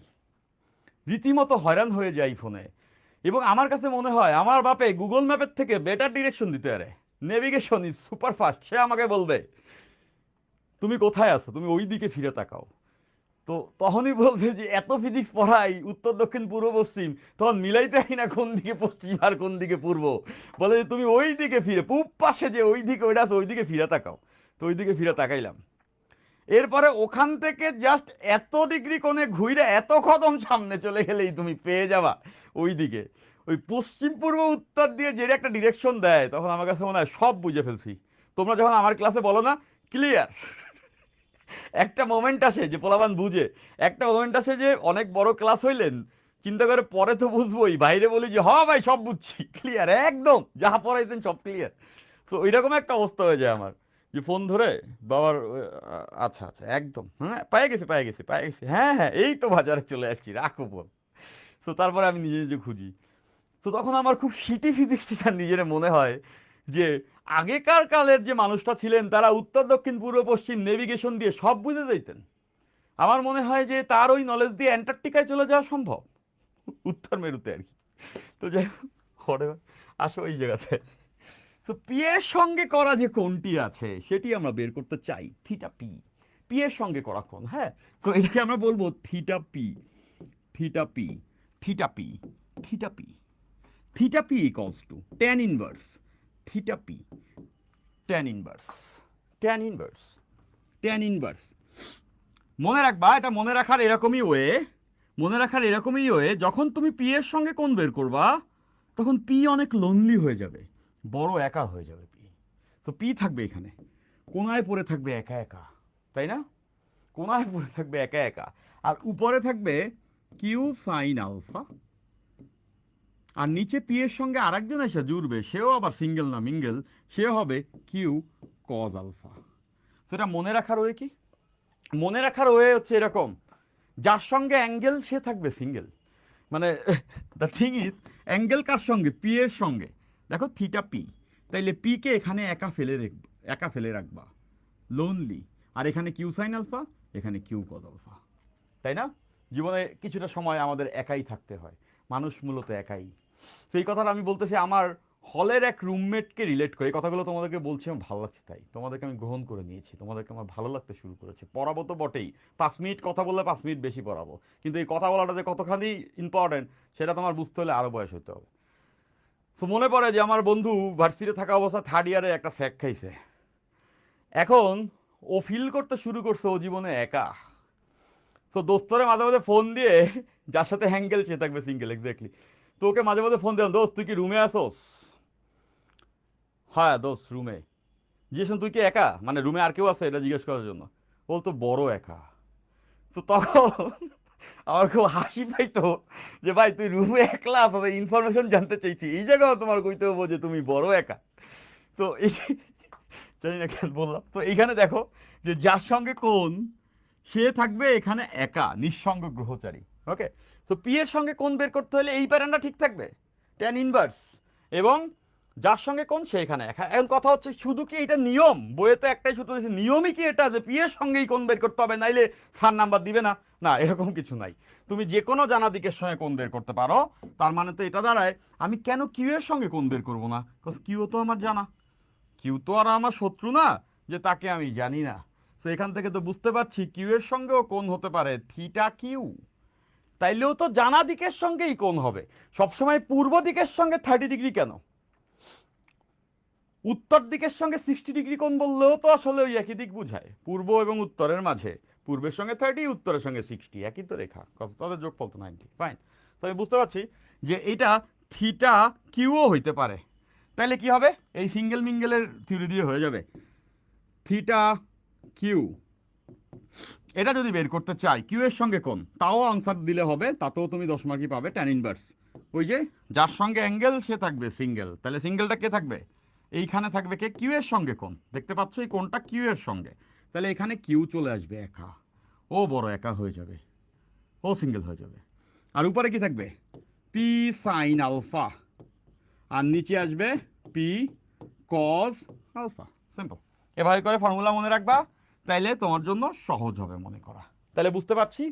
রীতিমতো হয়রান হয়ে যাই ফোনে। এবং আমার কাছে মনে হয় আমার বাপে গুগল ম্যাপের থেকে বেটার ডিরেকশন দিতে পারে, নেভিগেশন ইজ সুপার ফাস্ট। সে আমাকে বলবে তুমি কোথায় আছো, তুমি ওই দিকে ফিরে তাকাও। তো তখনই বলবে যে এত ফিজিক্স পড়াই উত্তর দক্ষিণ পূর্ব পশ্চিম, তখন মিলাইতে হয় না কোন দিকে পশ্চিম আর কোন দিকে পূর্ব। বলে যে তুমি ওই দিকে ফিরে, পূব পাশে যে ওই দিকে ওইটা আছে ওই দিকে ফিরে তাকাও। তো ওই দিকে ফিরে তাকাইলাম, এরপরে ওখান থেকে জাস্ট এত ডিগ্রি কোণে ঘুরে এত কদম সামনে চলে গেলেই তুমি পেয়ে যাবা ওই দিকে। ওই পশ্চিম পূর্ব উত্তর দিয়ে যে একটা ডিরেকশন দেয়, তখন আমার কাছে মনে হয় সব বুঝে ফেলছি। তোমরা যখন আমার ক্লাসে বলো না ক্লিয়ার, একটা মোমেন্ট আসে যে পোলাপান বুঝে, একটা মোমেন্ট আসে যে অনেক বড় ক্লাস হইলেন, চিন্তা করে পরে তো বুঝবোই, বাইরে বলি যে হ্যাঁ ভাই সব বুঝছি, ক্লিয়ার একদম, যা পড়াইতেন সব ক্লিয়ার। তো ওইরকম একটা অবস্থা হয়ে যায় আমার, যে ফোন ধরে বাবার আচ্ছা আচ্ছা একদম হ্যাঁ পায়ে গেছি পায়ে গেছি পায়ে গেছি, হ্যাঁ হ্যাঁ এই তো বাজারে চলে আসছি, রাখো ফোন। তো তারপরে আমি নিজে নিজে খুঁজি। তো তখন আমার খুব সিটি ফিজিক্স টিচার নিজের মনে হয় যে আগেকার কালের যে মানুষটা ছিলেন তারা উত্তর দক্ষিণ পূর্ব পশ্চিম নেভিগেশন দিয়ে সব বুঝে যাইতেন। আমার মনে হয় যে তার ওই নলেজ দিয়ে অ্যান্টার্কটিকায় চলে যাওয়া সম্ভব, উত্তর মেরুতে আর কি। তো যাই হোক, whatever, আসো এই জায়গাতে। তো পি এর সঙ্গে করা যে কোণটি আছে সেটি আমরা বের করতে চাই, থিটা পি। পি এর সঙ্গে করা কোণ, হ্যাঁ। তো এটাকে আমরা বলবো theta P, theta P, theta P, theta P. Theta P equals to tan inverse theta P, tan inverse, tan inverse, tan inverse. মনে রাখবা, এটা মনে রাখার এরকমই ওয়ে, মনে রাখার এরকমই ওয়ে, যখন তুমি পি এর সঙ্গে কোণ বের করবা তখন পি অনেক লোনলি হয়ে যাবে, বড় একা হয়ে যাবে পি। তো পি থাকবে এখানে কোনায় পড়ে থাকবে একা একা, তাই না? কোনায় পড়ে থাকবে একা একা, আর উপরে থাকবে কিউ সাইন আলফা, আর নিচে পি এর সঙ্গে আরেকজন এসে জুড়বে, সেও আবার সিঙ্গেল না মিঙ্গেল, সে হবে কিউ কজ আলফা। সেটা মনে রাখার ওয়ে কি? মনে রাখার ওয়ে হচ্ছে এরকম, যার সঙ্গে অ্যাঙ্গেল সে থাকবে সিঙ্গেল। মানে দ্য থিং ইজ, অ্যাঙ্গেল কার সঙ্গে? পি এর সঙ্গে। দেখো থিটা পি, তাইলে পি কে এখানে একা ফেলে রাখবা, একা ফেলে রাখবা, লোনলি। আর এখানে কিউ সাইন আলফা, এখানে কিউ কজ আলফা, তাই না? জীবনে কিছুটা সময় আমাদের একাই থাকতে হয়, মানুষ মূলত একাই। সেই কথাটা আমি বলতেছি আমার হলের এক রুমমেটকে রিলেট করে, এই কথাগুলো তোমাদেরকে বলছি আমার ভালো লাগছে, তাই তোমাদেরকে আমি গ্রহণ করে নিয়েছি, তোমাদেরকে আমার ভালো লাগতে শুরু করেছে। পড়াবো তো বটেই, 5 মিনিট কথা বললে 5 মিনিট বেশি পড়াবো, কিন্তু এই কথা বলাটা যে কতখানি ইম্পর্টেন্ট সেটা তোমার বুঝতে হলে আরো বয়স হতে হবে। তো মনে পড়ে যে আমার বন্ধু ভার্সিটিতে থাকা অবস্থা 3rd ইয়ারে একটা স্যাক খাইছে। এখন ও ফিল করতে শুরু করছে ও জীবনে একা। তো দোস্তরে মাঝে মাঝে ফোন দিয়ে, যার সাথে হ্যাঙ্গেল সে থাকবে সিঙ্গেল, এক্স্যাক্টলি। তো ওকে মাঝে মাঝে ফোন দিলাম, দোস্ত তুই কি রুমে আসোস? হ্যাঁ দোস্ত রুমে। জিজ্ঞেস তুই কি একা, মানে রুমে আর কেউ আছে এটা জিজ্ঞেস করার জন্য। বলতো বড় একা। তো তখন আমার খুব হাসি পাইতো যে ভাই তুই রুমে একলা আছো, ইনফরমেশন জানতে চাইছি, এই জায়গাও তোমার কইতে হবো যে তুমি বড় একা। তো এই জানি না কেন বললাম। তো এইখানে দেখো যে যার সঙ্গে কোন, সে থাকবে এখানে একা, নিঃসঙ্গ গ্রহচারী। ওকে, তো পি এর সঙ্গে কোন বের করতে হলে এই প্যাটার্নটা ঠিক থাকবে, ট্যান ইনভার্স, এবং যার সঙ্গে কোন সে এখানে একা। এখন কথা হচ্ছে শুধু কি এটা নিয়ম, বইয়ে তো একটাই সূত্র দিয়েছে, নিয়মই কি এটা যে পি এর সঙ্গেই কোন বের করতে হবে নাইলে স্যার নাম্বার দিবে না? না, এরকম কিছু নাই। তুমি যে কোনো জানা দিকের সঙ্গে কোন বের করতে পারো। তার মানে তো এটা দাঁড়ায় আমি কেন কিউ এর সঙ্গে কোন বের করবো না, বিকজ কিউ তো আমার জানা, কিউ তো আর আমার শত্রু না যে তাকে আমি জানি না। তো এখান থেকে তো বুঝতে পারছি কিউ এর সঙ্গেও কোণ হতে পারে থিটা কিউ। তাইলেও তো জানা দিকের সঙ্গেই কোণ হবে। সবসময় পূর্ব দিকের সঙ্গে 30 ডিগ্রি কেন? উত্তর দিকের সঙ্গে 60 ডিগ্রি কোণ বললেও তো আসলে ওই একই দিক বুঝায়, পূর্ব এবং উত্তরের মাঝে। পূর্বের সঙ্গে 30, উত্তরের সঙ্গে 60, একই তো রেখা, তাদের যোগফল তো 90। ফাইন। তো আমি বুঝতে পারছি যে এটা থিটা কিউও হইতে পারে। তাহলে কি হবে? এই সিঙ্গেল মিঙ্গেলের থিওরি দিয়ে হয়ে যাবে থিটা কিউ। এটা যদি বের করতে চাই কিউ এর সঙ্গে কোণ, তাও আনসার দিলে হবে, তাতেও তুমি 10 মার্কই পাবে। ট্যান ইনভার্স, ওই যে যার সঙ্গে অ্যাঙ্গেল সে থাকবে সিঙ্গেল। তাহলে সিঙ্গেলটা কে থাকবে? এইখানে থাকবে কে? কিউ এর সঙ্গে কোণ। দেখতে পাচ্ছ এই কোণটা কিউ এর সঙ্গে, তাহলে এখানে কিউ চলে আসবে একা, ও বড় একা হয়ে যাবে, ও সিঙ্গেল হয়ে যাবে। আর উপরে কি থাকবে? পি সাইন আলফা, আর নিচে আসবে পি কজ আলফা। সিম্পল। এভাবে করে ফর্মুলা মনে রাখবা, তাইলে তোমার জন্য সহজ হবে মনে করা। তাহলে বুঝতে পারছি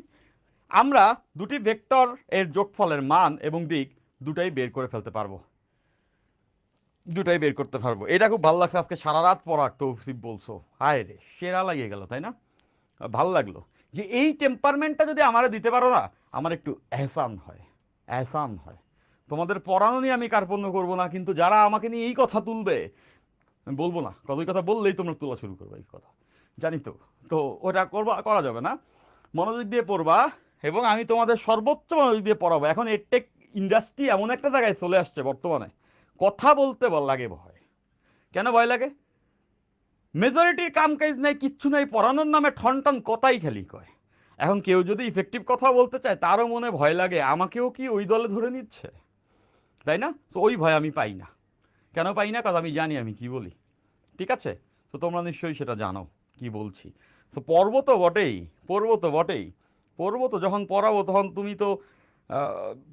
আমরা দুটি ভেক্টর এর যোগফলের মান এবং দিক দুটাই বের করে ফেলতে পারবো, দুটাই বের করতে পারবো। এটা খুব ভালো লাগছে আজকে সারা রাত পড়া তৌসিফ বলছো, হায় রে সেরা লাগিয়ে গেল, তাই না? ভাল লাগলো যে এই টেম্পারমেন্টটা যদি আমারে দিতে পারো না, আমার একটু এহসান হয়, এহসান হয়। তোমাদের পড়ানো নিয়ে আমি কার্পণ্য করবো না, কিন্তু যারা আমাকে নিয়ে এই কথা তুলবে, আমি বলবো না কতই কথা বললেই তোমরা তোলা শুরু করবে এই কথা, জানি তো। তো ওটা করবা, করা যাবে না। মনোযোগ দিয়ে পড়বা, এবং আমি তোমাদের সর্বোচ্চ মনোযোগ দিয়ে পড়াবো। এখন এডটেক ইন্ডাস্ট্রি এমন একটা জায়গায় চলে আসছে বর্তমানে, কথা বলতে লাগে ভয়। কেন ভয় লাগে? মেজরিটির কাম কাজ নাই, কিচ্ছু নাই, পড়ানোর নামে ঠন টন কথাই খালি কয়। এখন কেউ যদি ইফেক্টিভ কথা বলতে চায়, তারও মনে ভয় লাগে আমাকেও কি ওই দলে ধরে নিচ্ছে, তাই না? তো ওই ভয় আমি পাই না। কেন পাই না? কারণ আমি জানি আমি কি বলি। ঠিক আছে? তো তোমরা নিশ্চয়ই সেটা জানো কি বলছি। তো পড়বো তো বটেই, পড়বো তো বটেই, পড়বো তো। যখন পড়াবো তখন তুমি তো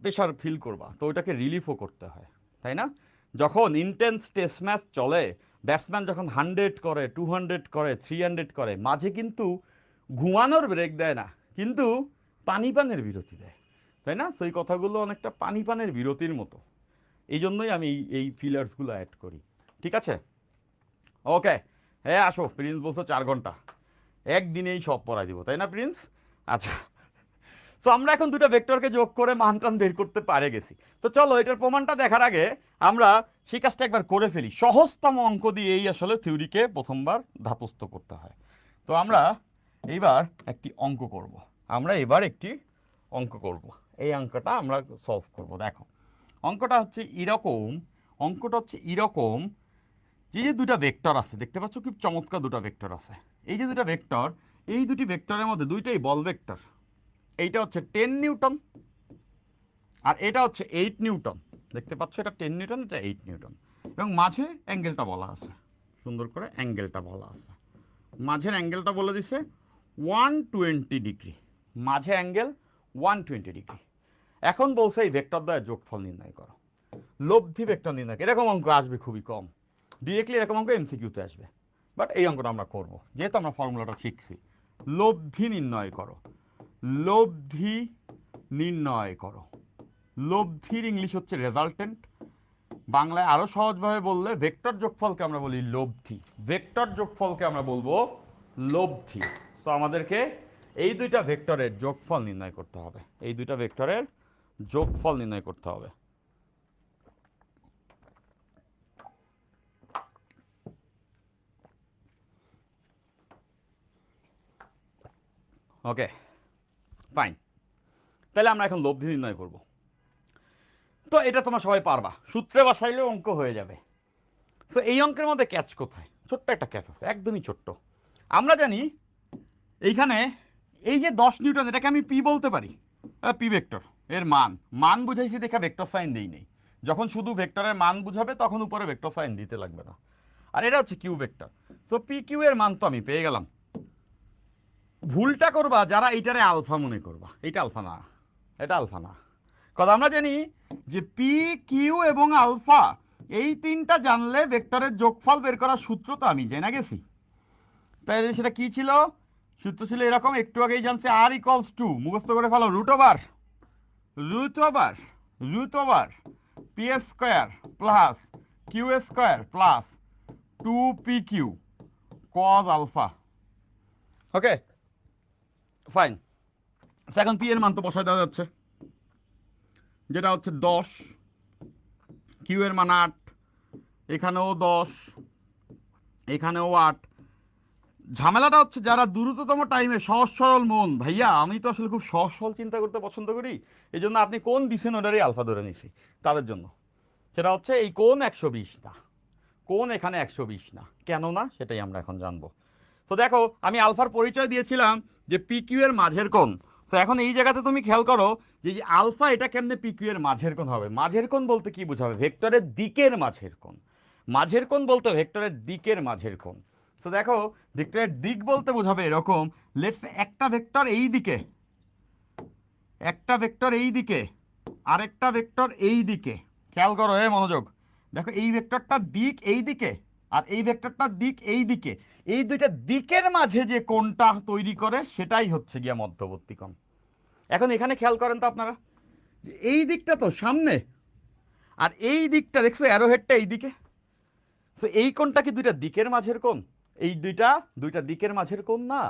প্রেশার ফিল করবা, তো ওইটাকে রিলিফও করতে হয়, তাই না? যখন ইন্টেন্স টেস্ট ম্যাচ চলে, ব্যাটসম্যান যখন 100 করে, 200 করে, 300 করে, মাঝে কিন্তু ঘুমানোর ব্রেক দেয় না, কিন্তু পানিপানের বিরতি দেয়, তাই না? তো এই কথাগুলো অনেকটা পানিপানের বিরতির মতো। এই জন্যই আমি এই ফিলার্সগুলো অ্যাড করি। ঠিক আছে? ওকে। হ্যাঁ আসো, প্রিন্স বলছো 4 ঘন্টা, একদিনেই সব পড়াই দিব, তাই না প্রিন্স? আচ্ছা, তো আমরা এখন দুটো ভেক্টরকে যোগ করে মান টান বের করতে পারে গেছি। তো চলো এটার প্রমাণটা দেখার আগে আমরা সেই কাজটা একবার করে ফেলি। সহজতম অঙ্ক দিয়েই আসলে থিওরিকে প্রথমবার ধাতস্থ করতে হয়। তো আমরা এইবার একটি অঙ্ক করব, আমরা এবার একটি অঙ্ক করব। এই অঙ্কটা আমরা সলভ করব। দেখো অঙ্কটা হচ্ছে এরকম, অঙ্কটা হচ্ছে এরকম, এই যে দুটা ভেক্টর আছে দেখতে পাচ্ছ, খুব চমৎকার দুটো ভেক্টর আছে। এই যে দুটো ভেক্টর, এই দুটি ভেক্টরের মধ্যে দুইটাই বল ভেক্টর। এইটা হচ্ছে 10 নিউটন আর এটা হচ্ছে 8 নিউটন। দেখতে পাচ্ছ এটা 10 নিউটন, এটা 8 নিউটন, এবং মাঝে অ্যাঙ্গেলটা বলা আছে, সুন্দর করে অ্যাঙ্গেলটা বলা আছে। মাঝের অ্যাঙ্গেলটা বলে দিছে 120 ডিগ্রি, মাঝে অ্যাঙ্গেল 120 ডিগ্রি। এখন বলছে এই ভেক্টর দ্বয়ের যোগফল নির্ণয় করো, লব্ধি ভেক্টর নির্ণয়। এরকম অঙ্ক আসবে খুবই কম, ডিরেক্টলি এরকম অঙ্ক এমসিকিউতে আসবে, বাট এই অঙ্কটা আমরা করব যেহেতু আমরা ফর্মুলাটা শিখছি। লব্ধি নির্ণয় করো, লব্ধি নির্ণয় করো। লব্ধির ইংলিশ হচ্ছে রেজাল্টেন্ট, বাংলায় আরো সহজভাবে বললে ভেক্টর যোগফলকে আমরা বলি লব্ধি, ভেক্টর যোগফলকে আমরা বলবো লব্ধি। তো আমাদেরকে এই দুইটা ভেক্টরের যোগফল নির্ণয় করতে হবে, এই দুইটা ভেক্টরের যোগফল নির্ণয় করতে হবে। ওকে ফাইন, তাহলে আমরা এখন লব্ধি নির্ণয় করব। তো এটা তোমরা সবাই পারবা, সূত্রে বসাইলেও অঙ্ক হয়ে যাবে। তো এই অঙ্কের মধ্যে ক্যাচ কোথায়? ছোট্ট একটা ক্যাচ আছে, একদমই ছোট্ট। আমরা জানি এইখানে এই যে 10 নিউটন, এটাকে আমি পি বলতে পারি, পি ভেক্টর এর মান, মান বুঝাইছি দেখা ভেক্টর সাইন দিই নেই। যখন শুধু ভেক্টরের মান বুঝাবে তখন উপরে ভেক্টর সাইন দিতে লাগবে না। আর এটা হচ্ছে কিউ ভেক্টর, তো পি কিউ এর মান তো আমি পেয়ে গেলাম। ভুলটা করবা যারা এইটারে আলফা মনে করবা, এটা আলফা না, এটা আলফা না। কারণ আমরা জানি যে পি কিউ এবং আলফা এই তিনটা জানলে ভেক্টরের যোগফল বের করার সূত্র তো আমি জেনে গেছি। তাই সেটা কি ছিল? সূত্র ছিল এরকম, একটু আগেই জানছে, আর ইকুয়ালস টু, মুখস্থ করে ফেলো, root over root over root over P square plus Q square plus 2pq cos alpha. Okay fine. এখন পি এর মান তো বসায় দেওয়া যাচ্ছে, যেটা হচ্ছে 10, কিউ এর মান 8, এখানেও 10, এখানেও 8। ঝামেলাটা হচ্ছে যারা দ্রুততম টাইমে সহজ সরল মন, ভাইয়া আমি তো আসলে খুব সহজ সরল চিন্তা করতে পছন্দ করি, এই জন্য আপনি কোন দিচ্ছেন ওটারই আলফা ধরে নিছি তাদের জন্য। সেটা হচ্ছে এই কোন 120 না, কোন এখানে 120 না, কেন না সেটাই আমরা এখন জানবো। তো দেখো আমি আলফার পরিচয় দিয়েছিলাম যে পিকিউ এর মাঝের কোণ। তো এখন এই জায়গাতে তুমি খেয়াল করো যে আলফা এটা কেমনে পিকিউ এর মাঝের কোণ হবে। মাঝের কোণ বলতে কি বোঝাবে? ভেক্টরের দিকের মাঝের কোণ। মাঝের কোণ বলতে ভেক্টরের দিকের মাঝের কোণ। তো দেখো ভেক্টরের দিক বলতে বোঝাবে এরকম, লেটস একটা ভেক্টর এই দিকে, একটা ভেক্টর এই দিকে, আরেকটা ভেক্টর এই দিকে। খেয়াল করো মনোযোগ, দেখো এই ভেক্টরটার দিক এই দিকে আর এই ভেক্টরটার দিক এই দিকে, এই দুইটা দিকের মাঝে যে কোণটা তৈরি করে সেটাই হচ্ছে গিয়া মধ্যবর্তী কোণ। এখন এখানে খেয়াল করেন তো আপনারা, যে এই দিকটা তো সামনে আর এই দিকটা দেখছো অ্যারোহেডটা এই দিকে, তো এই কোণটা কি দুইটা দিকের মাঝের কোণ? এই দুইটা দিকের মাঝের কোণ না,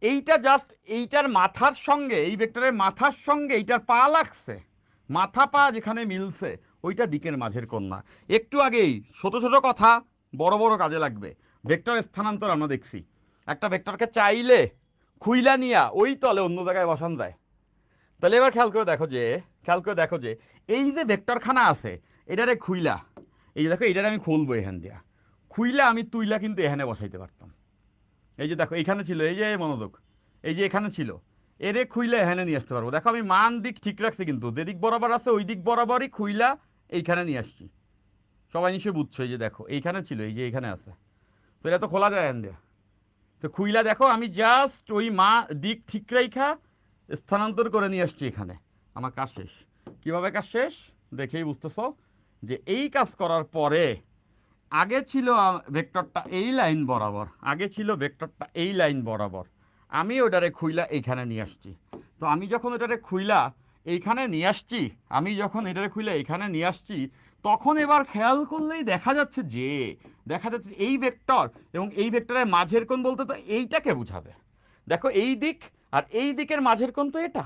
এইটা জাস্ট এইটার মাথার সঙ্গে, এই ভেক্টরের মাথার সঙ্গে এইটার পা লাগছে, মাথা পা যেখানে মিলছে ওইটা দিকের মাঝের কোণ না। একটু আগেই ছোট ছোট কথা বড় বড় কাজে লাগবে। ভেক্টর স্থানান্তর আমরা দেখছি, একটা ভেক্টরকে চাইলে খুইলা নিয়া ওই তলে অন্য জায়গায় বসান যায়। তাহলে এবার খেয়াল করে দেখো যে এই যে ভেক্টরখানা আছে এটারে খুইলা, এই যে দেখো এটারে আমি খুলবো এখান দিয়া, খুইলা আমি তুইলা কিন্তু এখানে বসাইতে পারতাম। এই যে দেখো এইখানে ছিল, এই যে মনোযোগ, এই যে এখানে ছিল, এরে খুইলা এখানে নিয়ে আসতে পারবো। দেখো আমি মান দিক ঠিক রাখছি, কিন্তু যে দিক বরাবর আছে ওই দিক বরাবরই খুইলা এইখানে নিয়ে আসছি। সবাই নিশ্চয়ই বুঝছো, এই যে দেখো এইখানে ছিল, এই যে এইখানে আছে, তো এটা তো খোলা যায় এখান দিয়ে। তো খুইলা দেখো আমি জাস্ট ওই দিক ঠিক রাইখা স্থানান্তর করে নিয়ে আসছি এখানে, আমার কাজ শেষ। কিভাবে কাজ শেষ দেখেই বুঝতেছো যে এই কাজ করার পরে আগে ছিল ভেক্টরটা এই লাইন বরাবর, আগে ছিল ভেক্টরটা এই লাইন বরাবর, আমি ওটারে খুইলা এইখানে নিয়ে আসছি। তো আমি যখন ওটারে খুইলা এইখানে নিয়ে আসছি, আমি যখন এটারে খুইলা এইখানে নিয়ে আসছি, তখন এবার খেয়াল করলেই দেখা যাচ্ছে এই ভেক্টর এবং এই ভেক্টরের মাঝের কোণ বলতে তো এইটাকে বুঝাবে। দেখো এই দিক আর এই দিকের মাঝের কোণ তো এটা,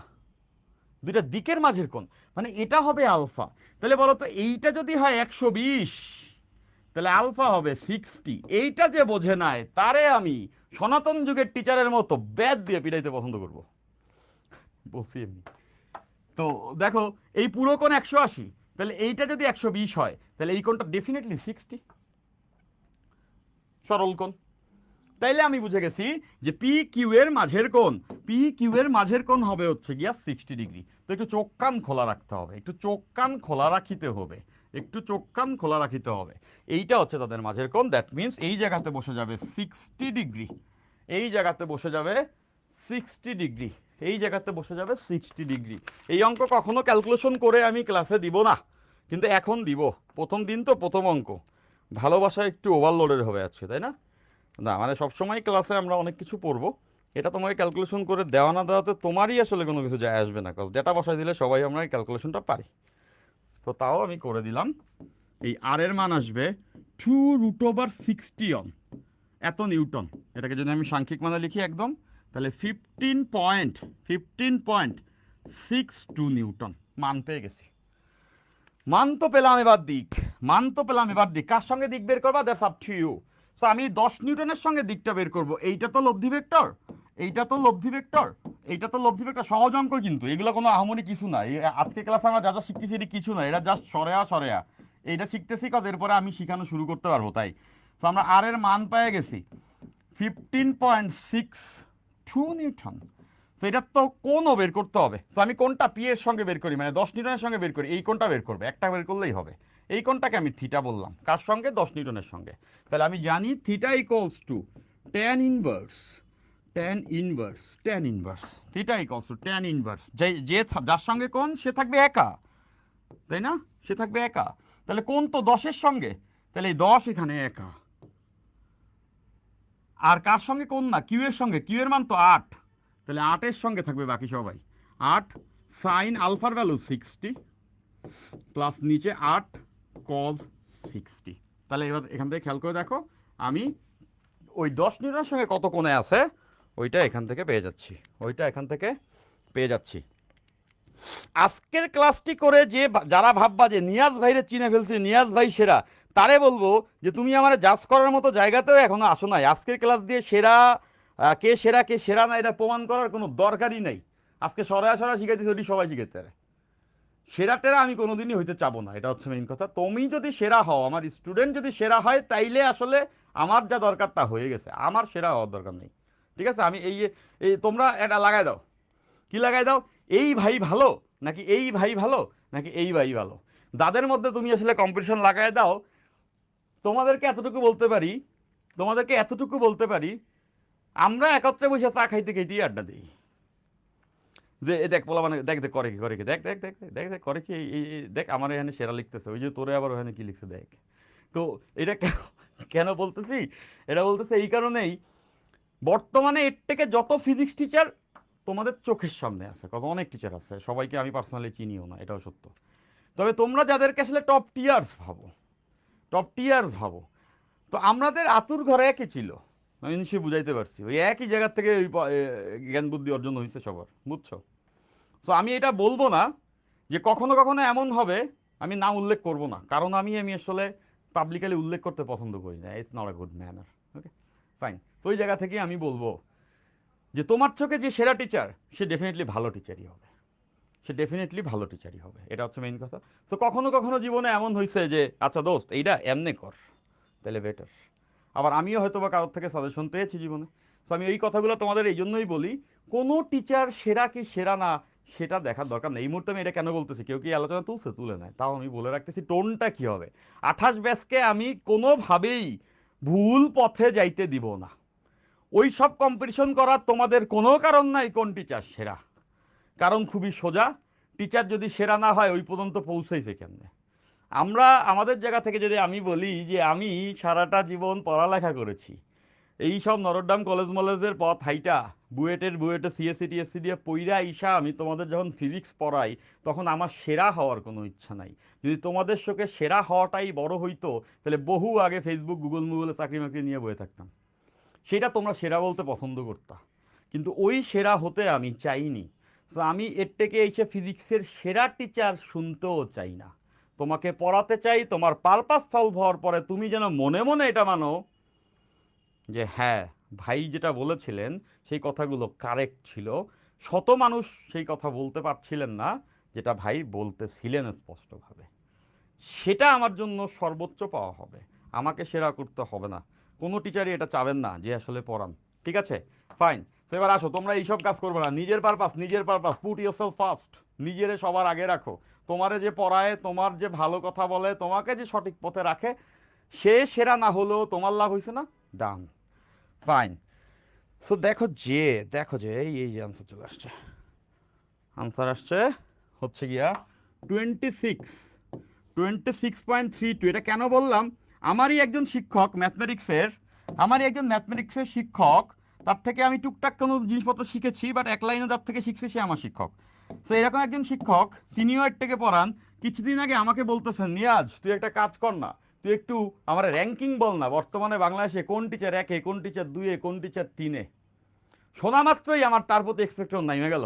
দুইটা দিকের মাঝের কোণ, মানে এটা হবে আলফা। তাহলে বলো তো এইটা যদি হয় 120, তাহলে আলফা হবে 60। এইটা যে বোঝে নাই তারে আমি সনাতন যুগের টিচারের মতো ব্যাদ দিয়ে পিটাইতে পছন্দ করব, বলছি এমনি। তো দেখো এই পুরো কোণ 180, তাহলে এইটা যদি 120 হয় তাহলে এই কোণটা ডেফিনেটলি 60, সরল কোণ। তাইলে আমি বুঝে গেছি যে পি কিউ এর মাঝের কোণ, পি কিউ এর মাঝের কোণ হবে হচ্ছে গিয়া 60 ডিগ্রি। তো একটু চোখ কান খোলা রাখতে হবে, একটু চোখ কান খোলা রাখিতে হবে, একটু চোখ কান খোলা রাখিতে হবে। এইটা হচ্ছে তাদের মাঝের কোণ। দ্যাট মিনস এই জায়গাতে বসে যাবে 60 ডিগ্রি, এই জায়গাতে বসে যাবে 60 ডিগ্রি, এই জায়গাতে বসে যাবে 60 ডিগ্রি। এই অঙ্ক কখনো ক্যালকুলেশন করে আমি ক্লাসে দিব না, কিন্তু এখন দিব, প্রথম দিন তো প্রথম অঙ্ক, ভালোবাসা একটু ওভারলোডেড হবে আজকে, তাই না? না মানে সবসময় ক্লাসে আমরা অনেক কিছু পড়বো, এটা তোমাকে ক্যালকুলেশন করে দেওয়া না দেওয়াতে তোমারই আসলে কোনো কিছু যায় আসবে না, কারণ ডেটা বসাই দিলে সবাই আমরা ক্যালকুলেশনটা পারি। তো তাও আমি করে দিলাম। এই আর এর মান আসবে 2√60 এত নিউটন। এটাকে যদি আমি সাংখ্যিক মানে লিখি একদম, তাহলে 15.62 নিউটন মান পেয়ে গেছি। মান তো পেলাম, এবার দিক কার সঙ্গে দিক বের করবা, দ্যাটস আপ টু ইউ। তো আমি 10 নিউটনের সঙ্গে দিকটা বের করব। এইটা তো লব্ধি ভেক্টর, এইটা তো লব্ধি ভেক্টর, এইটা তো লব্ধি ভেক্টর, সহজ অঙ্ক কিন্তু এগুলো কোনো আহামরি কিছু না। আজকে ক্লাসে আমরা যা যা শিখতেছি এটা কিছু না, এটা জাস্ট সরেয়া এইটা শিখতেছি কত, এরপরে আমি শিখানো শুরু করতে পারবো। তাই তো আমরা আর এর মান পেয়ে গেছি 15.62 নিউটন। তো এটা তো কোণও বের করতে হবে। তো আমি কোনটা পি এর সঙ্গে বের করি, মানে 10 নিউটনের সঙ্গে বের করি, এই কোণটা বের করবে, একটা বের করলেই হবে। এই কোণটাকে আমি থিটা বললাম, কার সঙ্গে? 10 নিউটনের সঙ্গে। তাহলে আমি জানি theta equals to tan inverse, theta equals to tan inverse, যার সঙ্গে কোণ সে থাকবে একা, তাই না? সে থাকবে একা। তাহলে কোণ তো 10-এর সঙ্গে, তাহলে এই 10 এখানে একা। আর কার সঙ্গে কোণ না? কিউ এর সঙ্গে, কিউ এর মান তো 8, তাহলে 8-এর সঙ্গে থাকবে বাকি সবাই। 8 সাইন আলফার ভ্যালু 60 প্লাস নিচে 8 কজ 60। তাহলে এবার এখান থেকে খেয়াল করে দেখো, আমি ওই 10 নিউটনের সঙ্গে কত কোণে আছে ওইটা এখান থেকে পেয়ে যাচ্ছি, ওইটা এখান থেকে পেয়ে যাচ্ছি। আজকের ক্লাসটি করে যে যারা ভাববা যে নিয়াজ ভাইরে চিনে ফেলছি, নিয়াজ ভাই সেরা, তারে বলবো যে তুমি আমার জাজ করার মতো জায়গাতেও এখনো আসো নাই। আজকের ক্লাস দিয়ে সেরা কে সেরা না এটা প্রমাণ করার কোনো দরকারই নাই। আজকে সরা শিখাইতেছি, ওটি সবাই শিখাইতে পারে। সেরা টেরা আমি কোনোদিনই হইতে চাবো না, এটা হচ্ছে মেইন কথা। তুমি যদি সেরা হও, আমার স্টুডেন্ট যদি সেরা হয়, তাইলে আসলে আমার যা দরকার তা হয়ে গেছে, আমার সেরা হওয়ার দরকার নেই। ঠিক আছে, আমি এই তোমরা এটা লাগাই দাও, কি লাগাই দাও, এই ভাই ভালো নাকি এই ভাই ভালো নাকি এই ভাই ভালো। যাদের মধ্যে তুমি আসলে কম্পিটিশন লাগাই দাও, তোমাদেরকে এতটুকু বলতে পারি, আমরা একত্রে বসে চা খাইতে খাইতেই আড্ডা দিই যে এ দেখ পোলা মানে দেখ দেখ করে কি দেখ দেখ দেখ দেখ দেখ করে কি দেখ আমার এখানে সেরা লিখতেছে, ওই যে তোরে আবার ওখানে কি লিখছে দেখ। তো এটা কেন বলতেছি, এটা বলতেছে এই কারণেই, বর্তমানে এর থেকে যত ফিজিক্স টিচার তোমাদের চোখের সামনে আছে, কত অনেক টিচার আছে, সবাইকে আমি পার্সোনালি চিনিও না, এটাও সত্য। তবে তোমরা যাদেরকে আসলে টপ টিয়ার্স ভাবো, তো আমাদের আতুর ঘরে একই ছিল, আমি নিশ্চয়ই বুঝাইতে পারছি, ওই একই জায়গার থেকে ওই জ্ঞান বুদ্ধি অর্জন হয়েছে সবার, বুঝছো? তো আমি এটা বলবো না যে কখনো কখনো এমন হবে, আমি নাম উল্লেখ করব না, কারণ আমি আসলে পাবলিকালি উল্লেখ করতে পছন্দ করি না, it's not a good manner. Okay, fine. তো ওই জায়গা থেকে আমি বলবো যে তোমার চোখে যে সেরা টিচার, সে ডেফিনেটলি ভালো টিচারই হবে, এটা হচ্ছে মেইন কথা। তো কখনো কখনো জীবনে এমন হয়েছে যে আচ্ছা দোস্ত এইটা এমনে কর, তাহলে বেটার। আবার আমিও হয়তো বা কারোর থেকে সাজেশন পেয়েছি জীবনে। তো আমি এই কথাগুলো তোমাদের এই জন্যই বলি, কোনো টিচার সেরা কি সেরা না সেটা দেখার দরকার নেই। এই মুহূর্তে আমি এটা কেন বলতেছি, কেউ কি আলোচনা তুলে নেয়, তাও আমি বলে রাখতেছি টোনটা কি হবে। 28 ব্যাচকে আমি কোনোভাবেই ভুল পথে যাইতে দিব না। ওই সব কম্পিটিশন করার তোমাদের কোনো কারণ নাই কোন টিচার সেরা, কারণ খুবই সোজা, টিচার যদি সেরা না হয় ওই পর্যন্ত পৌঁছাইছে কেমনে। আমরা আমাদের জায়গা থেকে যদি আমি বলি যে আমি সারাটা জীবন পড়ালেখা করেছি, এই সব নররডাম কলেজ মলেজের পথ হাইটা, বুয়েটে সিএসসি টিএসসি দিয়ে পইরা আইসা আমি তোমাদের যখন ফিজিক্স পড়াই, তখন আমার সেরা হওয়ার কোনো ইচ্ছা নাই। যদি তোমাদের চোখে সেরা হওয়াটাই বড় হইতো, তাহলে বহু আগে ফেসবুক গুগলে চাকরি মাকরি নিয়ে বয়ে থাকতাম। সেটা তোমরা সেরা বলতে পছন্দ করতা, কিন্তু ওই সেরা হতে আমি চাইনি। তো আমি এর থেকে এসে ফিজিক্সের সেরা টিচার শুনতেও চাই না। তোমাকে পড়াতে চাই, তোমার পারপাস সলভ হওয়ার পরে তুমি যেন মনে মনে এটা মানো যে হ্যাঁ, ভাই যেটা বলেছিলেন সেই কথাগুলো কারেক্ট ছিল। শত মানুষ সেই কথা বলতে পারছিলেন না যেটা ভাই বলতেছিলেন স্পষ্টভাবে। সেটা আমার জন্য সর্বোচ্চ পাওয়া হবে, আমাকে সেরা করতে হবে না। কোনো টিচারই এটা চাবেন না যে আসলে পড়ান। ঠিক আছে, ফাইন। তো এবার আসো, তোমরা এইসব কাজ করবে না। নিজের পারপাস, পুট ইয়োরসেলফ ফার্স্ট। নিজেরে সবার আগে রাখো। তোমারে যে পড়ায়, তোমার যে ভালো কথা বলে, তোমাকে যে সঠিক পথে রাখে, সে সেরা না হলেও তোমার লাভ হয়েছে না? ডান, ফাইন। সো দেখো যে এই আনসার চলে আসছে। আনসার আসছে হচ্ছে গিয়া 26.32। এটা কেন বললাম, আমারই একজন ম্যাথমেটিক্সের শিক্ষক, তার থেকে আমি টুকটাক কোনো জিনিসপত্র শিখেছি, বাট এক লাইনে যার থেকে শিখছি সে আমার শিক্ষক। তো এরকম একজন শিক্ষক, তিনিও এর থেকে পড়ান। কিছুদিন আগে আমাকে বলতেছেন, নিয়াজ তুই একটা কাজ কর না, তুই একটু আমার র্যাঙ্কিং বল না, বর্তমানে বাংলাদেশে কোন টিচার 1-এ, কোন টিচার 2-এ, কোন টিচার 3-এ। শোনা মাত্রই আমার তার প্রতি এক্সপেকটেশন নাইমে গেল।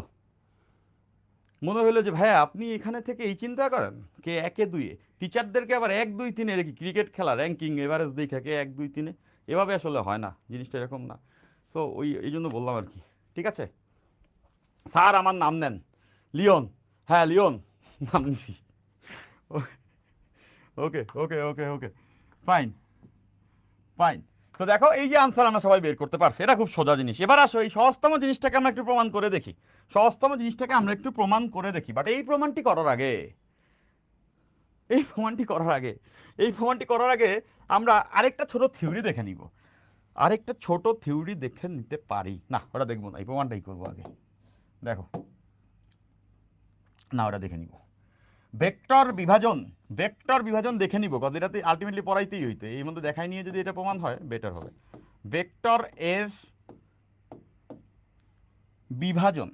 মনে হলো যে ভাইয়া আপনি এখানে থেকে এই চিন্তা করেন, কে 1-এ 2-এ, টিচারদেরকে আবার 1 2 3-এ রেখে ক্রিকেট খেলা র্যাঙ্কিং এভারেজ দেখে কে 1 2 3-এ, এভাবে আসলে হয় না, জিনিসটা এরকম না। তো এই জন্য বললাম আর কি। ঠিক আছে স্যার, আমার নাম নেন লিওন। হ্যাঁ লিওন, নাম নিছি। ওকে, ফাইন ফাইন। তো দেখো এই যে আনসার আমরা সবাই বের করতে পারছি, এটা খুব সোজা জিনিস। এবার আসো এই সহজতম জিনিসটাকে আমরা একটু প্রমাণ করে দেখি। বাট এই প্রমাণটি করার আগে আমরা আরেকটা ছোট থিওরি দেখে নিব। দেখে নিতে পারি না, ওটা দেখবো না, এই প্রমাণটাই করবো আগে। দেখো না, ওটা দেখে নিব। ভেক্টর বিভাজন দেখে নিব, কারণ এটাতে আলটিমেটলি পড়াইতেই হইতে, এই মধ্যে দেখাই নিয়ে যদি এটা প্রমাণ হয় বেটার হবে। ভেক্টর এর বিভাজন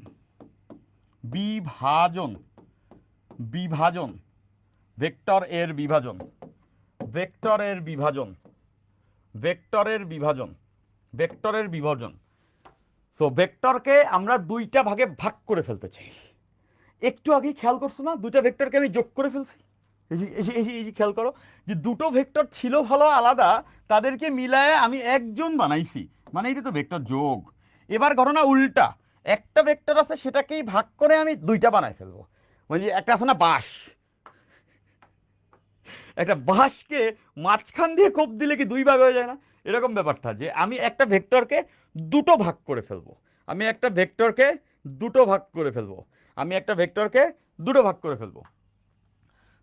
ভেক্টর এর ভেক্টরের বিভাজন, ভেক্টরের বিভাজন, ভেক্টরের বিভাজন। সো ভেক্টরকে আমরা দুইটা ভাগে ভাগ করে ফেলতে চাই। একটু আগেই খেয়াল করছো না, দুইটা ভেক্টরকে আমি যোগ করে ফেলছি। এই যে খেয়াল করো যে দুটো ভেক্টর ছিল ভালো আলাদা, তাদেরকে মিলায়ে আমি একজন বানাইছি, মানে এটা তো ভেক্টর যোগ। এবার ঘটনা উল্টা, একটা ভেক্টর আছে সেটাকেই ভাগ করে আমি দুইটা বানাই ফেলবো। মানে একটা আছে না বাঁশ, একটা বাঁশকে মাঝখান দিয়ে কোপ দিলে কি দুই ভাগ হয়ে যায় না? এরকম ব্যাপারটা যে আমি একটা ভেক্টরকে দুটো ভাগ করে ফেলবো, আমি একটা ভেক্টরকে দুটো ভাগ করে ফেলবো, আমি একটা ভেক্টরকে দুটো ভাগ করে ফেলবো।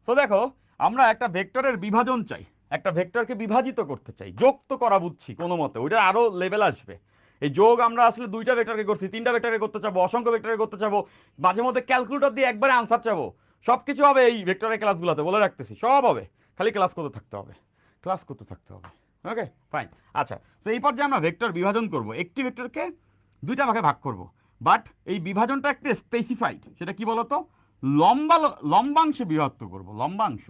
তো দেখো, আমরা একটা ভেক্টরের বিভাজন চাই, একটা ভেক্টরকে বিভাজিত করতে চাই। যোগ তো করা বুঝছি কোনো মতে, ওইটা আরো লেভেল আসবে। এই যোগ আমরা আসলে দুইটা ভেক্টরকে করছি, তিনটা ভেক্টরকে করতে চাবো, অসংখ্য ভেক্টরকে করতে চাবো, মাঝে মধ্যে ক্যালকুলেটর দিয়ে একবারে আনসার চাবো। সব কিছু হবে এই ভেক্টরের ক্লাসগুলোতে, বলে রাখতেছি সব হবে, খালি ক্লাস করতে থাকতে হবে, ক্লাস করতে থাকতে হবে। Okay fine. আচ্ছা, তো এই পর্যায়ে আমরা ভেক্টর বিভাজন করব, একটি ভেক্টরকে দুইটা ভাগে ভাগ করব। বাট এই বিভাজনটা একটু স্পেসিফাইড, সেটা কি বলতো? লম্বাংশে বিভক্ত করব, লম্বাংশ।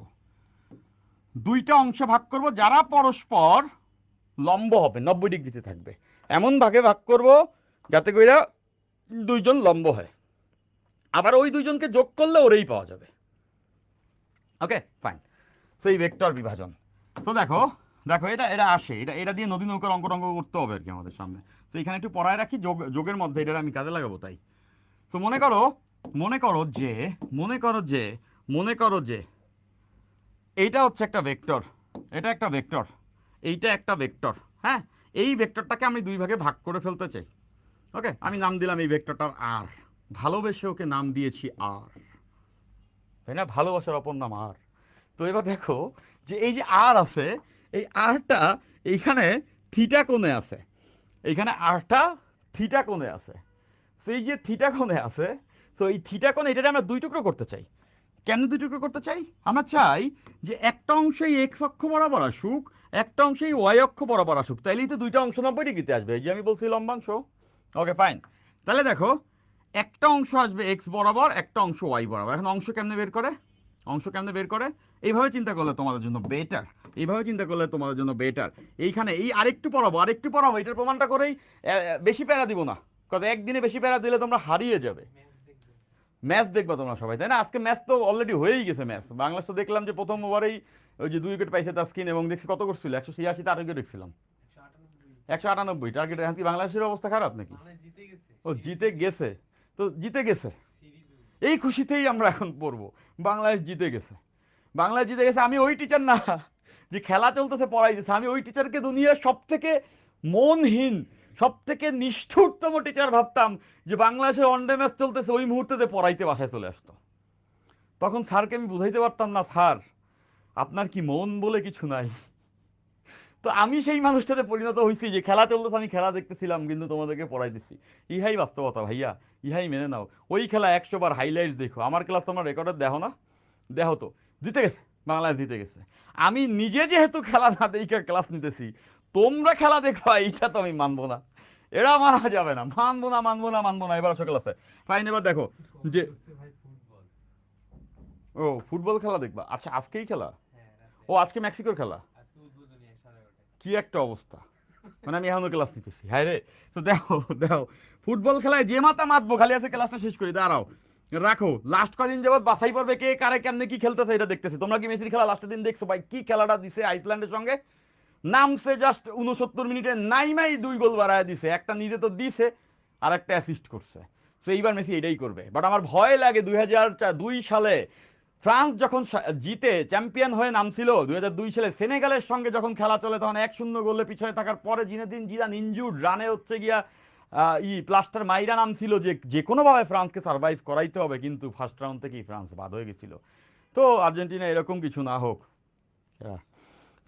দুইটা অংশে ভাগ করব যারা পরস্পর লম্ব হবে, 90 ডিগ্রিতে থাকবে, এমন ভাগে ভাগ করব যাতে কইরা দুইজন লম্ব হয়। আবার ওই দুইজনকে যোগ করলে ওরেই পাওয়া যাবে। Okay fine. তো এই ভেক্টর বিভাজন, তো দেখো দেখো এটা এটা আসে, এটা দিয়ে নদী নৌকার অঙ্ক টঙ্ক করতে হবে আর কি আমাদের সামনে। তো এখানে একটু পড়ায় রাখি, যোগের মধ্যে এটা আমি কাজে লাগাবো তাই। তো মনে করো যে এইটা হচ্ছে একটা ভেক্টর, এটা একটা ভেক্টর, এইটা একটা ভেক্টর। হ্যাঁ, এই ভেক্টরটাকে আমি দুই ভাগে ভাগ করে ফেলতে চাই। ওকে, আমি নাম দিলাম এই ভেক্টরটার আর, ভালোবেসে ওকে নাম দিয়েছি আর, তাই না? ভালোবাসার অপর নাম আর। তো এবার দেখো যে এই যে আর আছে, এই আরটা এইখানে থিটা কোণে আছে, এইখানে আরটা থিটা কোণে আছে। তো এই যে থিটা কোণে আছে, তো এই থিটা কোণে এটাকে আমরা দুই টুকরো করতে চাই। কেন দুই টুকরো করতে চাই? আমরা চাই যে একটা অংশ এই এক্স অক্ষ বরাবর আসুক, একটা অংশ এই ওয়াই অক্ষ বরাবর আসুক, তাইলেই তো দুইটা অংশ 90 ডিগ্রিতে আসবে, এই যে আমি বলছি লম্বাংশ। Okay fine. তাহলে দেখো, একটা অংশ আসবে এক্স বরাবর, একটা অংশ ওয়াই বরাবর। এখন অংশ কেমনে বের করে? অংশ কেমনে বের করে? এইভাবে চিন্তা করলে তোমাদের জন্য বেটার, এইভাবে চিন্তা করলে তোমাদের জন্য বেটার। এইখানে এই আরেকটু পড়াবো, আরেকটু পড়াবো, এটার প্রমাণটা করেই বেশি প্যারা দিব না, কথা একদিনে বেশি প্যারা দিলে তোমরা হারিয়ে যাবে। ম্যাচ দেখবা তোমরা সবাই, তাই না? আজকে ম্যাচ তো অলরেডি হয়েই গেছে। ম্যাচ বাংলাদেশ তো দেখলাম যে প্রথম ওভারেই ওই যে 2 উইকেট পাইছে তাসকিন, এবং দেখছি কত করছিল, 186 টার্গেট দেখছিলাম, 198 টার্গেট। এখন কি বাংলাদেশের অবস্থা খারাপ নাকি? ও জিতে গেছে, তো জিতে গেছে, এই খুশিতেই আমরা এখন পড়বো বাংলাদেশ জিতে গেছে, বাংলাদেশ জিতে গেছে। আমি ওই টিচার না যে খেলা চলতেছে পড়াইতেছে, আমি ওই টিচারকে দুনিয়ার সব থেকে মনহীন, সব থেকে নিষ্ঠুরতম টিচার ভাবতাম, যে বাংলাদেশের ওয়ানডে ম্যাচ চলতেছে ওই মুহূর্তে পড়াইতে বাসায় চলে আসতো। তখন স্যারকে আমি বুঝাইতে পারতাম না, স্যার আপনার কি মন বলে কিছু নাই। তো আমি সেই মানুষটাতে পরিণত হয়েছি যে খেলা চলতেছে, আমি খেলা দেখতেছিলাম কিন্তু তোমাদেরকে পড়াইতেছি। ইহাই বাস্তবতা ভাইয়া, ইহাই মেনে নাও। ওই খেলা 100 বার হাইলাইটস দেখো, আমার ক্লাস তোমরা রেকর্ডে দেখো না? দেখো তো, জিতে গেছে, বাংলাদেশ জিতে গেছে। আমি নিজে যেহেতু খেলা না দেখে ক্লাস নিতেছি, তোমরা খেলা দেখো এইটা তো আমি মানবো না, এরা মানা যাবে না, মানবো না মানবো না মানবো না। এবার আসো ক্লাসে ফাইন। এবার দেখো যে ও ফুটবল খেলা দেখবা? আচ্ছা আজকেই খেলা? ও আজকে মেক্সিকোর খেলা, কি একটা অবস্থা, মানে আমি এখনো ক্লাস নিতেছি, হ্যাঁ রে। তো দেখো দেখো, ফুটবল খেলায় যে মাথা মাতবো, খালি আছে ক্লাসটা শেষ করি, দাঁড়াও রাখো। লাস্ট কদিন যাবত বাছাই পড়বে কে কারে কেমনে কি খেলতেছে এটা দেখতেছি। তোমরা কি মেসির খেলা লাস্টের দিন দেখছো ভাই? কি খেলাটা দিছে আইসল্যান্ডের সঙ্গে, নামছে জাস্ট 69 মিনিটে, নাইমাই 2 গোল বাড়ায় দিছে, একটা নিজে তো দিছে আর একটা অ্যাসিস্ট করছে। তো এইবার মেসি এটাই করবে। বাট আমার ভয় লাগে 2002 সালে ফ্রান্স যখন জিতে চ্যাম্পিয়ন হয়ে নামছিল, 2002 সালে সেনেগালের সঙ্গে যখন খেলা চলে, তখন 1-0 গোলে পিছিয়ে থাকার পরে জিনেদিন জিদান ইনজুর্ড, রানে হচ্ছে গিয়া প্লাস্টার মাইরা নামছিল যে যে কোনোভাবে ফ্রান্সকে সার্ভাইভ করাইতে হবে, কিন্তু ফার্স্ট রাউন্ড থেকেই ফ্রান্স বাদ হয়ে গেছিল। তো আর্জেন্টিনা এরকম কিছু না হোক,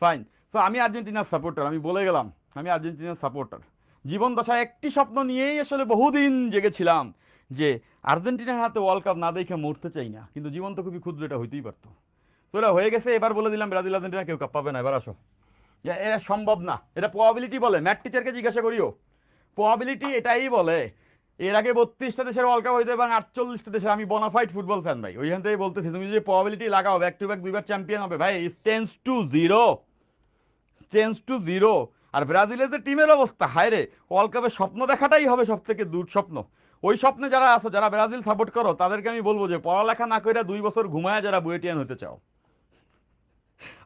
ফাইন। তো আমি আর্জেন্টিনার সাপোর্টার, আমি বলে গেলাম আমি আর্জেন্টিনার সাপোর্টার। জীবন দশায় একটি স্বপ্ন নিয়েই আসলে বহুদিন জেগেছিলাম, যে আর্জেন্টিনার হাতে ওয়ার্ল্ড কাপ না দেখে মরতে চাই না, কিন্তু জীবন তো খুবই ক্ষুদ্র, এটা হইতেই পারতো। তো এটা হয়ে গেছে, এবার বলে দিলাম ব্রাজিল আর্জেন্টিনা কেউ কাপ পাবে না। এবার আসো, এটা সম্ভব না, এটা প্রবাবিলিটি বলে, ম্যাথ টিচারকে জিজ্ঞাসা করিও, প্রবাবিলিটি এটাই বলে। এর আগে 32টা দেশের ওয়ার্ল্ড কাপ হইতো এবং 48টা দেশের, আমি বোনাফাইড ফুটবল ফ্যান ভাই, ওইখান থেকে বলতেছি তুমি যদি প্রবাবিলিটি লাগাও ব্যাক টু ব্যাক দুইবার চ্যাম্পিয়ন হবে ভাই, tends to zero, tends to zero. আর ব্রাজিলের যে টিমের অবস্থা, হায় রে, ওয়ার্ল্ড কাপের স্বপ্ন দেখাটাই হবে সব থেকে দুঃস্বপ্ন। ওই স্বপ্নে যারা আছো, যারা ব্রাজিল সাপোর্ট করো, তাদেরকে আমি বলবো যে পড়ালেখা না করে 2 বছর ঘুমায় যারা বুয়েটিয়ান হতে চাও,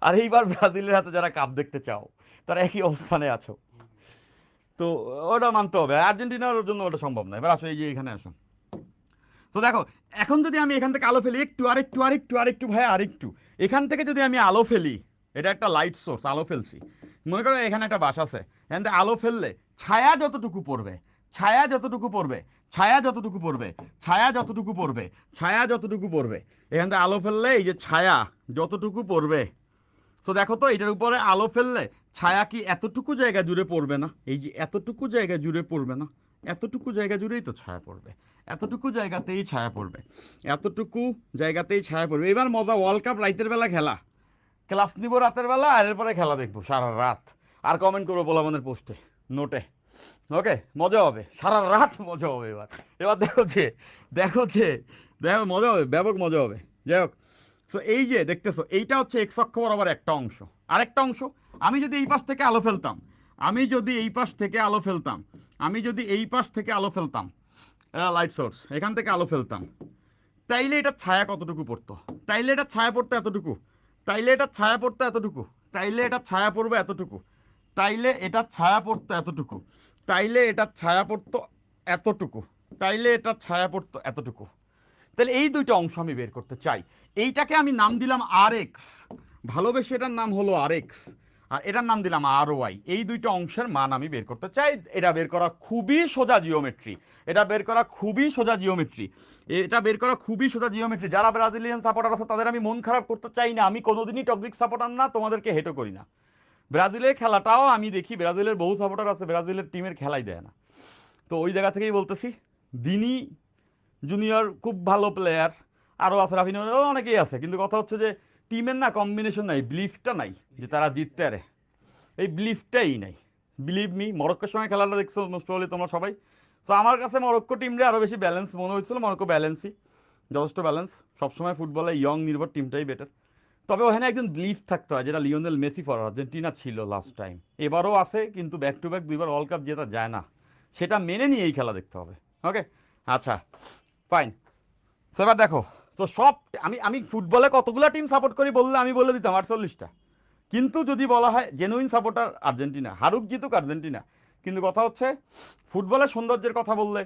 আর এইবার ব্রাজিলের হাতে যারা কাপ দেখতে চাও, তারা একই অবস্থানে আছো। তো ওটা মানতে হবে, আর্জেন্টিনার জন্য ওটা সম্ভব নয়। এবার আসো, এই যে এখানে আসো। তো দেখো, এখন যদি আমি এখান থেকে আলো ফেলি একটু, আরেকটু আরেকটু আরেকটু ভাই আরেকটু, এখান থেকে যদি আমি আলো ফেলি, এটা একটা লাইট সোর্স, আলো ফেলছি, মনে করো এখানে একটা বাস আছে, এখান থেকে আলো ফেললে ছায়া যতটুকু পড়বে, ছায়া যতটুকু পড়বে, ছায়া যতটুকু পড়বে, ছায়া যতটুকু পড়বে, ছায়া যতটুকু পড়বে, এখান থেকে আলো ফেললে এই যে ছায়া যতটুকু পড়বে, তো দেখো তো এটার উপরে আলো ফেললে ছায়া কি এতটুকু জায়গা জুড়ে পড়বে না? এই যে এতটুকু জায়গা জুড়ে পড়বে না? এতটুকু জায়গা জুড়েই তো ছায়া পড়বে, এতটুকু জায়গাতেই ছায়া পড়বে, এতটুকু জায়গাতেই ছায়া পড়বে। এবার মজা, ওয়ার্ল্ড কাপ রাতের বেলা খেলা, ক্লাস নিব রাতের বেলা, আর এরপরে খেলা দেখবো সারা রাত, আর কমেন্ট করবো বলে আমাদের পোস্টে, নোটে। ওকে, মজা হবে, সারা রাত মজা হবে। এবার এবার দেখো মজা হবে, ব্যাপক মজা হবে। যাই হোক, তো এই যে দেখতেছো, এইটা হচ্ছে এক্স অক্ষ বরাবর একটা অংশ, আরেকটা অংশ। আমি যদি এই পাশ থেকে আলো ফেলতাম, আমি যদি এই পাশ থেকে আলো ফেলতাম, আমি যদি এই পাশ থেকে আলো ফেলতাম, লাইট সোর্স, এখান থেকে আলো ফেলতাম, তাইলে এটা ছায়া কতটুকু পড়তো? তাইলে এটা ছায়া পড়তো এতটুকু, তাইলে এটা ছায়া পড়তো এতটুকু, তাইলে এটা ছায়া পড়বে এতটুকু, তাইলে এটা ছায়া পড়তো এতটুকু, তাইলে এটা ছায়া পড়তো এতটুকু, তাইলে এটা ছায়া পড়তো এতটুকু। তাহলে এই দুইটা অংশ আমি বের করতে চাই। এইটাকে আমি নাম দিলাম আর এক্স, ভালোবেসে এটার নাম হলো আর এক্স, আর এটার নাম দিলাম আর ওয়াই। এই দুইটা অংশের মান আমি বের করতে চাই। এটা বের করা খুবই সোজা জিওমেট্রি, এটা বের করা খুবই সোজা জিওমেট্রি, এটা বের করা খুবই সোজা জিওমেট্রি। যারা ব্রাজিলিয়ান সাপোর্টার আছে তাদের আমি মন খারাপ করতে চাই না, আমি কোনোদিনই টক্সিক সাপোর্টার না, তোমাদেরকে হেটও করি না। ব্রাজিলের খেলাটাও আমি দেখি, ব্রাজিলের বহু সাপোর্টার আছে ব্রাজিলের টিমের খেলাই দেয় না। তো ওই জায়গা থেকেই বলতেছি, দিনী জুনিয়র খুব ভালো প্লেয়ার, আরও আছে, রাফিনো, অনেকেই আছে, কিন্তু কথা হচ্ছে যে টিমের না কম্বিনেশন নাই, বিলিফটা নাই যে তারা জিততে পারে, এই বিলিফটাই নাই। বিলিভ মি, মরক্কোর সঙ্গে খেলাটা দেখছো মোস্ট প্রবাবলি তোমরা সবাই। তো আমার কাছে মরক্কো টিমটা আরও বেশি ব্যালেন্স মনে হয়েছিল, মরক্কো ব্যালেন্সই, যথেষ্ট ব্যালেন্স। সবসময় ফুটবলে ইয়ং নির্ভর টিমটাই বেটার। তবে ওখানে একজন বিলিফ থাকতে হয়, যেটা লিওনেল মেসি ফর আর্জেন্টিনা ছিল লাস্ট টাইম, এবারও আছে, কিন্তু ব্যাক টু ব্যাক দুইবার ওয়ার্ল্ড কাপ জেতা যায় না, সেটা মেনে নিয়ে এই খেলা দেখতে হবে। ওকে, আচ্ছা, ফাইন। তো এবার দেখো, তো সব আমি ফুটবলে কতগুলো টিম সাপোর্ট করি বললে আমি বলে দিতাম 48টা, কিন্তু যদি বলা হয় জেনুইন সাপোর্টার আর্জেন্টিনা, হারুক জিতুক আর্জেন্টিনা। কিন্তু কথা হচ্ছে ফুটবলের সৌন্দর্যের কথা বললে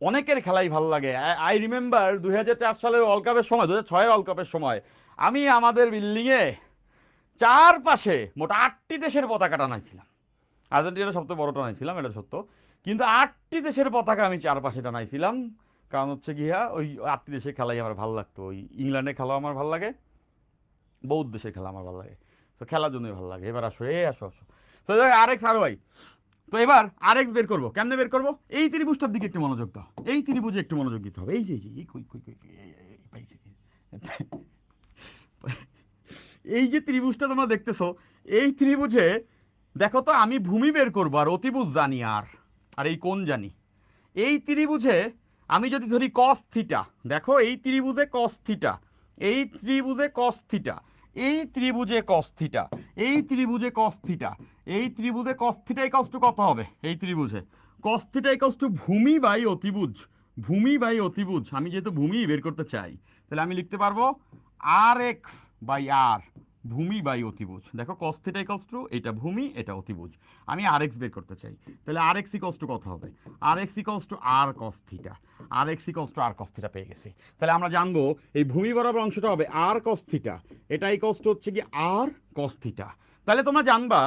অনেকের খেলাই ভালো লাগে। আই রিমেম্বার 2004 সালের ওয়ার্ল্ড কাপের সময়, 2006 ওয়ার্ল্ড কাপের সময় আমি আমাদের বিল্ডিংয়ে চারপাশে মোট 8টি দেশের পতাকা টানাইছিলাম। আর্জেন্টিনার সবচেয়ে বড় টানাইছিলাম, এটা সত্য, কিন্তু 8টি দেশের পতাকা আমি চারপাশে টানাইছিলাম। কারণ হচ্ছে গিয়া ওই 8টি দেশের খেলাই আমার ভালো লাগতো। ওই ইংল্যান্ডের খেলা আমার ভালো লাগে, বহুত দেশের খেলা আমার ভালো লাগে, তো খেলার জন্যই ভালো লাগে। এবার আসো, আসো আসো। তো আর এক্স আর ওয়াই, তো এবার আর এক্স বের করবো, কেমনে বের করবো? এই ত্রিভুজটার দিকে একটু মনোযোগ দাও, এই ত্রিভুজে একটু মনোযোগ দিতে হবে। এই যে এই কই কই কই পাইছি, এই যে ত্রিভুজটা তোমরা দেখতেছো, এই ত্রিভুজে দেখো তো, আমি ভূমি বের করবো আর অতিভুজ জানি, আর আর এই কোণ জানি। এই ত্রিভুজে আমি যদি ধরি কস থিটা, দেখো এই ত্রিভুজে কস থিটা, এই ত্রিভুজে কস থিটা, এই ত্রিভুজে কস থিটা, এই ত্রিভুজে কস থিটা, এই ত্রিভুজে কস থিটা ইকুয়ালস টু কত হবে? এই ত্রিভুজে কস থিটা ইকুয়ালস টু ভূমি বাই অতিভুজ, ভূমি বাই অতিভুজ। আমি যেহেতু ভূমি বের করতে চাই, তাহলে আমি লিখতে পারবো আর এক্স বাই আর, ভূমি বাই অতিভুজ। দেখো কস থিটা ইকুয়ালস টু, এটা ভূমি এটা অতিভুজ, আমি আর এক্স বের করতে চাই, তাহলে আর এক্স ইকুয়ালস টু কত হবে? আর X equals to R cos theta, আর X equals to R cos theta পেয়ে গেছি। তাহলে আমরা জানবো এই ভূমি বরাবর অংশটা হবে আর কস থিটা, এটা ইকুয়ালস টু হচ্ছে কি আর কস থিটা। তাহলে তোমরা জানবা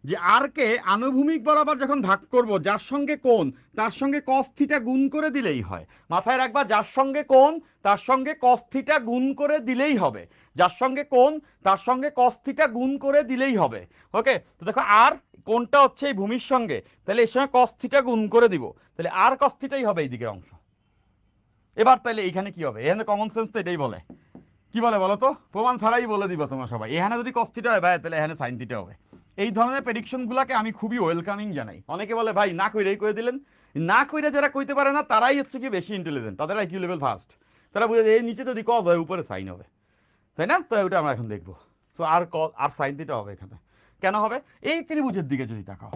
যে আর কে আনুভূমিক বরাবর যখন ভাগ করব, যার সঙ্গে কোণ তার সঙ্গে কস থিটা গুণ করে দিলেই হয়। মাথায় রাখবা, যার সঙ্গে কোণ তার সঙ্গে কস থিটা গুণ করে দিলেই হবে, যার সঙ্গে কোণ তার সঙ্গে কস থিটা গুণ করে দিলেই হবে। ওকে, তো দেখো আর কোণটা হচ্ছে এই ভূমির সঙ্গে, তাহলে এর সঙ্গে কস থিটা গুণ করে দিব, তাহলে আর কস থিটাই হবে এই দিকের অংশ। এবার তাহলে এইখানে কি হবে? এখানে কমন সেন্স তো এটাই বলে, কি বলে বলো তো? প্রমাণ ছাড়াই বলে দিবা তোমরা সবাই, এখানে যদি কস থিটা হয় ভাই, তাহলে এখানে সাইন থিটা হবে। এই ধরনের প্রেডিকশনগুলোকে আমি খুবই ওয়েলকামিং জানাই। অনেকে বলে ভাই না কইরেই করে দিলেন, না কইরা যারা কইতে পারে না তারাই হচ্ছে কি বেশি ইন্টেলিজেন্ট, তাদের আইকিউ লেভেল ফার্স্ট। তারা বুঝে যে এই নিচে যদি কজ হয় উপরে সাইন হবে, তাই না? তো ওটা আমরা এখন দেখবো। সো আর সাইন থিটা হবে এখানে। কেন হবে? এই ত্রিভুজের দিকে যদি তাকাও,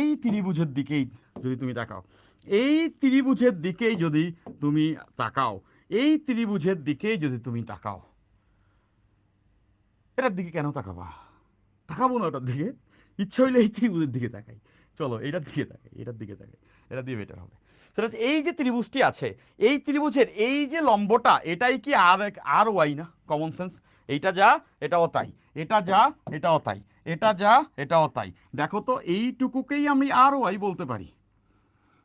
এই ত্রিভুজের দিকেই যদি তুমি তাকাও, এই ত্রিভুজের দিকেই যদি তুমি তাকাও, এই ত্রিভুজের দিকেই যদি তুমি তাকাও, এটার দিকে কেন তাকাবা? তাকাবো না ওটার দিকে, ইচ্ছা হইলে এই ত্রিভুজের দিকে তাকাই। চলো এটার দিকে তাকাই, এটার দিকে তাকাই, এটা দিয়ে বেটার হবে। সেটা হচ্ছে এই যে ত্রিভুজটি আছে, এই ত্রিভুজের এই যে লম্বটা, এটাই কি আর ওয়াই না? Common sense. এইটা যা এটাও তাই, এটা যা এটাও তাই, এটা যা এটাও তাই। দেখো তো এইটুকুকেই আমি আর ওয়াই বলতে পারি,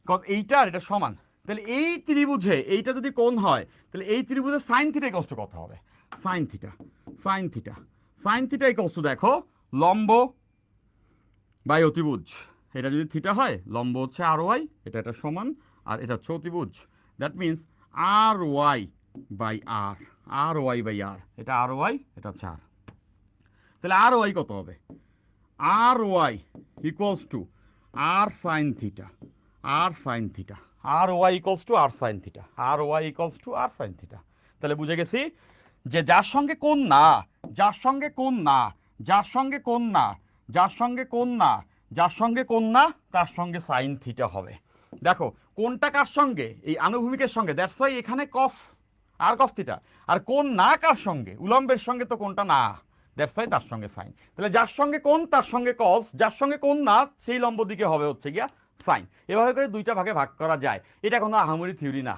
কারণ এইটা আর এটা সমান। তাহলে এই ত্রিভুজে এইটা যদি কোণ হয়, তাহলে এই ত্রিভুজে সাইন থিটা ইকুয়ালস টু কত হবে? Sine theta, sine theta, sine theta equals to দেখো লম্ব বাই অতিভুজ। এটা যদি থিটা হয়, লম্ব হচ্ছে আর ওয়াই, এটা সমান, আর এটা হচ্ছে অতিভুজ। দ্যাট মিনস আর ওয়াই বাই আর, আর ওয়াই বাই আর, এটা আর ওয়াই, এটা হচ্ছে আর। তাহলে আর ওয়াই কত হবে? আর Y equals to R sine theta, R sine theta, আর Y equals to R sine theta, আর Y equals to R sine theta. তাহলে বুঝে গেছি যে যার সঙ্গে কোণ না, যার সঙ্গে কোণ না, যার সঙ্গে কোণ না, যার সঙ্গে কোণ না, যার সঙ্গে কোণ না, তার সঙ্গে সাইন থিটা হবে। দেখো কোনটা কার সঙ্গে? এই আনুভূমিকের সঙ্গে, দ্যাটস ওয়াই এখানে কস আর কস থিটা। আর কোণ না কার সঙ্গে? উলম্বের সঙ্গে, তো কোনটা না, দ্যাটস ওয়াই তার সঙ্গে সাইন। তাহলে যার সঙ্গে কোণ তার সঙ্গে কস, যার সঙ্গে কোণ না সেই লম্ব দিকে হবে হচ্ছে গিয়া সাইন। এভাবে করে দুইটা ভাগে ভাগ করা যায়। এটা কোনো আহামরি থিওরি না,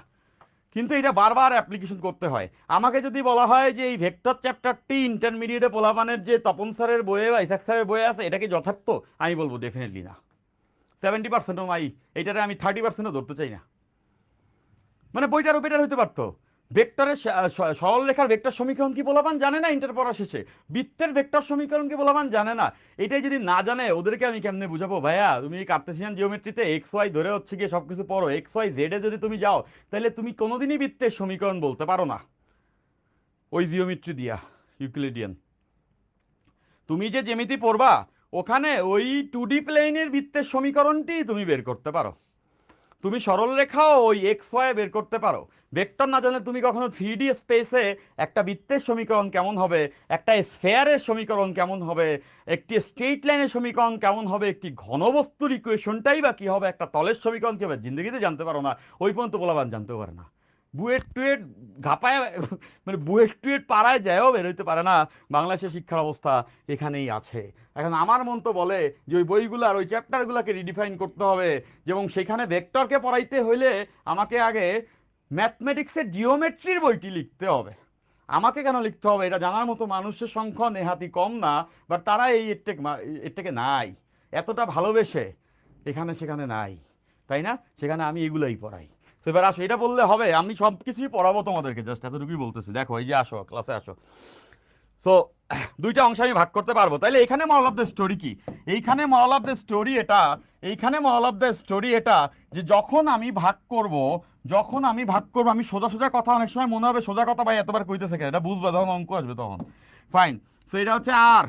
কিন্তু এটা বারবার অ্যাপ্লিকেশন করতে হয়। আমাকে যদি বলা হয় যে এই ভেক্টর চ্যাপ্টারটি ইন্টারমিডিয়েটে পোলাপানের যে তপন স্যারের বইয়ে বা ইসাক স্যারের বইয়ে আছে, এটা কি যথার্থ? আমি বলবো ডেফিনেটলি না। 70%ও নাই, এইটারে আমি 30%ও ধরতে চাই না। মানে বইটারও বেটার হইতে পারতো। ভেক্টরের সরল রেখার ভেক্টর সমীকরণ কি পোলাপান জানে না ইন্টার পড়া শেষে? বৃত্তের ভেক্টর সমীকরণ কি পোলাপান জানে না? এটাই যদি না জানে ওদেরকে আমি কেমনে বুঝাবো? ভাইয়া তুমি কার্টেসিয়ান জিওমেট্রিতে এক্স ওয়াই ধরে হচ্ছে গিয়ে সব কিছু পড়ো, এক্স ওয়াই জেডে যদি তুমি যাও, তাহলে তুমি কোনোদিনই বৃত্তের সমীকরণ বলতে পারো না ওই জিওমেট্রি দিয়া, ইউক্লিডিয়ান। তুমি যে জ্যামিতি পড়বা ওখানে ওই 2D প্লেনের বৃত্তের সমীকরণটি তুমি বের করতে পারো। তুমি সরল রেখাও ওই এক্স ওয়াই বের করতে পারো। ভেক্টর না জানলে তুমি কখনো 3D স্পেসে একটা বৃত্তের সমীকরণ কেমন হবে, একটা স্ফেয়ারের সমীকরণ কেমন হবে, একটি স্ট্রেইট লাইনের সমীকরণ কেমন হবে, একটি ঘনবস্তুর ইকুয়েশনটাই বা কী হবে, একটা তলের সমীকরণ কী হবে, জিন্দগিতে জানতে পারো না। ওই পর্যন্ত বলাবান জানতেও পারে না। বুয়েট টুয়েট ঘাপায়, মানে বুয়েট টুয়েট পাড়ায় যায়ও বেরোইতে পারে না। বাংলাদেশের শিক্ষার অবস্থা এখানেই আছে। এখন আমার মন তো বলে যে ওই বইগুলো আর ওই চ্যাপ্টারগুলোকে রিডিফাইন করতে হবে, এবং সেখানে ভেক্টরকে পড়াইতে হইলে আমাকে আগে ম্যাথমেটিক্সের জিওমেট্রির বইটি লিখতে হবে। আমাকে কেন লিখতে হবে? এটা জানার মতো মানুষের সংখ্যা নেহাতি কম না, বাট তারা এই এরটেকে নাই, এতটা ভালোবেসে এখানে সেখানে নাই, তাই না? সেখানে আমি এগুলোই পড়াই। তো এবার আসো, এটা বললে হবে? আমি সব কিছুই পড়াবো তোমাদেরকে, জাস্ট এতটুকুই বলতেছি। দেখো এই যে আসো, ক্লাসে আসো। সো দুইটা অংশ আমি ভাগ করতে পারবো। তাইলে এখানে মরাল অফ দ্য স্টোরি কি? এইখানে মরাল অফ দ্য স্টোরি এটা, এইখানে মরাল অফ দ্য স্টোরি এটা যে যখন আমি ভাগ করব, যখন আমি ভাগ করবো, আমি সোজা সোজা কথা, অনেক সময় মনে হবে সোজা কথা ভাই এতবার কইতেছে কেন, এটা বুঝবে তখন, অঙ্ক আসবে তখন। ফাইন। সো এটা হচ্ছে আর,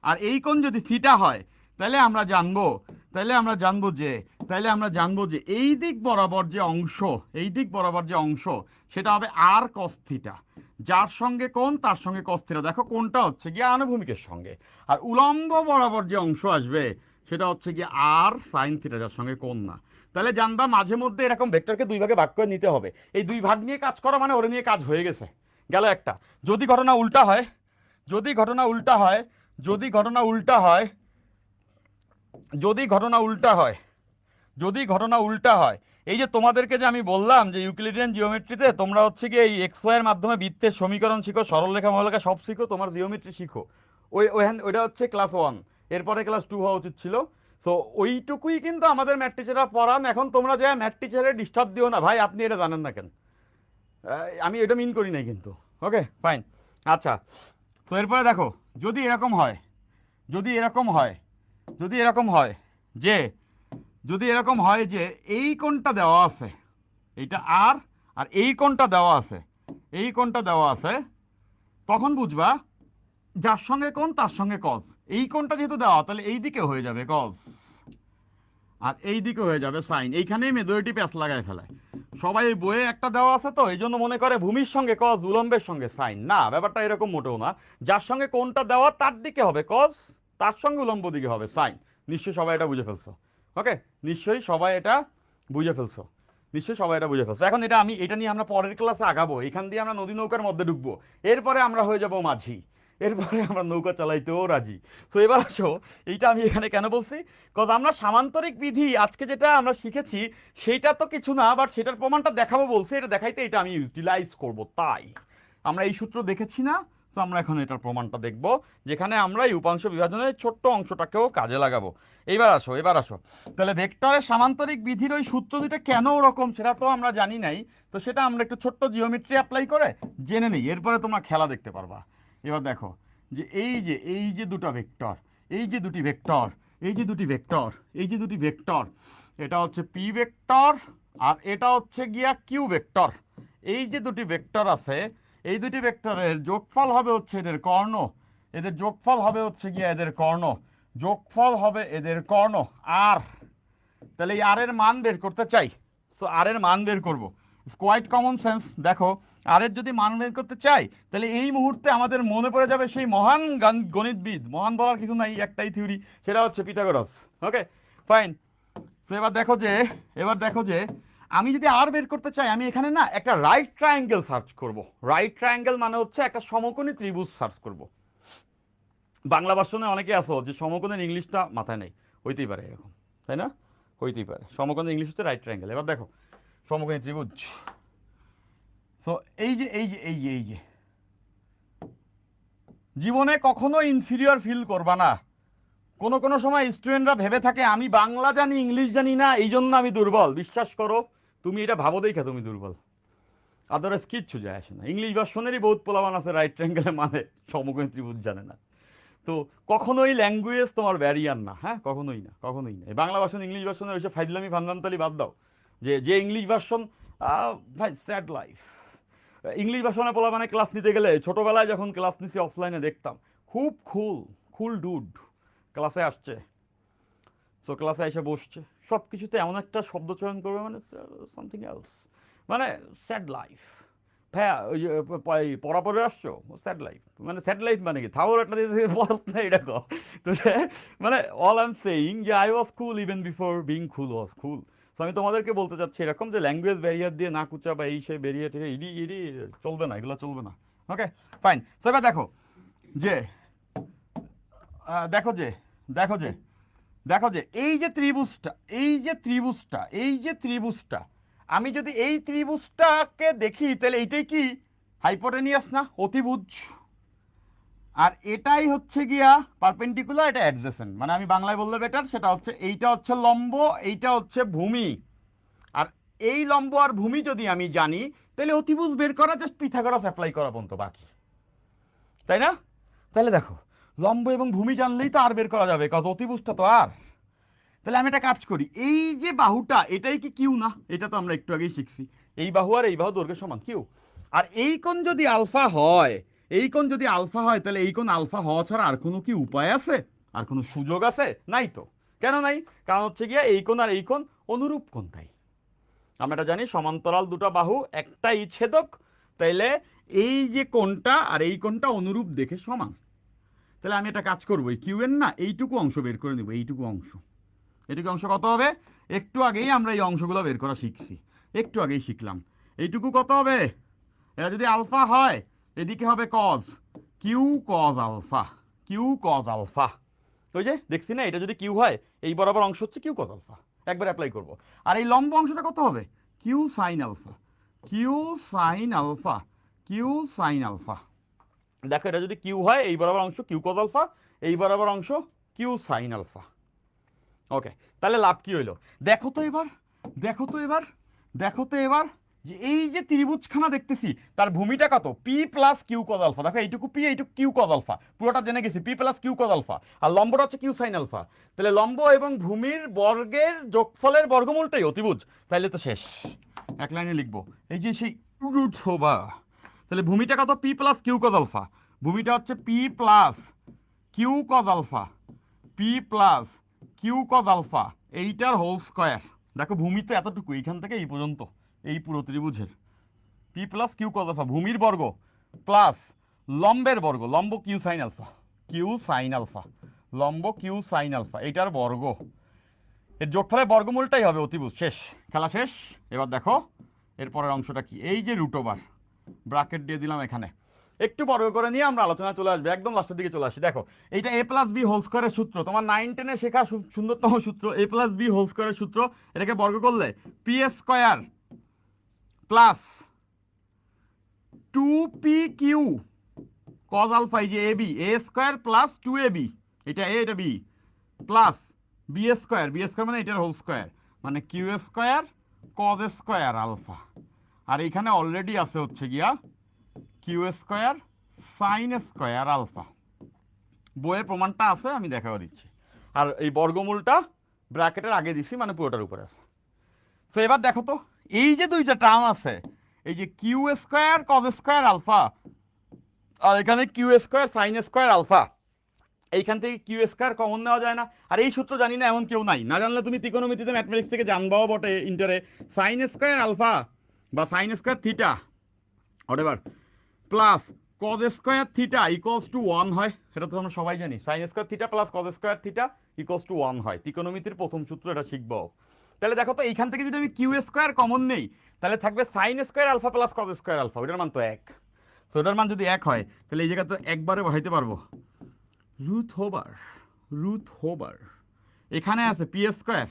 আর এই কোণ যদি থিটা হয়, তাহলে আমরা জানবো, তাহলে আমরা জানবো যে, তাহলে আমরা জানবো যে এই দিক বরাবর যে অংশ, এই দিক বরাবর যে অংশ, সেটা হবে আর কস থিটা। যার সঙ্গে কোণ তার সঙ্গে কস থিটা। দেখো কোণটা হচ্ছে গিয়ে আনুভূমিকের সঙ্গে, আর উলম্ব বরাবর যে অংশ আসবে সেটা হচ্ছে গিয়ে আর সাইন থিটা, যার সঙ্গে কোণ না। তাহলে জানবা মাঝে মধ্যে এরকম ভেক্টরকে দুই ভাগে ভাগ করে নিতে হবে। এই দুই ভাগ নিয়ে কাজ করা মানে ওরে নিয়ে কাজ হয়ে গেছে, গেল একটা। যদি ঘটনা উল্টা হয়, যদি ঘটনা উল্টা হয়, যদি ঘটনা উল্টা হয়, যদি ঘটনা উল্টা হয়, যদি ঘটনা উল্টা হয়, এই যে তোমাদেরকে যে আমি বললাম যে ইউক্লিডিয়ান জিওমেট্রিতে তোমরা হচ্ছে কি এই এক্স ওয়াই এর মাধ্যমে বৃত্তের সমীকরণ শিখো, সরলরেখা মহালেখা সব শিখো, তোমার জিওমেট্রি শিখো, ওইটা হচ্ছে ক্লাস 1, এরপরে ক্লাস 2 হওয়া উচিত ছিল। তো ওইটুকুই কিন্তু আমাদের ম্যাথ টিচাররা পড়ান। এখন তোমরা যে ম্যাথ টিচারের ডিস্টার্ব দিও না ভাই, আপনি এটা জানেন না কেন, আমি এটা মিন করি নাই কিন্তু। Okay fine. আচ্ছা, তো এরপরে দেখো, যদি এরকম হয়, যদি এরকম হয়, যদি এরকম হয় যে, যদি এরকম হয় যে এই কোণটা দেওয়া আছে, এইটা আর, আর এই কোণটা দেওয়া আছে, এই কোণটা দেওয়া আছে, তখন বুঝবা যার সঙ্গে কোণ তার সঙ্গে কস। এই কোণটা যেহেতু দেওয়া, তাহলে এই দিকে হয়ে যাবে কস, আর এই দিকে হয়ে যাবে সাইন। এইখানেই মেজরিটি প্যাচ লাগায় ফেলায় সবাই। এই বইয়ে একটা দেওয়া আছে তো এই জন্য মনে করে ভূমির সঙ্গে কজ, উলম্বের সঙ্গে সাইন। না, ব্যাপারটা এরকম মোটেও না। যার সঙ্গে কোনটা দেওয়া তার দিকে হবে কজ, তার সঙ্গে উলম্ব দিকে হবে সাইন। নিশ্চয়ই সবাই এটা বুঝে ফেলছো। ওকে, নিশ্চয়ই সবাই এটা বুঝে ফেলছো। নিশ্চয়ই সবাই এটা বুঝে ফেলছো। এখন এটা নিয়ে আমরা পরের ক্লাসে আগাবো। এখান দিয়ে আমরা নদী নৌকার মধ্যে ঢুকবো। এরপরে আমরা হয়ে যাব মাঝি। এরপরে আমরা নৌকা চালাইতেও রাজি। তো এবার আসো, এইটা আমি এখানে কেন বলছি, কজ আমরা সামান্তরিক বিধি আজকে যেটা আমরা শিখেছি সেইটা তো কিছু না, বাট সেটার প্রমাণটা দেখাবো বলছে। এটা দেখাইতে এটা আমি ইউটিলাইজ করব। তাই আমরা এই সূত্র দেখেছি না, তো আমরা এখন এটার প্রমাণটা দেখব, যেখানে আমরা এই উপাংশ বিভাজনের ছোট্ট অংশটাকেও কাজে লাগাবো। এবার আসো তাহলে ভেক্টরের সামান্তরিক বিধির ওই সূত্র দুটো কেন ওরকম সেটা তো আমরা জানি নাই। তো সেটা আমরা একটু ছোট্ট জিওমেট্রি অ্যাপ্লাই করে জেনে নিই, এরপরে তোমরা খেলা দেখতে পারবা। এবার দেখো যে এই যে দুটো ভেক্টর, এই যে দুটি ভেক্টর, এই যে দুটি ভেক্টর, এই যে দুটি ভেক্টর, এটা হচ্ছে পি ভেক্টর আর এটা হচ্ছে গিয়া কিউ ভেক্টর। এই যে দুটি ভেক্টর আছে, এই দুটি ভেক্টরের যোগফল হবে হচ্ছে এদের কর্ণ, এদের যোগফল হবে হচ্ছে গিয়া এদের কর্ণ, যোগফল হবে এদের কর্ণ। আর তাহলে এই আর এর মান বের করতে চাই, সো আর এর মান বের করব। Quite common sense. দেখো আর এর যদি মান বের করতে চাই তাহলে এই মুহূর্তে আমাদের মনে পড়ে যাবে সেই মহান গণিতবিদ, মহান বলার কিছু নাই, একটাই থিওরি, সেটা হচ্ছে পিথাগোরাস। Okay fine. তো এবার দেখো যে আমি যদি আর বের করতে চাই, আমি এখানে না একটা রাইট ট্রায়াঙ্গেল সার্চ করব। রাইট ট্রায়াঙ্গেল মানে হচ্ছে একটা সমকোণী ত্রিভুজ সার্চ করব। বাংলা ভার্সনে অনেকে আসো যে সমকোণের ইংলিশটা মাথায় নেই, হইতেই পারে এরকম, তাই না? হইতেই পারে। সমকোণের ইংলিশ হচ্ছে রাইট ট্রায়াঙ্গেল। এবার দেখো সমকোণী ত্রিভুজ। তো এই যে জীবনে কখনো ইনফিরিয়র ফিল করবা না। কোনো সময় স্টুডেন্টরা ভেবে থাকে আমি বাংলা জানি ইংলিশ জানি না এই জন্য আমি দুর্বল। বিশ্বাস করো, তুমি এটা ভাবো দেখা তুমি দুর্বল, আদারওয়াইজ কিচ্ছু যায় আসে না। ইংলিশ ভার্সনেরই বহুত পোলাবান আছে রাইট ট্রায়াঙ্গেলের মানে সমকোণী ত্রিভুজ জানে না। তো কখনোই ল্যাঙ্গুয়েজ তোমার ব্যারিয়ার না, হ্যাঁ, কখনোই না, কখনোই না। এই বাংলা ভার্সন ইংলিশ ভার্সনে ওইসব ফাইজলামি ফান্দান্তালি বাদ দাও। যে ইংলিশ ভার্সন, ভাই স্যাড লাইফ। ইংলিশ ভার্সনে পোলা মানে ক্লাস নিতে গেলে ছোটোবেলায় যখন ক্লাস নিছি অফলাইনে দেখতাম খুব কুল ডুড ক্লাসে আসছে। তো ক্লাসে এসে বসছে, সব কিছুতে এমন একটা শব্দ চয়ন করবে মানে সামথিং এলস, মানে স্যাড লাইফ। হ্যাঁ, ওই যে পড়া পড়ে আসছো, স্যাড লাইফ মানে স্যাড লাইফ মানে কি থাওর একটা দিয়ে পড়াস না এটা কো। তো মানে অল আই এম সেইং যে I was cool even before being cool was cool. তো আমি তোমাদেরকে বলতে চাচ্ছি এরকম যে ল্যাঙ্গুয়েজ ব্যারিয়ার দিয়ে না কুচা বা এই সে বেরিয়ে টেরিয়ে ইডি চলবে না, এগুলো চলবে না। Okay fine. তো এবার দেখো যে দেখো যে দেখো যে দেখো যে এই যে ত্রিভুজটা আমি যদি এই ত্রিভুজটাকে দেখি তাহলে এইটাই কি হাইপোটেনিয়াস না, অতিভুজ। আর এটাই হচ্ছে গিয়া পারপেন্ডিকুলার, এটা অ্যাডজেসেন্ট। মানে আমি বাংলায় বললে বেটার, সেটা হচ্ছে এইটা হচ্ছে লম্ব, এইটা হচ্ছে ভূমি। আর এই লম্ব আর ভূমি যদি আমি জানি তাহলে অতিভুজ বের করা জাস্ট পিথাগোরাস অ্যাপ্লাই করা পর্যন্ত বাকি, তাই না? তাহলে দেখো লম্ব এবং ভূমি জানলেই তো আর বের করা যাবে, কারণ অতিভুজটা তো আর। তাহলে আমি একটা কাজ করি, এই যে বাহুটা এটাই কি কিউ না? এটা তো আমরা একটু আগেই শিখছি, এই বাহু আর এই বাহু দৈর্ঘ্যের সমান কিউ। আর এই কোণ যদি আলফা হয়, এই কোণ যদি আলফা হয় তাহলে এই কোণ আলফা হওয়া ছাড়া আর কোনো কি উপায় আছে, আর কোনো সুযোগ আছে? নাই তো। কেন নাই? কারণ হচ্ছে গিয়া এই কোণ আর এই কোণ অনুরূপ কোণ। তাই আমরা এটা জানি, সমান্তরাল দুটো বাহু একটাই ছেদক, তাইলে এই যে কোণটা আর এই কোণটা অনুরূপ দেখে সমান। তাহলে আমি একটা কাজ করবো, এই কিউ এর না এইটুকু অংশ বের করে নেবো। এইটুকু অংশ কত হবে? একটু আগেই আমরা এই অংশগুলো বের করা শিখছি, একটু আগেই শিখলাম। এইটুকু কত হবে? এটা যদি আলফা হয় এদিকে হবে cos, Q cos alpha, Q cos alpha. ওই যে দেখছি না, এটা যদি কিউ হয় এই বরাবর অংশ হচ্ছে কিউ কজ আলফা, একবার অ্যাপ্লাই করব। আর এই লম্ব অংশটা কত হবে? Q sine alpha, Q sine alpha, Q sine alpha. দেখো এটা যদি কিউ হয় এই বরাবর অংশ কিউ কজ আলফা, এই বরাবর অংশ কিউ সাইন আলফা। ওকে, তাহলে লাভ কি হইলো? দেখো তো এবার যে এই যে ত্রিভুজখানা দেখতেছি তার ভূমিটা কত? P plus Q cos alpha. দেখো এইটুকু পি, এইটুকু কিউ কজ আলফা, পুরোটা জেনে গেছি, p plus Q cos alpha. আর লম্বটা হচ্ছে কিউ সাইন আলফা। তাহলে লম্ব এবং ভূমির বর্গের যোগফলের বর্গমূলটাই অতিভুজ। তাইলে তো শেষ, এক লাইনে লিখবো এই যে সেই রুট শোভা। তাহলে ভূমিটা কত? P plus Q cos alpha. ভূমিটা হচ্ছে P plus Q cos alpha, P plus Q cos alpha. এইটার হোল স্কোয়ার, দেখো ভূমি তো এতটুকু, এইখান থেকে এই পর্যন্ত, এই পুরো ত্রিভুজের P plus Q cos alpha, ভূমির বর্গ প্লাস লম্বের বর্গ, লম্ব Q sine alpha, Q sine alpha, লম্ব কিউ সাইন আলফা, এইটার বর্গ, এর যোগফলের বর্গমূলটাই হবে অতিভুজ। শেষ, খেলা শেষ। এবার দেখো এরপরের অংশটা কি, এই যে রুট ওভার, ব্রাকেট দিয়ে দিলাম এখানে, একটু বর্গ করে নিয়ে আমরা আলোচনা চলে আসবে, একদম লাস্টের দিকে চলে আসি। দেখো এইটা এ প্লাস বি হোল স্কোয়ারের সূত্র, তোমার 9-10-এ শেখা সুন্দরতম সূত্র, এ প্লাস বি হোল স্কোয়ারের সূত্র। এটাকে বর্গ করলে p square plus 2p q cos alpha, এই যে a b, a square plus 2ab, এটা এ এটা b, plus b square, b square মানে এটার হোল স্কোয়ার, মানে q square cos square alpha, আর এইখানে অলরেডি আছে হচ্ছে গিয়া q square sine square alpha. বইয়ের প্রমাণটা আছে, আমি দেখাও দিচ্ছি। আর এই বর্গমূলটা ব্র্যাকেটের আগে দিছি, মানে পুরোটার উপরে আছে। তো এবার দেখো তো, এই যে দুইটা টার্ম আছে, এই যে q square cos square alpha, আর এখানে q square sine square alpha, এইখান থেকে কিউ স্কোয়ার কমন নেওয়া যায় না। আর এই সূত্র জানি না এমন কেউ নাই, না জানলে তুমি ত্রিকোণমিতিতে ম্যাথমেটিক্স থেকে জানবাও বটে ইন্টারে, সাইন স্কোয়ার আলফা বা sine square theta whatever plus cos square theta equals to 1 হয়, সেটা তো আমরা সবাই জানি, sine square theta plus cos square theta equals to 1 হয়। ত্রিকোণমিতির প্রথম সূত্র, এটা শিখবো। তাহলে দেখো তো, এইখান থেকে যদি আমি কিউ স্কোয়ার কমন নেই, তাহলে থাকবে sine square alpha plus cos square alpha, ওইটার মান তো 1। তো ওটার মান যদি 1 হয়, তাহলে এই জায়গা তো একবারে বসাইতে পারবো রুট ওভার, রুট ওভার এখানে আছে পি স্কোয়ার,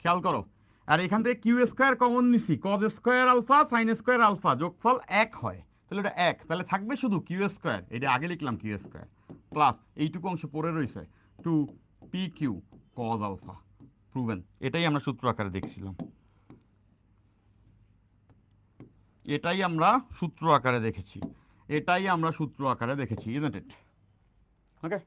খেয়াল করো, আর এখান থেকে কিউ স্কোয়ার কমন নিছি, cos square alpha sine square alpha, যোগফল 1 হয়, তাহলে এটা 1, তাহলে থাকবে শুধু কিউ স্কোয়ার, এটা আগে লিখলাম কিউ স্কোয়ার, প্লাস এইটুকু অংশ পড়ে রয়েছে 2pq কজ আলফা, প্রুভেন। এটাই আমরা সূত্র আকারে দেখছিলাম, এটাই আমরা সূত্র আকারে দেখেছি, এটাই আমরা সূত্র আকারে দেখেছি, ইজন্ট ইট? ওকে,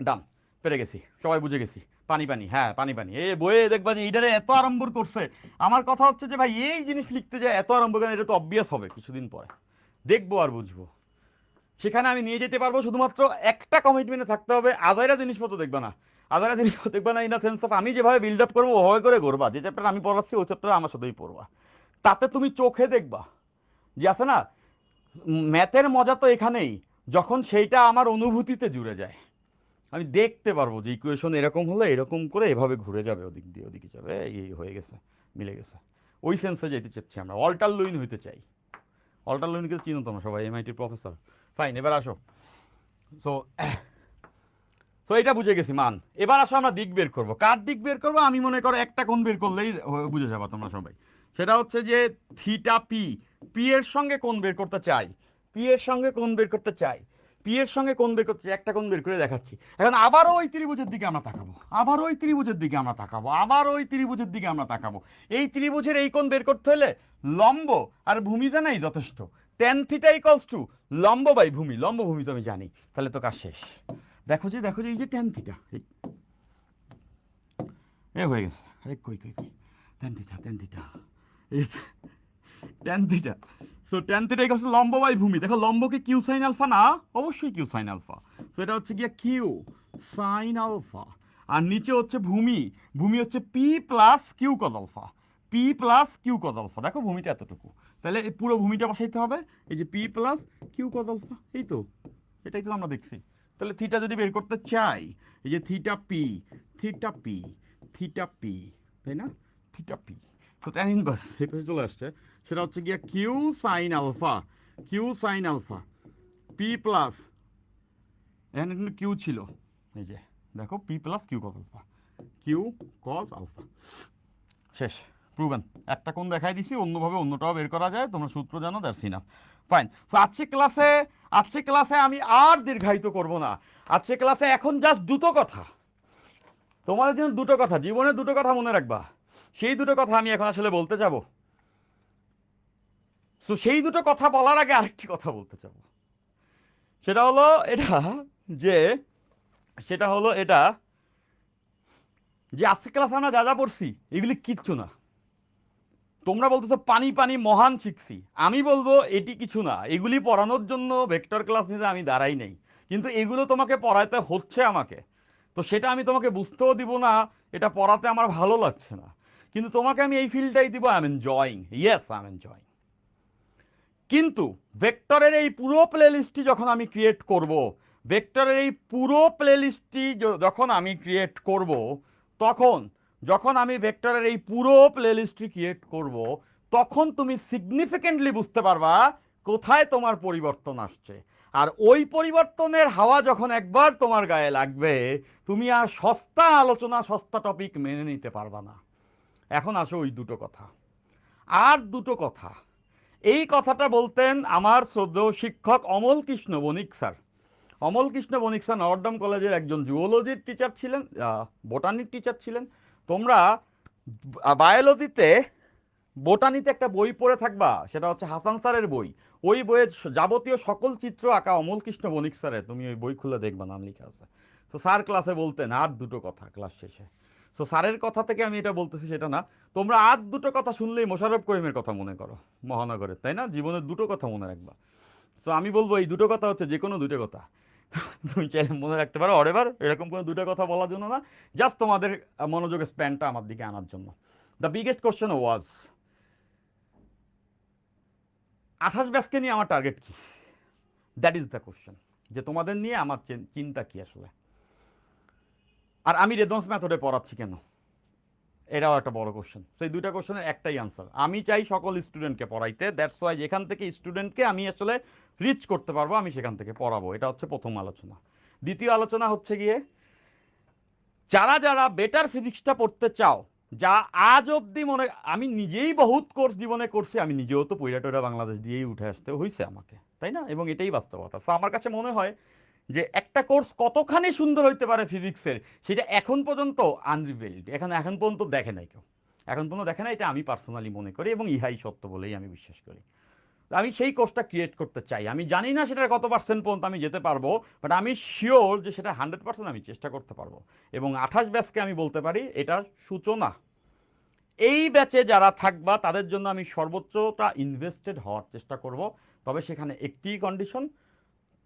ডান, পেরে গেছি, সবাই বুঝে গেছি। পানি পানি, হ্যাঁ পানি পানি, এই বইয়ে দেখবা যে এইটারে এত আড়ম্বর করছে। আমার কথা হচ্ছে যে ভাই, এই জিনিস লিখতে যায় এত আড়ম্বর কেন? এটা তো অবভিয়াস হবে কিছুদিন পরে, দেখবো আর বুঝবো। সেখানে আমি নিয়ে যেতে পারবো, শুধুমাত্র একটা কমিটমেন্টে থাকতে হবে। আদায়রা জিনিসপত্র দেখবা না, আদায়রা জিনিসপত্র দেখবা না ইন দ্য সেন্স অফ আমি যেভাবে বিল্ড আপ করবো ওভাবে করে করবা, যে চ্যাপ্টার আমি পড়াচ্ছি ওই চ্যাপ্টার আমার সাথেই পড়বা, তাতে তুমি চোখে দেখবা যে আছে না, ম্যাথের মজা তো এখানেই, যখন সেইটা আমার অনুভূতিতে জুড়ে যায়, আমি দেখতে পারবো যে ইকুয়েশন এরকম হলে এরকম করে এভাবে ঘুরে যাবে, ওদিক দিয়ে ওদিকে যাবে, এই হয়ে গেছে, মিলে গেছে, ওই সেন্সে যেতে চাচ্ছি আমরা, অল্টার লুইন হইতে চাই। অল্টার লুইনকে চিনো তোমরা সবাই, এমআইটির প্রফেসর। ফাইন, এবার আসো। সো তো এটা বুঝে গেছি মান। এবার আসো আমরা দিক বের করবো। কার দিক বের করবো? আমি মনে করো একটা কোণ বের করলেই বুঝে যাবা তোমরা সবাই। সেটা হচ্ছে যে থিটা পি, পি এর সঙ্গে কোণ বের করতে চাই, পি এর সঙ্গে কোণ বের করতে চাই, পি এর সঙ্গে কোণ বের করতে চাই, একটা কোণ বের করে দেখাচ্ছি। এখন আবারও ওই ত্রিভুজের দিকে আমরা তাকাবো, আবার ওই ত্রিভুজের দিকে আমরা তাকাবো, আবার ওই ত্রিভুজের দিকে আমরা তাকাবো। এই ত্রিভুজের এই কোণ বের করতে হলে লম্ব আর ভূমি জানাই যথেষ্ট। tan থিটা ইকুয়ালস টু লম্ব বাই ভূমি, লম্ব ভূমি তো আমি জানি, তাহলে তো কাজ শেষ। দেখো যে এই যে tan থিটা, এ হয়ে গেছে, আরে কই কই কই, tan থিটা এই tan theta. So tan theta equals to লম্ব বাই ভূমি। দেখো লম্বকে কিউ সাইন আলফা না, অবশ্যই কিউ সাইন আলফা, তো এটা হচ্ছে গিয়া কিউ সাইন আলফা, আর নিচে হচ্ছে ভূমি, ভূমি হচ্ছে P plus Q cos alpha, P plus Q cos alpha. দেখো ভূমিটা এতটুকু, তাহলে এই পুরো ভূমিটা বসাইতে হবে, এই যে P plus Q cos alpha, এই তো, এটাই তো আমরা দেখছি। তাহলে থিটা যদি বের করতে চাই, এই যে theta P, theta P, theta P, তাই না, থিটা পি, তো ট্যান ইনভার্স এটা চলে আসছে, সেটা হচ্ছে গিয়া Q sine alpha, Q sine alpha, P plus, এখানে কিন্তু কিউ ছিল, এই যে দেখো P plus Q cos alpha, Q cos alpha. শেষ, প্রুভেন। একটা কোণ দেখাই দিছি, অন্যভাবে অন্যটাও বের করা যায়, তোমরা সূত্র জানো, দ্যাটস ইনাফ। ফাইন। তো আজকে ক্লাসে আমি আর দীর্ঘায়িত করব না। আজকে ক্লাসে এখন জাস্ট দুটো কথা, তোমাদের জন্য দুটো কথা, জীবনে দুটো কথা মনে রাখবা, সেই দুটো কথা আমি এখন আসলে বলতে যাব। তো সেই দুটো কথা বলার আগে আরেকটি কথা বলতে চাবো, সেটা হলো এটা যে আজকে ক্লাসে আমরা যা যা পড়ছি এগুলি কিচ্ছু না। তোমরা বলতেছো পানি পানি মহান শিখছি, আমি বলবো এটি কিছু না। এগুলি পড়ানোর জন্য ভেক্টর ক্লাস নিতে আমি দাঁড়াই নেই, কিন্তু এগুলো তোমাকে পড়াইতে হচ্ছে আমাকে, তো সেটা আমি তোমাকে বুঝতেও দিব না এটা পড়াতে আমার ভালো লাগছে না, কিন্তু তোমাকে আমি এই ফিল্ডটাই দিব, I am enjoying, yes I am enjoying. কিন্তু ভেক্টরের এই পুরো প্লেলিস্টটি যখন আমি ক্রিয়েট করব, ভেক্টরের এই পুরো প্লেলিস্টটি যখন আমি ক্রিয়েট করব, তখন যখন আমি ভেক্টরের এই পুরো প্লেলিস্টটি ক্রিয়েট করব, তখন তুমি সিগনিফিকেন্টলি বুঝতে পারবা কোথায় তোমার পরিবর্তন আসছে। আর ওই পরিবর্তনের হাওয়া যখন একবার তোমার গায়ে লাগবে, তুমি আর সস্তা আলোচনা, সস্তা টপিক মেনে নিতে পারবা না। এখন আসো ওই দুটো কথা। আর দুটো কথা, এই কথাটা বলতেন আমার শ্রদ্ধেয় শিক্ষক অমল কৃষ্ণ বণিক স্যার। অমল কৃষ্ণ বণিক স্যার নর্থডাম কলেজের একজন জুওলজির টিচার ছিলেন, বোটানির টিচার ছিলেন। তোমরা বায়োলজিতে, বোটানিতে একটা বই পড়ে থাকবা, সেটা হচ্ছে হাসান স্যারের বই। ওই বইয়ের যাবতীয় সকল চিত্র আঁকা অমল কৃষ্ণ বণিক স্যারের, তুমি ওই বই খুলে দেখবা, নাম লেখা আছে। তো স্যার ক্লাসে বলতেন আর দুটো কথা ক্লাস শেষে। তো স্যারের কথা থেকে আমি এটা বলতেছি সেটা না, তোমরা আর দুটো কথা শুনলেই মোশাররফ করিমের কথা মনে করো, মহানগরের, তাই না? জীবনের দুটো কথা মনে রাখবা। তো আমি বলবো এই দুটো কথা হচ্ছে যে কোনো দুটো কথা তুমি চাইলে মনে রাখতে পারো, অরেবার এরকম কোনো দুটো কথা বলার জন্য না, জাস্ট তোমাদের মনোযোগের স্প্যানটা আমার দিকে আনার জন্য। দ্য বিগেস্ট কোশ্চেন ওয়াজ, 28 ব্যাচকে নিয়ে আমার টার্গেট কি? দ্যাট ইজ দ্য কোশ্চেন, যে তোমাদের নিয়ে আমার চিন্তা কি আসলে। আর আমি রেদন্স মেথডে পড়াচ্ছি কেন, এটাও একটা বড় কোশ্চেন। সেই দুইটা কোশ্চেনের একটাই আনসার, আমি চাই সকল স্টুডেন্টকে পড়াইতে, দ্যাটস ওয়াই যেখান থেকে স্টুডেন্টকে আমি আসলে রিচ করতে পারবো আমি সেখান থেকে পড়াবো। এটা হচ্ছে প্রথম আলোচনা। দ্বিতীয় আলোচনা হচ্ছে গিয়ে, যারা যারা বেটার ফিজিক্সটা পড়তে চাও, যা আজ অবধি মনে, আমি নিজেই বহুত কোর্স জীবনে করছি, আমি নিজেও তো পৈরাটোরা বাংলাদেশ দিয়েই উঠে আসতে হয়েছে আমাকে, তাই না? এবং এটাই বাস্তবতা। সো আমার কাছে মনে হয় যে একটা কোর্স কতখানি সুন্দর হইতে পারে ফিজিক্সের, সেটা এখন পর্যন্ত আনরিভেলড, এখন পর্যন্ত দেখে নাই কেউ, এখন পর্যন্ত দেখে না। এটা আমি পার্সোনালি মনে করি এবং ইহাই সত্য বলেই আমি বিশ্বাস করি। আমি সেই কোর্সটা ক্রিয়েট করতে চাই। আমি জানি না সেটার কত পার্সেন্ট পর্যন্ত আমি যেতে পারবো, বাট আমি শিওর যে সেটা 100% আমি চেষ্টা করতে পারবো। এবং 28 ব্যাচকে আমি বলতে পারি এটা সূচনা। এই ব্যাচে যারা থাকবা তাদের জন্য আমি সর্বোচ্চটা ইনভেস্টেড হওয়ার চেষ্টা করব। তবে সেখানে একটি কন্ডিশন,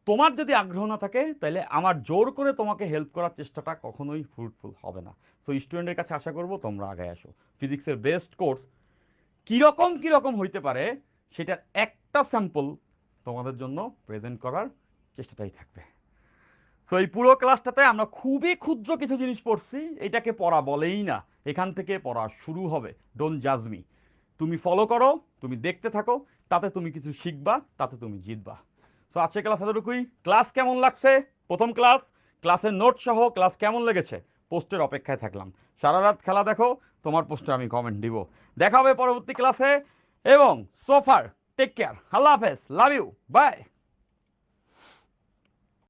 তোমার যদি আগ্রহ না থাকে তাহলে আমার জোর করে তোমাকে হেল্প করার চেষ্টাটা কখনোই ফ্রুটফুল হবে না। তো স্টুডেন্টের কাছে আশা করব তোমরা আগে আসো। ফিজিক্সের বেস্ট কোর্স কীরকম কীরকম হইতে পারে সেটার একটা স্যাম্পল তোমাদের জন্য প্রেজেন্ট করার চেষ্টাটাই থাকবে। তো এই পুরো ক্লাসটাতে আমরা খুবই ক্ষুদ্র কিছু জিনিস পড়ছি, এটাকে পড়া বলেই না, এখান থেকে পড়া শুরু হবে। ডোন্ট জাজ মি, তুমি ফলো করো, তুমি দেখতে থাকো, তাতে তুমি কিছু শিখবা, তাতে তুমি জিতবা। সো আজকে ক্লাস এতটুকুই। ক্লাস কেমন লাগছে? প্রথম ক্লাস, ক্লাসের নোট সহ ক্লাস কেমন লেগেছে? পোস্টের অপেক্ষায় থাকলাম। সারা রাত খেলা দেখো, তোমার পোস্টে আমি কমেন্ট দিব। দেখা হবে পরবর্তী ক্লাসে, এবং সোফার টেক কেয়ার, আল্লাহ হাফেজ, লাভ ইউ, বাই।